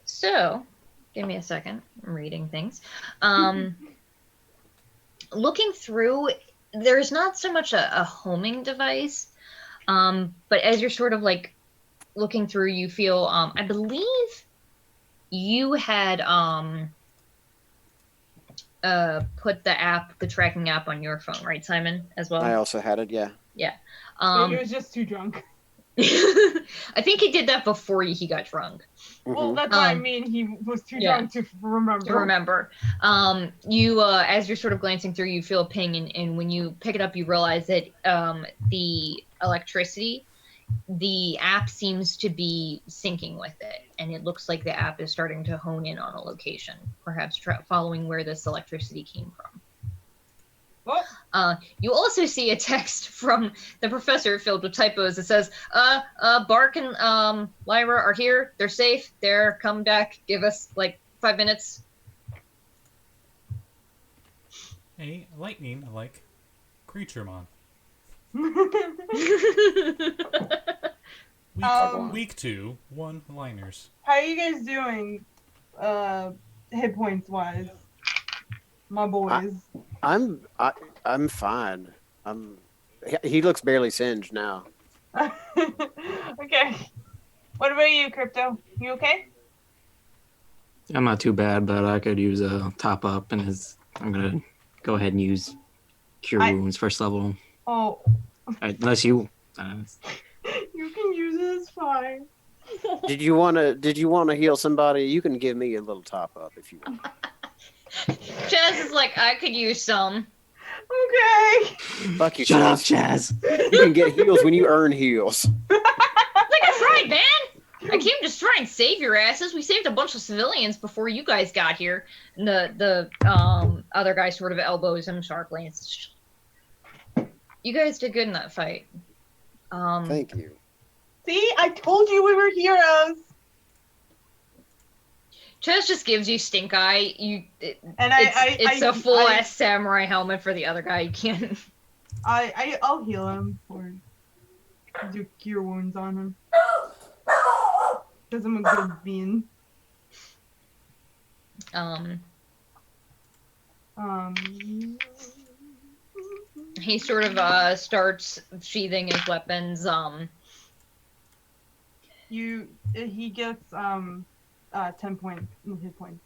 So, give me a second. I'm reading things. Looking through, there's not so much a homing device, but as you're sort of like looking through, you feel, I believe you had put the tracking app on your phone, right, Simon, as well?
I also had it. Yeah.
He was just too drunk.
I think he did that before he got drunk.
Well,
Mhm.
that's what I mean. He was too
yeah.
drunk to remember.
To remember. You, as you're sort of glancing through, you feel a ping, and when you pick it up, you realize that the electricity, the app seems to be syncing with it, and it looks like the app is starting to hone in on a location, perhaps following where this electricity came from. You also see a text from the professor filled with typos that says, Bark and Lyra are here. They're safe. They're come back. Give us like 5 minutes.
A lightning-like creature mon. Week 2, 1 liners.
How are you guys doing, hit points wise? My boys.
I'm fine. He looks barely singed now.
Okay. What about you, Crypto? You okay?
I'm not too bad, but I could use a top up, and I'm gonna go ahead and use Cure Wounds first level.
Oh.
Unless you.
You can use it. It's fine.
Did you wanna heal somebody? You can give me a little top up if you want.
Chaz is like, I could use some.
Okay.
Fuck you,
Shut up,
Chaz.
Chaz.
You can get heals when you earn heals.
Like, that's right, man. I came just try and save your asses. We saved a bunch of civilians before you guys got here. And the other guy sort of elbows him sharply. It's you guys did good in that fight.
Thank you.
See, I told you we were heroes.
Chaz just gives you stink eye. It's a full ass samurai helmet for the other guy. You can't.
I'll heal him or do cure wounds on him. Because I'm a good bean.
He sort of starts sheathing his weapons.
He gets 10 hit points.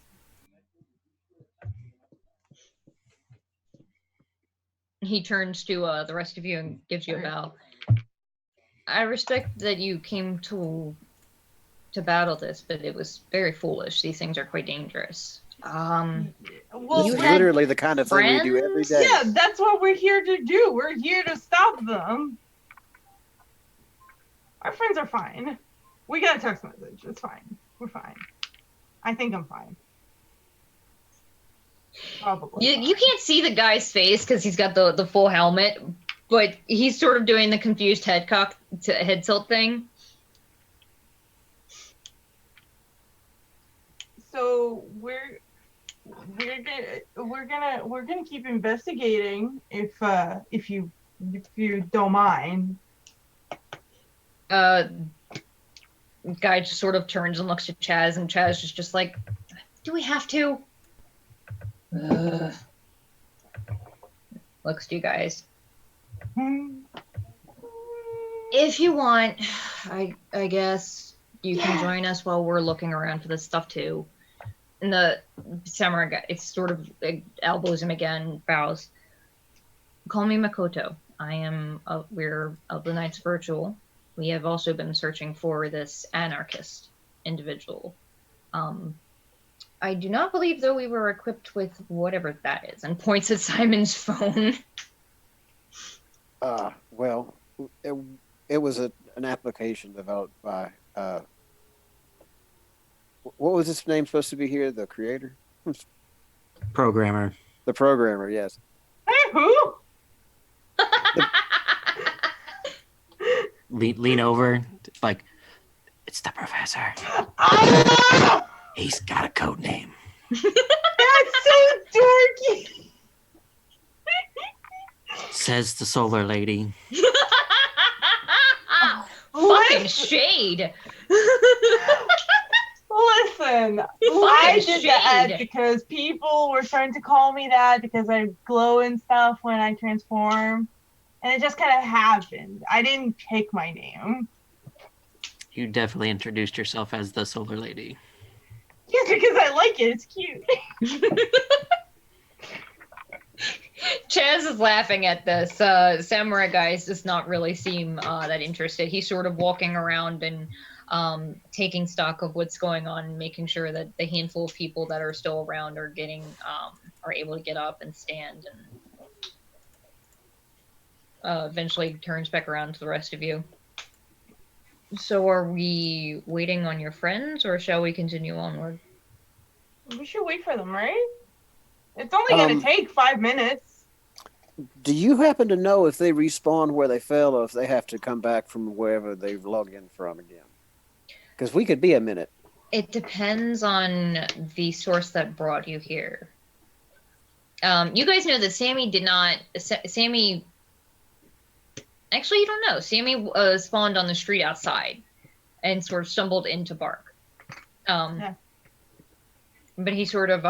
He turns to the rest of you and gives you a bow. I respect that you came to battle this, but it was very foolish. These things are quite dangerous.
Well,
It's literally the kind of thing we do every day.
Yeah, that's what we're here to do. We're here to stop them. Our friends are fine. We got a text message. It's fine. We're fine. I think I'm fine. Probably.
You can't see the guy's face because he's got the full helmet, but he's sort of doing the confused head tilt thing.
So we're gonna keep investigating if you don't mind.
Guy just sort of turns and looks at Chaz, and Chaz is just like, "Do we have to?" Looks to you guys. If you want, I guess you can join us while we're looking around for this stuff too. And the samurai guy, it's sort of elbows him again, bows. Call me Makoto. We're of the Knights Virtual. We have also been searching for this anarchist individual. I do not believe, though, we were equipped with whatever that is, and points at Simon's phone.
Well, it was an application developed by what was his name supposed to be here? The creator?
Programmer.
The programmer, yes.
Hey, who?
Lean over, like, it's the professor.
Ah!
He's got a code name.
That's so dorky.
Says the solar lady.
Fucking shade.
Listen, I did that because people were starting to call me that because I glow and stuff when I transform. And it just kind of happened. I didn't pick my name.
You definitely introduced yourself as the solar lady.
Yes, because I like it. It's cute.
Chaz is laughing at this. Samurai guy does not really seem that interested. He's sort of walking around and taking stock of what's going on and making sure that the handful of people that are still around are able to get up and stand, and eventually turns back around to the rest of you. So are we waiting on your friends, or shall we continue onward?
We should wait for them, right? It's only going to take 5 minutes.
Do you happen to know if they respawn where they fell, or if they have to come back from wherever they've logged in from again? Because we could be a minute.
It depends on the source that brought you here. You guys know that Sammi did not. Sammi. Actually, you don't know. Sammi spawned on the street outside, and sort of stumbled into Bark.
Yeah.
But he sort of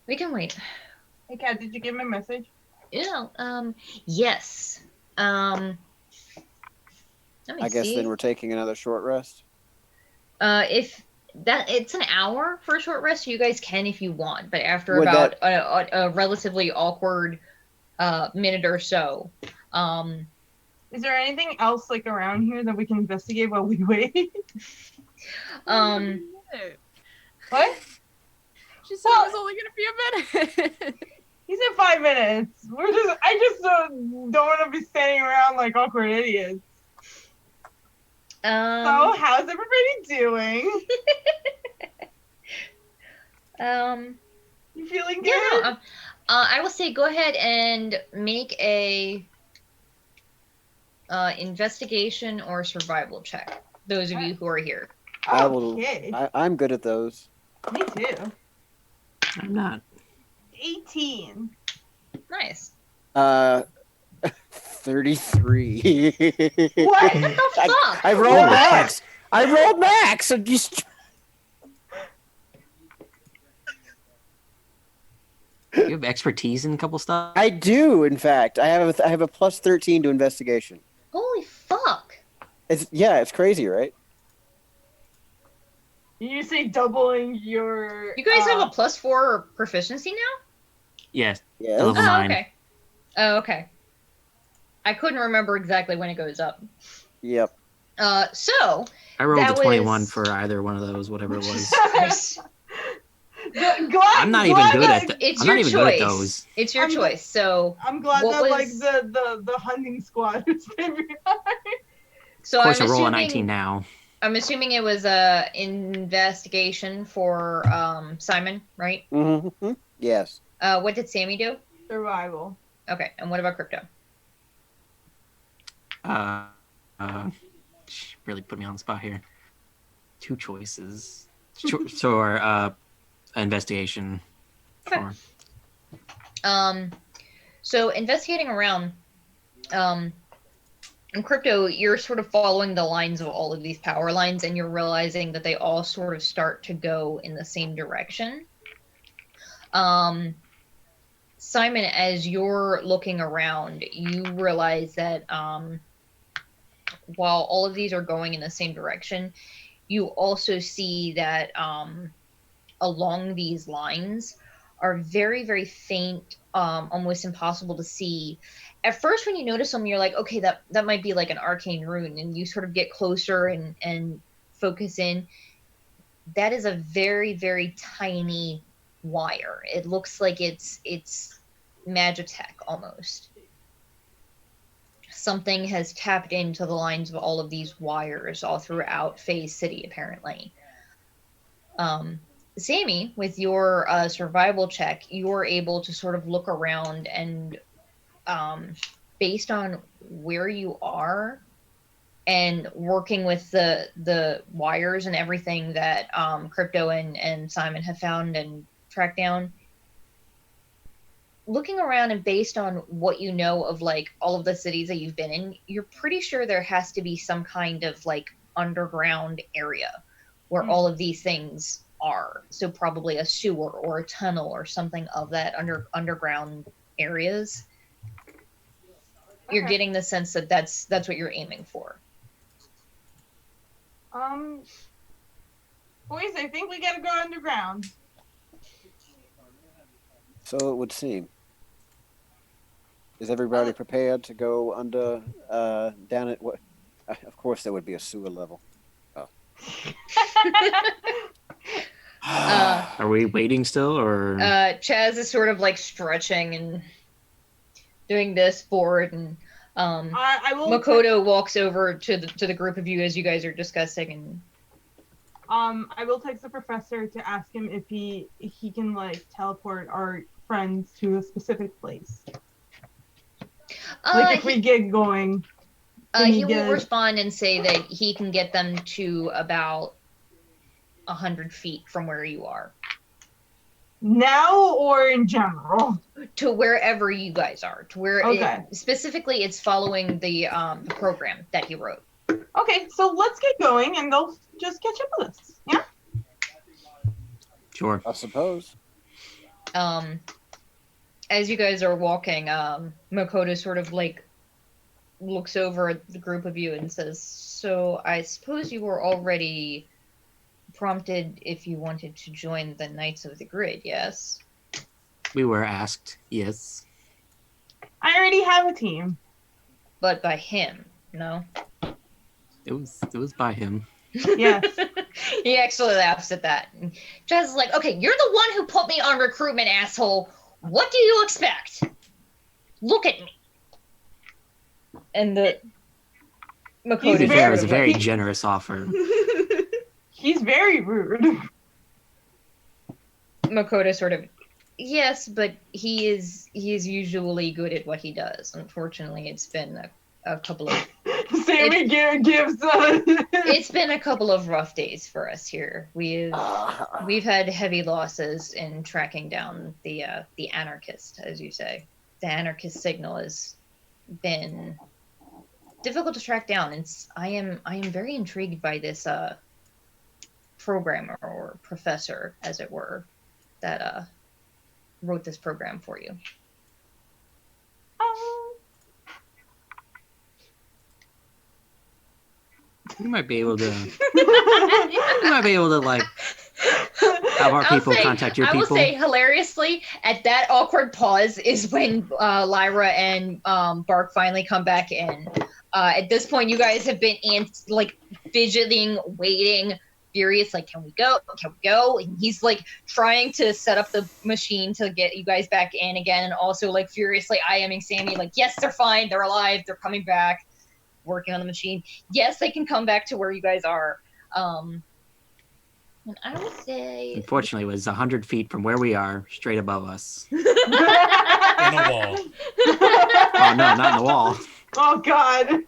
We can wait.
Hey, Kat, did you get my message?
Yeah. Yes. Let me
I guess
see.
then we're taking another short rest.
If that it's an hour for a short rest, you guys can if you want. But after
Would
about a relatively awkward minute or so,
Is there anything else like around here that we can investigate while we wait? What?
She said it was only gonna be a minute.
He said 5 minutes. I just don't want to be standing around like awkward idiots. So, how's everybody doing? You feeling good?
Yeah, no, I will say go ahead and make a investigation or survival check. Those of you who are here.
I will.
Okay.
I'm good at those.
Me too.
I'm not.
18.
Nice.
33.
What?
What the fuck?
I rolled max. I rolled max. I'm just.
You have expertise in a couple stuff.
I do, in fact. I have a plus 13 to investigation.
Holy fuck.
It's crazy, right?
You say doubling your.
You guys have a +4 proficiency now?
Yes.
Yes.
Level
Oh,
9.
okay. Oh, okay. I couldn't remember exactly when it goes up.
Yep.
So
I rolled
that
a 21
was-
for either one of those, whatever it was. I'm not even good at that.
It's
I'm
your
not even
choice.
good at those.
It's your
I'm-
choice. So
I'm glad
What
that
was-
like the hunting squad is behind.
so
Of course,
I'm
I roll a
assuming
19 now.
I'm assuming it was a investigation for Simon, right?
Mm-hmm. Yes.
What did Sammi do?
Survival.
Okay, and what about Crypto?
Really put me on the spot here. Two choices. So, investigation.
Okay.
Sure.
So investigating around, in Crypto, you're sort of following the lines of all of these power lines, and you're realizing that they all sort of start to go in the same direction. Simon, as you're looking around, you realize that while all of these are going in the same direction, you also see that along these lines are very, very faint, almost impossible to see. At first, when you notice them, you're like, okay, that might be like an arcane rune, and you sort of get closer and focus in. That is a very, very tiny wire. It looks like it's Magitech almost. Something has tapped into the lines of all of these wires all throughout Phase City, apparently. Sammi, with your survival check, you're able to sort of look around and based on where you are and working with the wires and everything that Crypto and Simon have found and tracked down, looking around and based on what you know of like all of the cities that you've been in, you're pretty sure there has to be some kind of like underground area where all of these things are. So probably a sewer or a tunnel or something of that underground areas. You're
Okay.
getting the sense that that's what you're aiming for.
Boys, I think we gotta go underground.
So it would seem. Is everybody prepared to go under, down at what? Of course, there would be a sewer level. Oh.
Are we waiting still, or?
Chaz is sort of like stretching and doing this forward, and
I will.
Makoto walks over to the group of you as you guys are discussing, and
I will text the professor to ask him if he can like teleport our friends to a specific place?
Uh,
Like if
he,
we get going, can
he
you
will
get
respond and say that he can get them to about 100 feet from where you are,
now or in general?
to wherever you guys are, to where
Okay.
specifically it's following the program that he wrote.
Okay, so let's get going and they'll just catch up with us. Yeah?
Sure.
I suppose.
As you guys are walking, Makoto sort of like looks over at the group of you and says, "So I suppose you were already prompted if you wanted to join the Knights of the Grid, yes?"
We were asked, yes.
I already have a team.
But by him, no?
It was by him.
Yes.
He actually laughs at that. Jazz is like, "Okay, you're the one who put me on recruitment, asshole. What do you expect? Look at me." And the Makoto
He's
It was a
sort of
very
like,
generous offer.
He's very rude.
Makoto sort of, yes, but he is usually good at what he does. Unfortunately, it's been a couple of
Sammy gives
it's been a couple of rough days for us here. We've had heavy losses in tracking down the anarchist, as you say. The anarchist signal has been difficult to track down. I am very intrigued by this programmer or professor, as it were, that wrote this program for you.
We might be able to. Like have our people contact your
I will
people.
say, hilariously, at that awkward pause is when Lyra and Bark finally come back in. At this point, you guys have been fidgeting, waiting, furious, like, can we go? Can we go? And he's like trying to set up the machine to get you guys back in again, and also like furiously IMing Sammi, like, yes, they're fine, they're alive, they're coming back, working on the machine. Yes, they can come back to where you guys are. And I would say,
Unfortunately, it was 100 feet from where we are, straight above us.
In the wall.
Oh no, not in the wall.
Oh God.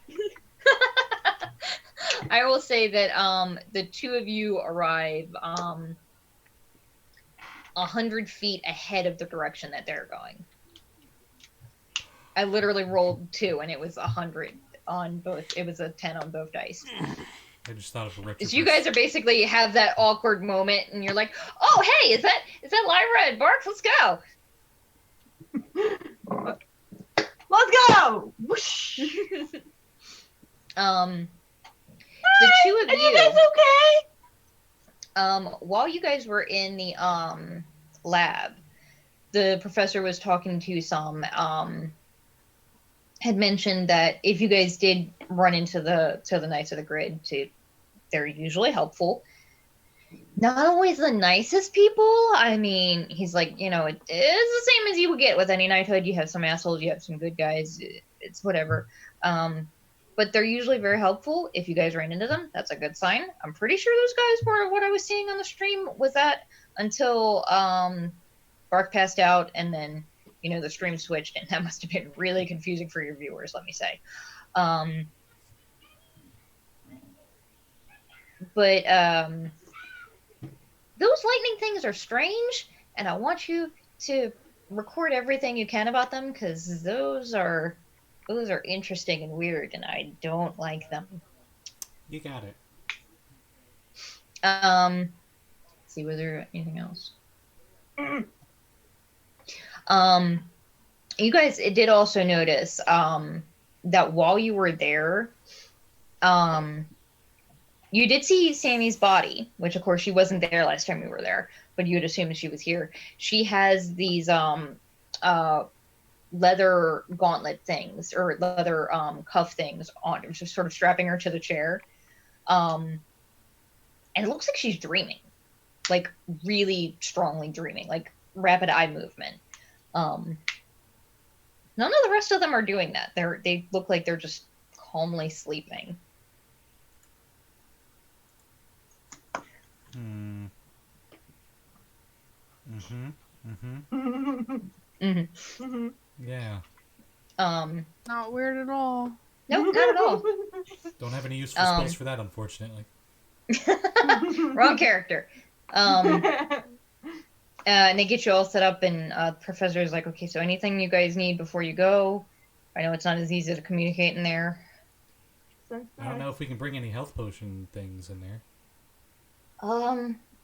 I will say that the two of you arrive 100 feet ahead of the direction that they're going. I literally rolled 2 and it was 100 on both. It was a 10 on both dice.
I just thought of a Retroverse.
So you guys are basically have that awkward moment and you're like, "Oh, hey, is that Lyra and Bark? Let's go."
Let's go. Whoosh.
The two of
Are you guys okay?
while you guys were in the lab, the professor was talking to some had mentioned that if you guys did run into the Knights of the Grid, they're usually helpful. Not always the nicest people. I mean, he's like, it is the same as you would get with any knighthood. You have some assholes, you have some good guys. It's whatever. But they're usually very helpful. If you guys ran into them, that's a good sign. I'm pretty sure those guys were what I was seeing on the stream was that until Bark passed out and then, the stream switched, and that must have been really confusing for your viewers, let me say. But those lightning things are strange, and I want you to record everything you can about them, because those are interesting and weird, and I don't like them.
You got it.
Let's see, was there anything else? You guys did also notice that while you were there, you did see Sammy's body, which of course she wasn't there last time we were there, but you would assume she was here. She has these leather gauntlet things or leather cuff things on, just sort of strapping her to the chair. And it looks like she's dreaming, like really strongly dreaming, like rapid eye movement. None of the rest of them are doing that. They look like they're just calmly sleeping.
Mm-hmm.
Mhm.
Yeah.
Not weird at all.
Nope, not at all.
Don't have any useful spells for that, unfortunately.
Wrong character. And they get you all set up, and the professor is like, okay, so anything you guys need before you go? I know it's not as easy to communicate in there.
I don't know if we can bring any health potion things in there.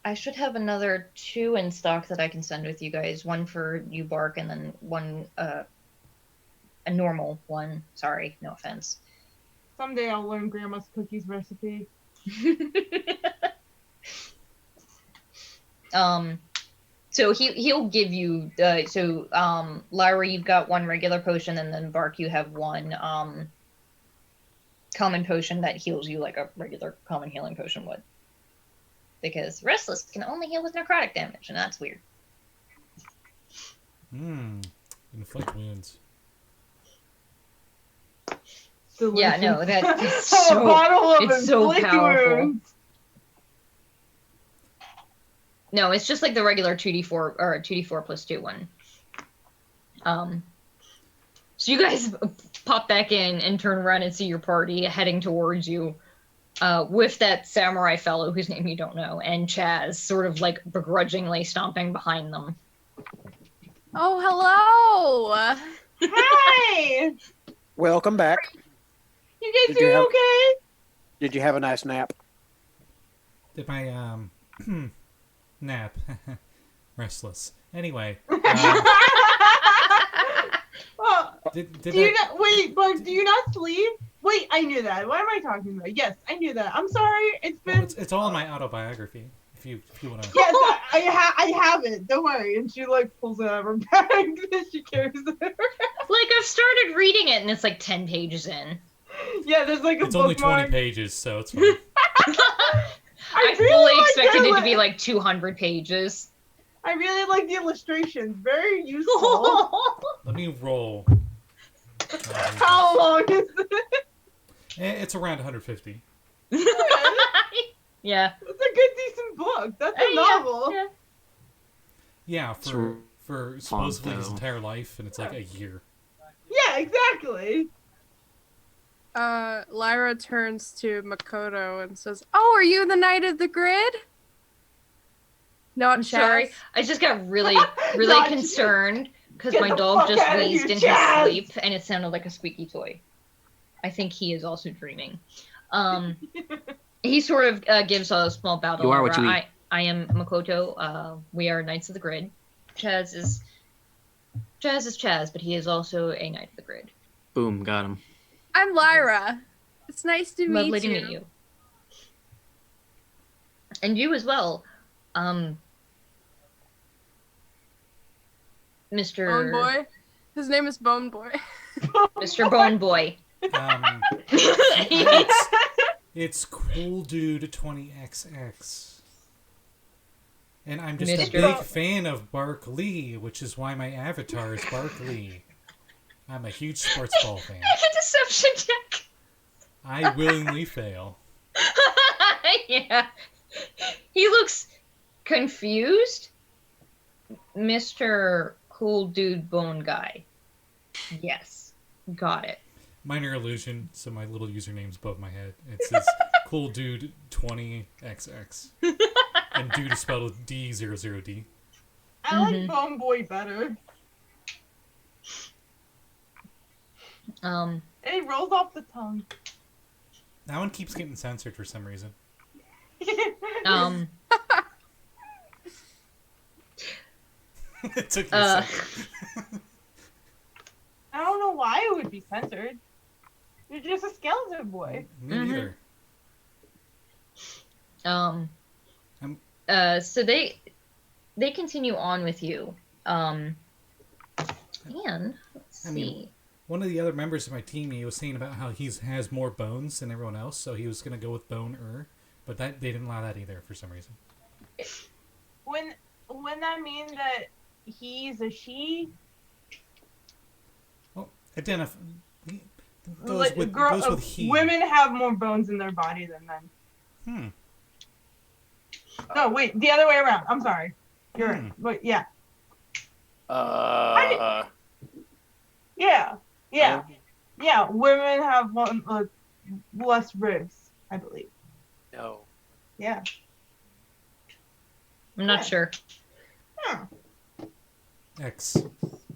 I should have another 2 in stock that I can send with you guys. One for you, Bark, and then one, a normal one. Sorry, no offense.
Someday I'll learn Grandma's cookies recipe.
So he'll give you Lyra, you've got 1 regular potion, and then Bark, you have 1 common potion that heals you like a regular common healing potion would. Because Restless can only heal with necrotic damage, and that's weird.
Inflict wounds.
Yeah, no, that's
A
so,
bottle of
it's so
inflict
powerful.
wounds.
No, it's just like the regular 2d4 or 2d4 plus 2 one. So you guys pop back in and turn around and see your party heading towards you, with that samurai fellow whose name you don't know, and Chaz sort of like begrudgingly stomping behind them.
Oh, hello!
Hi!
Welcome back.
You guys
Did you
doing
have-
okay?
Did you have a nice nap?
Did my, nap. Restless. Anyway.
Well,
Did
do you not wait, but do you not sleep? Wait, I knew that. What am I talking about? Yes, I knew that. I'm sorry. It's been
Well, it's all in my autobiography. If you want to.
yes, I have it. Don't worry. And she like pulls it out of her bag and she carries it.
Like, I've started reading it and it's like 10 pages in.
Yeah, there's like a
It's only 20
bookmark.
pages, so it's fine.
I
really
fully
like
expected
that
it to be like 200 pages.
I really like the illustrations. Very useful.
Let me roll.
How long is it?
It's around 150.
Yeah.
It's a good, decent book. That's a novel.
Yeah.
Yeah, for supposedly his
though.
entire life, and it's like a year.
Yeah, exactly.
Lyra turns to Makoto and says, "Oh, are you the Knight of the Grid?" Not
I'm
Chaz.
sorry. I just got really
Not-
concerned because
Get
my
the
dog
fuck
just
out of
wheezed
here,
in his
Chaz!
sleep and it sounded like a squeaky toy. I think he is also dreaming. He sort of gives a small bow to
You are
Lyra.
what you eat.
I am Makoto. We are Knights of the Grid. Chaz is Chaz, but he is also a Knight of the Grid.
Boom, got him.
I'm Lyra. It's nice to
Lovely
meet
to
you.
meet you. And you as well. Mr.
Bone Boy. His name is Bone Boy.
Mr. Bone Boy.
It's Cool Dude 20XX. And I'm just a
Mr.
big fan of Bark Lee, which is why my avatar is Bark Lee. I'm a huge sports ball fan.
A deception check.
I willingly fail.
Yeah. He looks confused. Mr. Cool Dude Bone Guy. Yes. Got it.
Minor illusion, so my little username's above my head. It says Cool Dude 20XX. And dude is spelled with D00D.
I like Bone Boy better. And he rolls off the tongue.
That one keeps getting censored for some reason. It took me a second.
I don't know why it would be censored. You're just a skeleton boy.
Me neither.
So they continue on with you. And let's see.
I mean, one of the other members of my team, he was saying about how he has more bones than everyone else, so he was going to go with bone but that they didn't allow that either for some reason.
Wouldn't that mean that he's a she?
Well, identify.
Like,
Goes with he.
Women have more bones in their body than men. No, wait, the other way around. I'm sorry. You're right. But yeah. Yeah. Yeah. Women have less ribs, I believe.
No.
Yeah.
I'm not sure.
Huh.
X.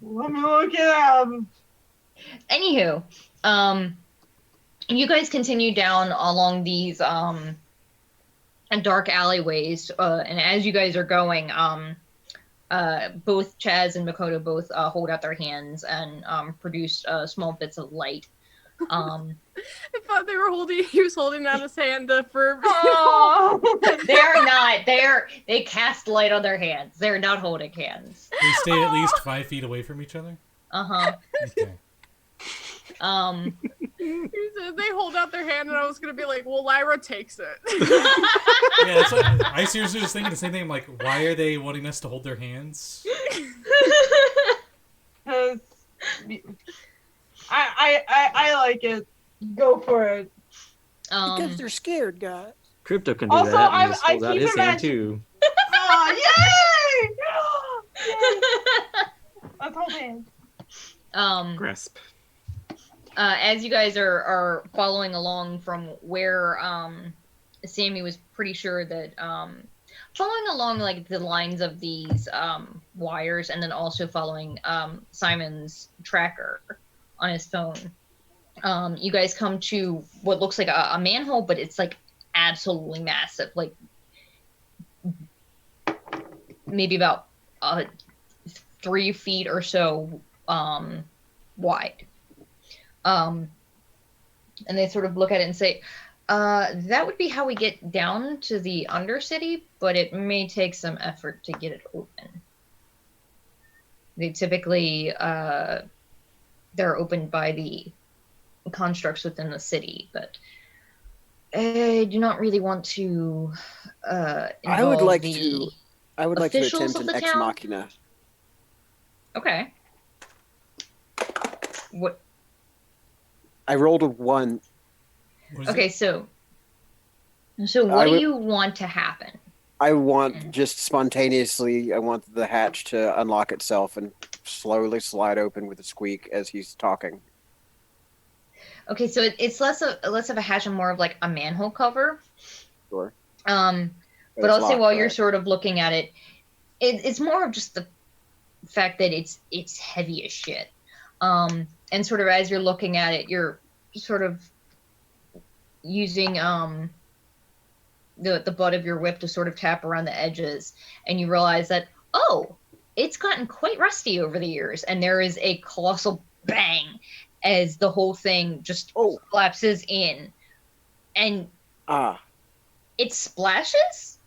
Let me look it up.
Anywho, you guys continue down along these dark alleyways, and as you guys are going, both Chaz and Makoto both hold out their hands and produce small bits of light.
I thought he was holding out his hand for.
Oh.
They're not. They cast light on their hands. They're not holding hands.
They stay at least 5 feet away from each other?
Uh-huh.
Okay.
He said they hold out their hand, and I was gonna be like, "Well, Lyra takes it."
Yeah, that's what, I seriously was thinking the same thing. I'm like, why are they wanting us to hold their hands?
Because I like it. Go for it.
Because they're scared, guys.
Crypto can do
Also,
that.
I
And just holds out
keep
his hand
imagine-
too.
Oh, yay! Yay! Let's hold hands.
Grasp.
As you guys are following along from where Sammi was pretty sure that following along like the lines of these wires, and then also following Simon's tracker on his phone, you guys come to what looks like a manhole, but it's like absolutely massive, like maybe about 3 feet or so wide. And they sort of look at it and say, that would be how we get down to the Undercity, but it may take some effort to get it open. They typically, they're opened by the constructs within the city, but I do not really want to
I would like
the
to attempt
officials of
an
the
ex
town?
machina.
Okay. What?
I rolled a 1.
What is
Okay,
it?
so
I
what do
would-
you want to happen?
I want just spontaneously. I want the hatch to unlock itself and slowly slide open with a squeak as he's talking.
Okay, so it's less of a hatch and more of like a manhole cover.
Sure.
But
it's
I'll say
locked,
while you're
right?
sort of looking at it, it's more of just the fact that it's heavy as shit. And sort of as you're looking at it, you're sort of using the butt of your whip to sort of tap around the edges, and you realize that, oh, it's gotten quite rusty over the years, and there is a colossal bang as the whole thing just collapses in, and it splashes,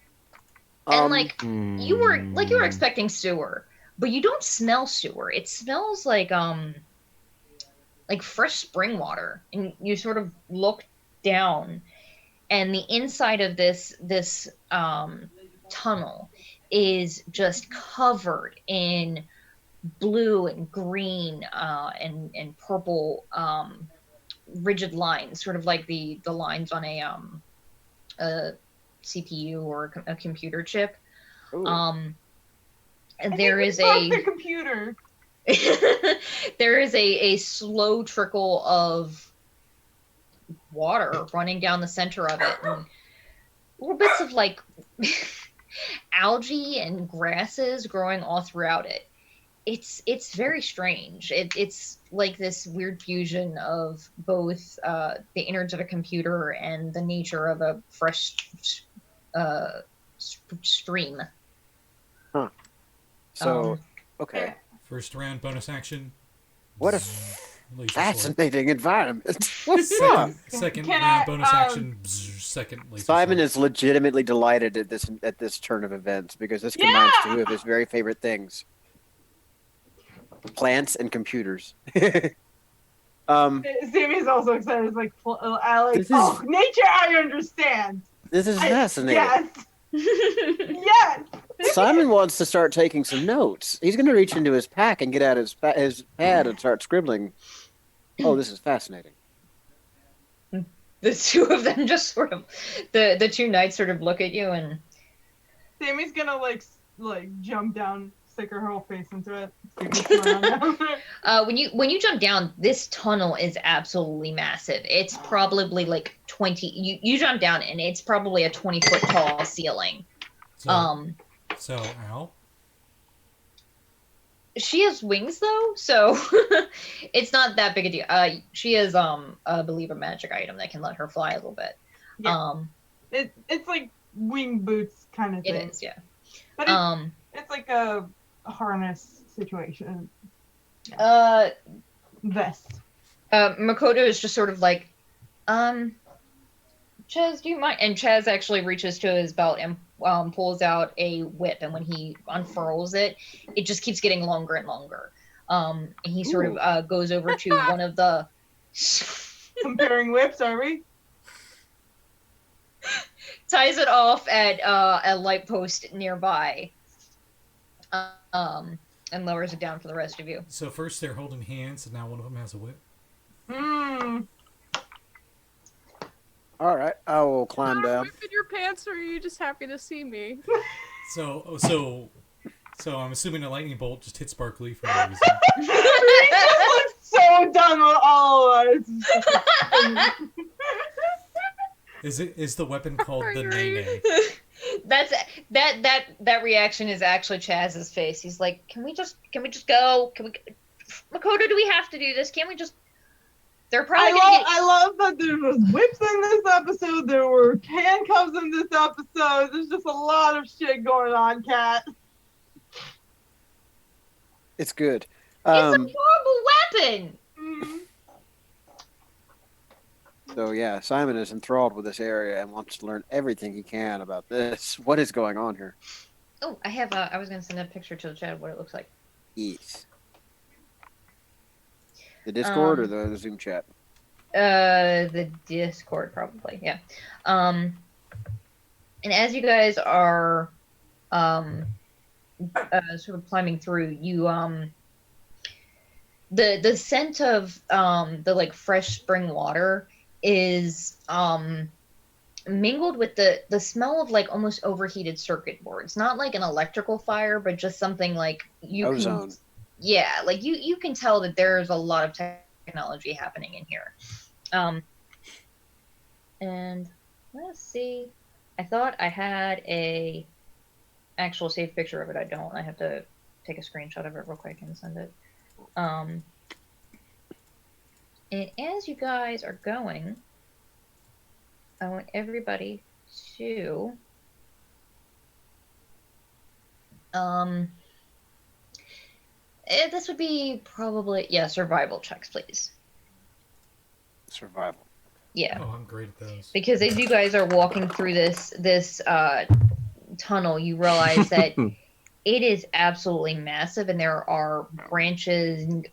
and you were expecting sewer, but you don't smell sewer. It smells like fresh spring water, and you sort of look down, and the inside of this tunnel is just covered in blue and green and purple rigid lines, sort of like the lines on a CPU or a computer chip. And there is
the computer.
there is a slow trickle of water running down the center of it, and little bits of like algae and grasses growing all throughout it. It's very strange. It's like this weird fusion of both the innards of a computer and the nature of a fresh stream.
Huh. So, okay.
First round bonus action.
What a
Laser sword.
fascinating environment. What's
Second,
up?
second
Can
round
I,
bonus action. Second laser
Simon
sword.
is legitimately delighted at this turn of events because this combines two of his very favorite things: plants and computers.
Sammy's also excited. It's like,
This is-
nature, I understand.
This is fascinating.
Yes. Yes.
Simon wants to start taking some notes. He's going to reach into his pack and get out his pad and start scribbling. Oh, this is fascinating.
The two of them just sort of, the two knights sort of look at you, and
Sammy's gonna like jump down stick her whole face into it. So you can swim around down.
When you jump down, this tunnel is absolutely massive. It's probably like 20. You jump down and it's probably a 20-foot tall ceiling.
So Al.
She has wings though, so it's not that big a deal. She has I believe a magic item that can let her fly a little bit.
Yeah. It's like wing boots kind of thing.
It is, yeah.
But it's like a harness situation. Vest.
Makoto is just sort of like, Chaz, do you mind? And Chaz actually reaches to his belt and pulls out a whip, and when he unfurls it, it just keeps getting longer and longer. And he sort of goes over to one of the...
Comparing whips, are we?
Ties it off at a light post nearby. And lowers it down for the rest of you.
So first they're holding hands, and now one of them has a whip.
All right, I will climb down.
Whip in your pants, or are you just happy to see me?
So I'm assuming a lightning bolt just hit Sparkly for no reason.
He looks so done with all of us.
Is the weapon called the Nene?
That reaction is actually Chaz's face. He's like, can we just go? Makoto, do we have to do this? Can't we just... They're probably
I love that there was whips in this episode. There were handcuffs in this episode. There's just a lot of shit going on, Kat.
It's good.
It's a horrible weapon.
So yeah, Simon is enthralled with this area and wants to learn everything he can about this. What is going on here?
Oh, I was gonna send a picture to the chat of what it looks like.
Yes. The Discord or the Zoom chat?
The Discord probably, yeah. And as you guys are sort of climbing through, you the scent of the like fresh spring water is mingled with the smell of like almost overheated circuit boards. Not like an electrical fire, but just something like
Ozone.
Yeah, like you can tell that there's a lot of technology happening in here. And let's see. I thought I had a actual saved picture of it. I don't. I have to take a screenshot of it real quick and send it. And as you guys are going, I want everybody to this would be probably, yeah, survival checks, please.
Survival.
Yeah.
Oh, I'm great at those.
Because as you guys are walking through this tunnel, you realize that it is absolutely massive, and there are branching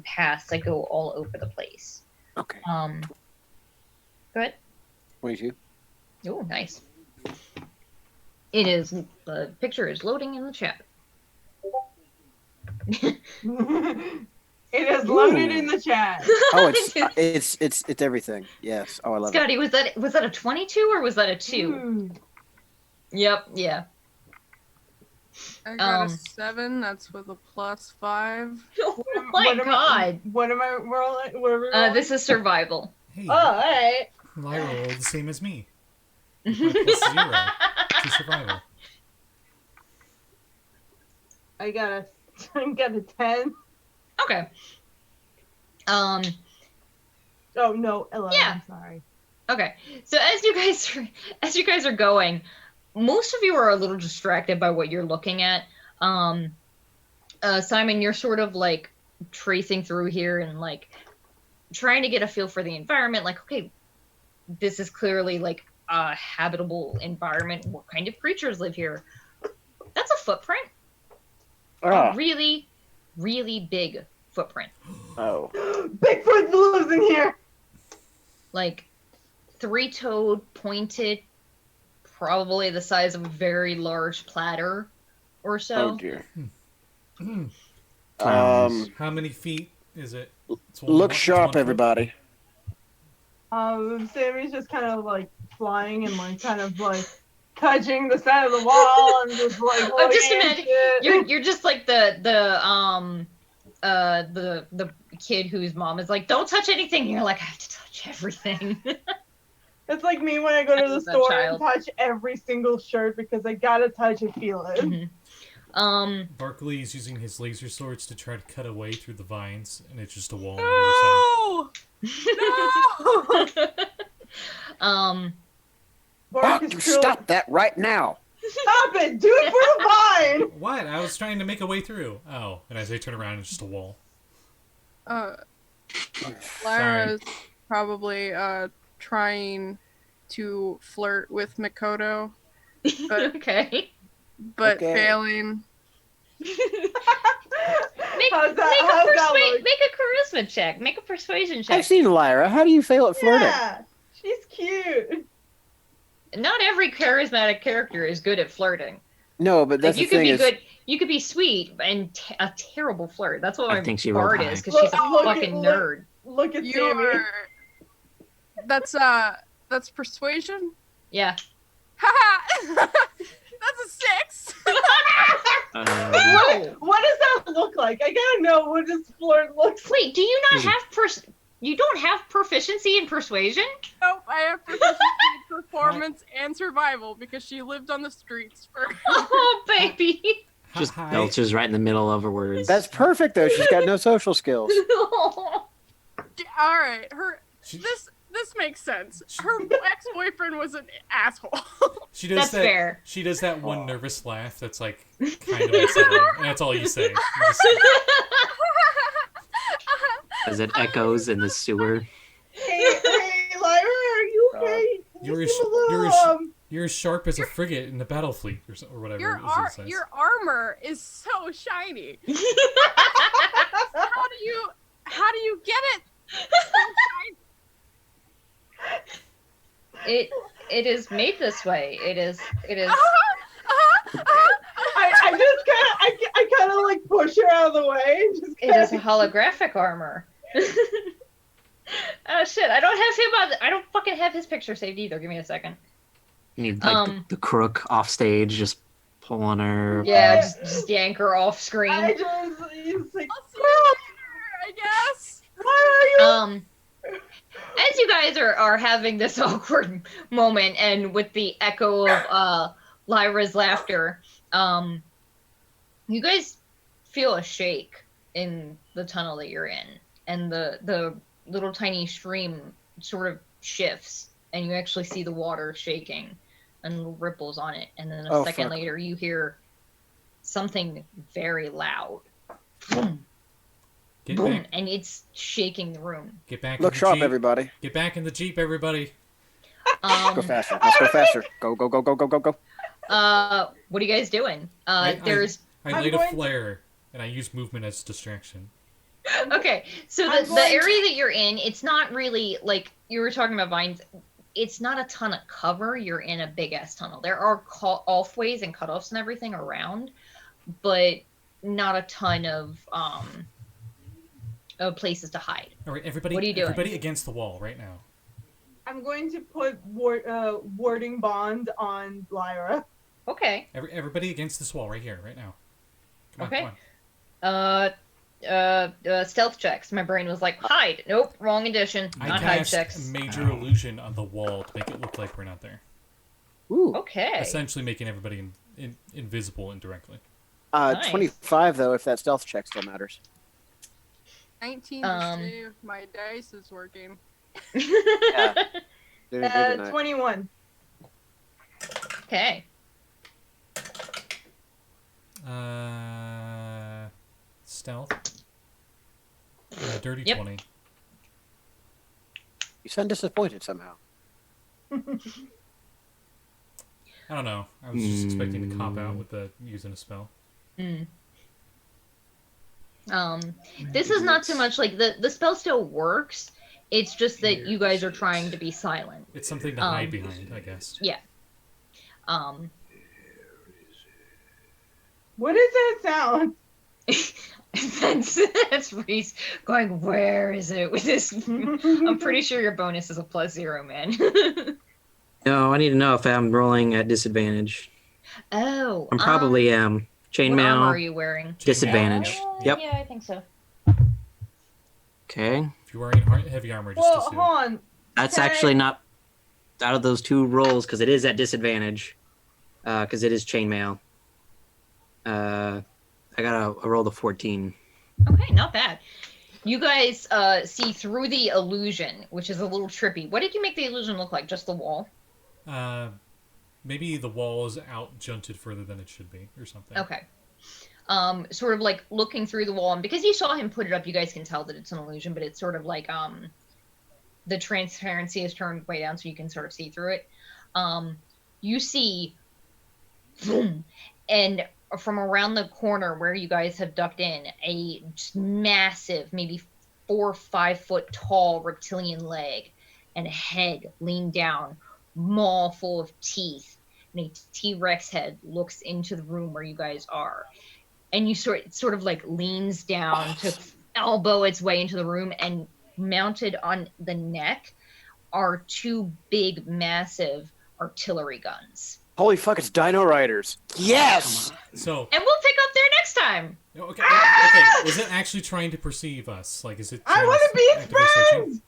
paths that go all over the place.
Okay.
Go ahead.
22.
Oh, nice. It is. The picture is loading in the chat.
It is loaded in the chat.
Oh, it's everything. Yes. Oh, I love
Scotty, was that a 22 or was that a 2?
Ooh.
Yep. Yeah.
I got a 7. That's with a +5.
Oh my god.
What am I rolling? What are we rolling?
This is survival.
Hey,
Oh, alright.
Lyra rolled the same as me. With my +0 to survival.
I got a 10.
Okay.
Oh no, 11.
Yeah.
I'm sorry.
Okay. So as you guys are going, most of you are a little distracted by what you're looking at. Simon, you're sort of like tracing through here and like trying to get a feel for the environment. Like, okay, this is clearly like a habitable environment. What kind of creatures live here? That's a footprint. A really, really big footprint.
Oh.
Bigfoot lives in here.
Like 3-toed, pointed, probably the size of a very large platter or so.
Oh dear.
How many feet is it?
Look
It's
sharp,
1 foot?
everybody.
Sammy's just kind of like flying and like kind of like touching the side of the wall and just like
I'm just
looking at
imagining
shit.
you're just like the kid whose mom is like, don't touch anything. And you're like, I have to touch everything.
It's like me when I go to the
love that
store
child.
and touch every single shirt because I gotta touch and feel it.
Mhm.
Barkley is using his laser swords to try to cut away through the vines, and it's just a wall on the other side.
No! No!
Bark
Fuck,
is
you
cruel.
stop that right now.
Stop it! Do it for the vine!
What? I was trying to make a way through. Oh, and as I turn around, it's just a wall.
Lyra's probably trying to flirt with Mikoto, but
Okay.
Okay.
failing.
Make
How's that look?
make a charisma check. Make a persuasion check.
I've seen Lyra. How do you fail at flirting?
Yeah, she's cute.
Not every charismatic character is good at flirting.
No, but that's
Like, you
the
could
thing
be
is,
good. You could be sweet and a terrible flirt. That's what
I
my
think she rolled
bard
high.
is, because she's a
Look-
fucking
look-
nerd.
Look at Sammy.
You're. That's persuasion.
Yeah.
Haha! That's a 6.
What does that look like? I gotta know what this flirt looks like.
Wait, do you not have you don't have proficiency in persuasion?
Nope, I have proficiency in performance and survival because she lived on the streets for.
Oh, baby.
Just
Hi.
belches right in the middle of her words.
that's perfect though. She's got no social skills.
All right,
She,
this makes sense. Her ex-boyfriend was an asshole.
she does
That's
that.
fair.
She does that one nervous laugh that's like kind of unsettling, and that's all you say. You just-
As it echoes in the sewer.
Hey, Lyra, are you okay?
You're
You
as-
seem a little,
you're as- You're as sharp as a frigate in the battle fleet, or whatever.
Your
it is it says.
your armor is so shiny. How do you get it?
It is made this way. It is.
I just kind of like push her out of the way. And just
It is a holographic armor. Oh shit! I don't have him on. I don't fucking have his picture saved either. Give me a second.
You need like the crook off stage, just pulling her.
Yeah, just yank her off screen.
it's like,
I'll see you later, I guess.
why are you?
As you guys are having this awkward moment, and with the echo of Lyra's laughter, you guys feel a shake in the tunnel that you're in, and the little tiny stream sort of shifts, and you actually see the water shaking and little ripples on it, and then a second
fuck.
later you hear something very loud. Boom,
Get
boom,
back!
and it's shaking the room.
Get back!
Look
in the
sharp,
Jeep.
everybody.
Get back in the jeep, everybody!
Go faster. Let's go faster. Go, go, go, go, go, go, go.
What are you guys doing? There's
I
I'm
laid a
going to-
flare, and I used movement as distraction.
okay. So
I'm
the
going
area that you're in, it's not really like you were talking about vines. It's not a ton of cover. You're in a big ass tunnel. There are off-ways and cutoffs and everything around, but not a ton of places to hide.
All right, everybody!
What are you doing?
Everybody against the wall right now.
I'm going to put warding bond on Lyra.
Okay.
Everybody against this wall right here, right now. Come on,
Okay.
come on.
Stealth checks. My brain was like, hide. Nope, wrong edition.
I
Not hide
cast
checks.
major illusion on the wall to make it look like we're not there.
Ooh.
Okay.
Essentially making everybody invisible indirectly.
Nice.
25 though, if that stealth check still matters.
19 to see if my dice is working.
Yeah. Doing good tonight.
21.
Okay.
Stealth. Dirty
Yep.
20.
You sound disappointed somehow.
I don't know. I was just expecting to cop out with the using a spell.
Mm. This is not so much like the spell still works. It's just that you guys are trying to be silent.
It's something to hide behind, I guess.
Yeah.
What is that sound?
That's Reese going, where is it with this? I'm pretty sure your bonus is a +0, man.
No, I need to know if I'm rolling at disadvantage.
Oh.
I probably am.
What armor are
Chainmail,
you wearing?
disadvantage. Yep.
Yeah, I think so.
Okay.
If you're wearing heavy armor, just
Well,
assume.
hold on.
That's
Okay.
actually not out of those two rolls because it is at disadvantage. Because it is chainmail. I got a roll of 14.
Okay, not bad. You guys see through the illusion, which is a little trippy. What did you make the illusion look like? Just the wall?
Maybe the wall is out junted further than it should be, or something.
Okay. Sort of like looking through the wall, and because you saw him put it up, you guys can tell that it's an illusion, but it's sort of like the transparency is turned way down so you can sort of see through it. You see, boom, and from around the corner where you guys have ducked in, a just massive, maybe 4 or 5 foot tall reptilian leg and a head leaned down, maw full of teeth, and a T-Rex head looks into the room where you guys are. And you sort of like leans down to elbow its way into the room, and mounted on the neck are 2 big, massive artillery guns.
Holy fuck, it's Dino Riders. Yes!
So,
And we'll pick up there next time.
okay, okay. Is it actually trying to perceive us? Like, is it?
I
trying
want to be its
actively searching?
friend.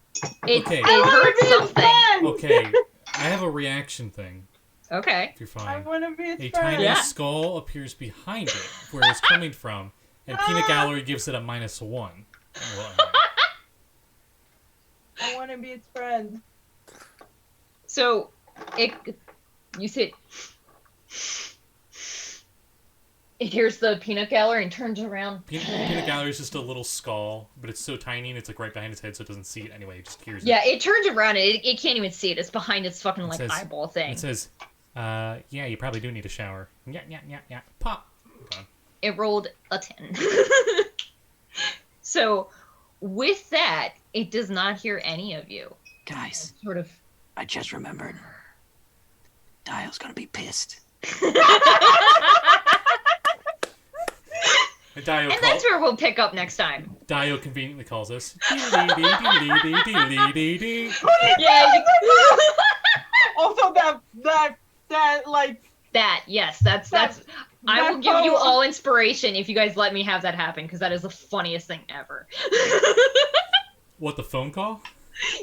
It,
Okay.
it
I want
heard
to be its
something.
friend.
Okay, I have a reaction thing.
Okay.
If you're
I
fine.
want to be its
A
friend.
tiny
Yeah.
skull appears behind it, where it's coming from, and Peanut Gallery gives it a -1. Well,
I want to be its friend.
So, you see, it hears the peanut gallery and turns around.
Peanut Gallery is just a little skull, but it's so tiny and it's like right behind its head, so it doesn't see it anyway. It just hears it.
Yeah, it turns around and it can't even see it. It's behind its fucking
It
like
says-
eyeball thing.
It says, yeah, you probably do need a shower. Yeah. Pop. Gone.
It rolled a 10. So, with that, it does not hear any of you.
Guys,
Sort of.
I just remembered. Daiyo's gonna be pissed.
And Daiyo,
And that's where we'll pick up next time.
Daiyo conveniently calls us. Dee-dee-dee-dee-dee-dee-dee-dee-dee.
Yeah.
Also, that like
Yes, that's. I
that
will give you
poem-
all inspiration if you guys let me have that happen, because that is the funniest thing ever.
What, the phone call?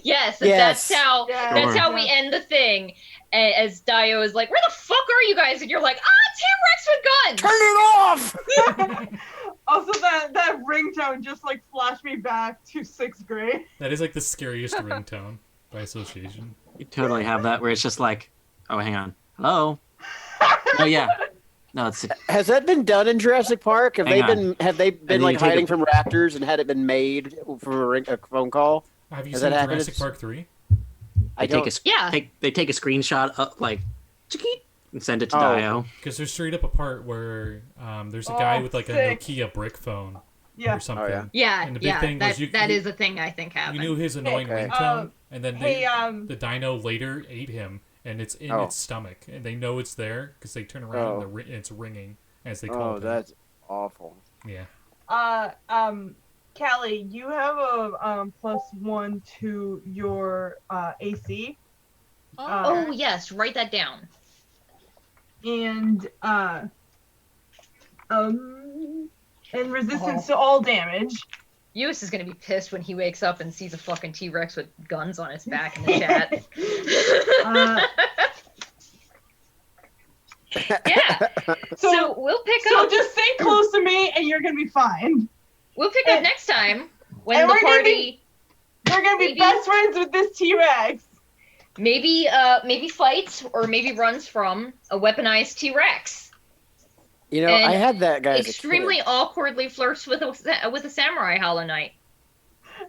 Yes,
Yes.
Yeah.
that's how we end the thing. As Daiyo is like, "Where the fuck are you guys?" And you're like, T-Rex with guns.
Turn it off!
Also, that ringtone just like flashed me back to 6th grade.
That is like the scariest ringtone by association.
You totally have that where it's just like, oh, hang on. Hello? Oh, yeah. No, it's...
Has that been done in Jurassic Park? Have
Hang
they been
then
like
you take
hiding
a-
from raptors and had it been made for a phone call?
Have you
Has
seen
that happened?
Jurassic Park 3?
I
They take
don't.
a, they take a screenshot up, like, and send it to
Oh.
Daiyo.
Because there's straight up a part where there's a guy
Oh,
with like a
sick.
Nokia brick phone
Yeah.
or something.
yeah.
Yeah,
And the big thing was
that
you-
is a thing I think
You
happened.
knew his annoying
Okay.
ringtone, and then
Hey,
the dino later ate him, and it's in
Oh.
its stomach, and they know it's there because they turn around
Oh.
and it's ringing as they call
Oh,
it.
that's awful.
Yeah.
Callie, you have a +1 to your AC,
Oh yes, write that down.
and resistance to all damage.
Lluis is gonna be pissed when he wakes up and sees a fucking T-Rex with guns on his back in the chat. Yeah. So we'll pick
So
up.
just stay close to me, and you're gonna be fine.
We'll pick up next time when
and
the
we're gonna
party.
You're gonna be
Maybe-
best friends with this T-Rex.
Maybe fights or maybe runs from a weaponized T-Rex.
You know,
And
I had that guy as a
Extremely
kid.
awkwardly flirts with a samurai Holoknight.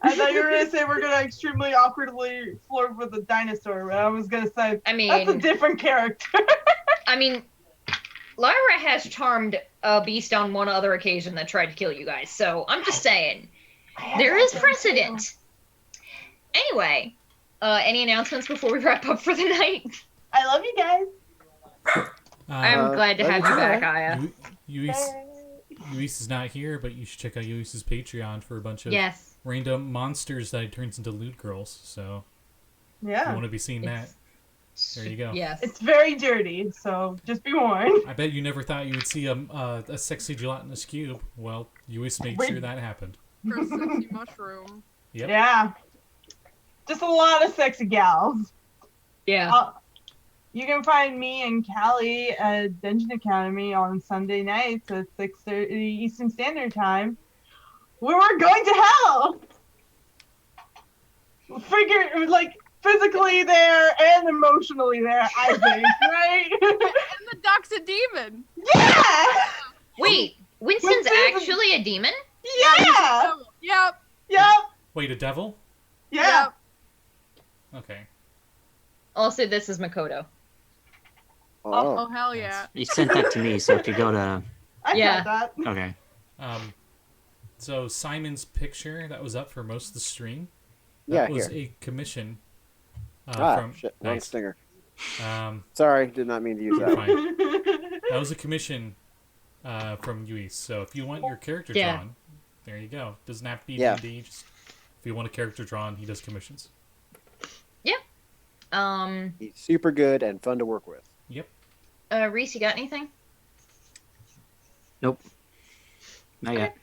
I thought you were gonna say we're gonna extremely awkwardly flirt with a dinosaur, but I was gonna say
I
that's a
mean,
different character.
Lyra has charmed a beast on one other occasion that tried to kill you guys. So I'm just saying, there is precedent. Anyway, any announcements before we wrap up for the night?
I love you guys.
I'm glad to have you back, Aya.
Lluis is not here, but you should check out Lluis's Patreon for a bunch of
Yes.
random monsters that he turns into loot girls. So if you
Yeah.
want to be seeing that, There you go.
Yes.
It's very dirty, so just be warned.
I bet you never thought you would see a sexy gelatinous cube. Well, Lluis made sure that happened.
For a sexy mushroom.
Yep.
Yeah. Just a lot of sexy gals.
Yeah.
You can find me and Callie at Dungeon Academy on Sunday nights at 6:30 Eastern Standard Time, where we're going to hell. Physically there and emotionally there, I think, right?
And the duck's a demon.
Yeah!
Wait, Winston's
Winston's-
actually a demon?
Yeah!
Yep.
Yep!
Wait, a devil?
Yeah!
Yep.
Okay.
Also, this is Makoto.
Oh, hell yeah.
You sent that to me, so if you go to
I
Yeah.
got that.
okay,
So Simon's picture that was up for most of the stream.
Yeah,
That was
here.
a commission.
Ah, shit. Wrong
Nice.
stinger.
Um,
Sorry, did not mean to use that.
fine. That was a commission from Lluis. So if you want your character
Yeah.
drawn, there you go. Doesn't have to be
Yeah.
D&D. Just if you want a character drawn, he does commissions.
He's super good and fun to work with.
Yep.
Reese, you got anything?
nope, not yet.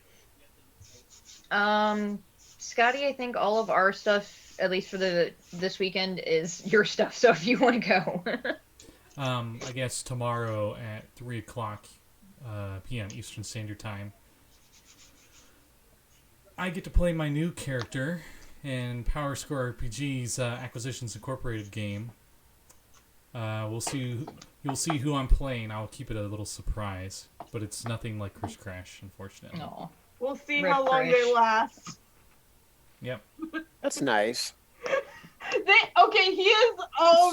Scotty, I think all of our stuff, at least for this weekend, is your stuff. So if you want to go,
I guess tomorrow at 3 o'clock p.m. Eastern Standard Time, I get to play my new character in Power Score RPG's Acquisitions Incorporated game. You'll see who I'm playing. I'll keep it a little surprise, but it's nothing like Chris Crash, unfortunately.
no.
We'll see
Rip
how long
Crash.
they last.
Yep.
That's nice.
He is.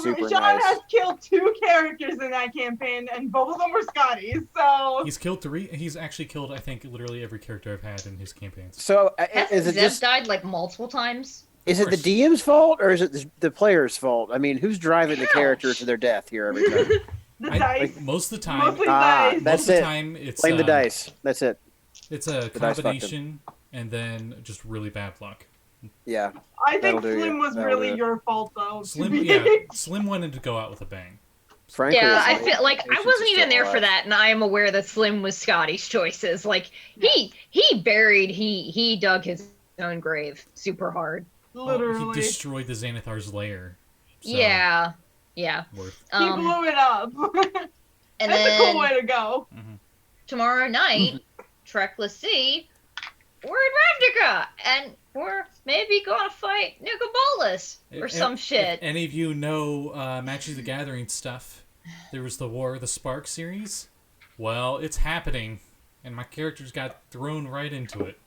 Super
Sean
nice.
has killed 2 characters in that campaign, and both of them were Scotty's. So
He's killed 3. He's actually killed, I think, literally every character I've had in his campaigns.
So,
Has
is it
Zeb
just
died like multiple times?
is it the
course.
DM's fault or is it the player's fault? I mean, who's driving the character to their death here every time?
the
I,
dice.
like, most of the time,
Mostly
Ah,
dice.
that's
most of the
it.
time it's
Blame the dice. That's it.
It's a
The dice fucked him.
combination and then just really bad luck.
Yeah.
I think
that'll do
Slim
you.
was
That'll
really
do it.
your fault, though.
Slim wanted to go out with a bang.
Frankly,
Yeah, I
it's
feel like I
patience
wasn't
is
even
still
there for
alive.
that, and I am aware that Slim was Scotty's choices. Like he dug his own grave super hard.
Literally.
He destroyed the Xanathar's lair. So,
Yeah.
Worth.
He blew it up.
And
That's
then
a cool way to go.
tomorrow night, Treckless Sea, we're in Ravnica, and we're maybe going to fight Nicobolus or some shit.
If any of you know Magic the Gathering stuff, there was the War of the Spark series. Well, it's happening, and my characters got thrown right into it.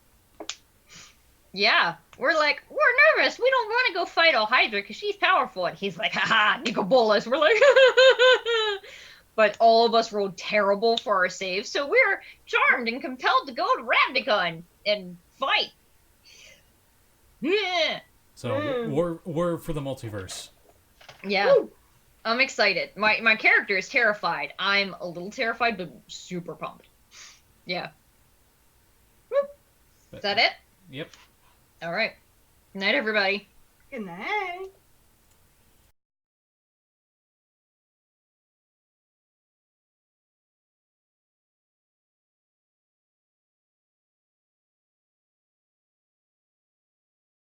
Yeah, we're nervous. We don't want to go fight Hydra because she's powerful. And he's like, haha, Nicobolus. We're like, but all of us rolled terrible for our saves, so we're charmed and compelled to go to Ravnica and fight. Yeah.
So, war for the multiverse.
Yeah.
Woo.
I'm excited. My character is terrified. I'm a little terrified, but super pumped. Yeah.
But-
Is that it?
Yep.
All right. Good night, everybody.
Good night.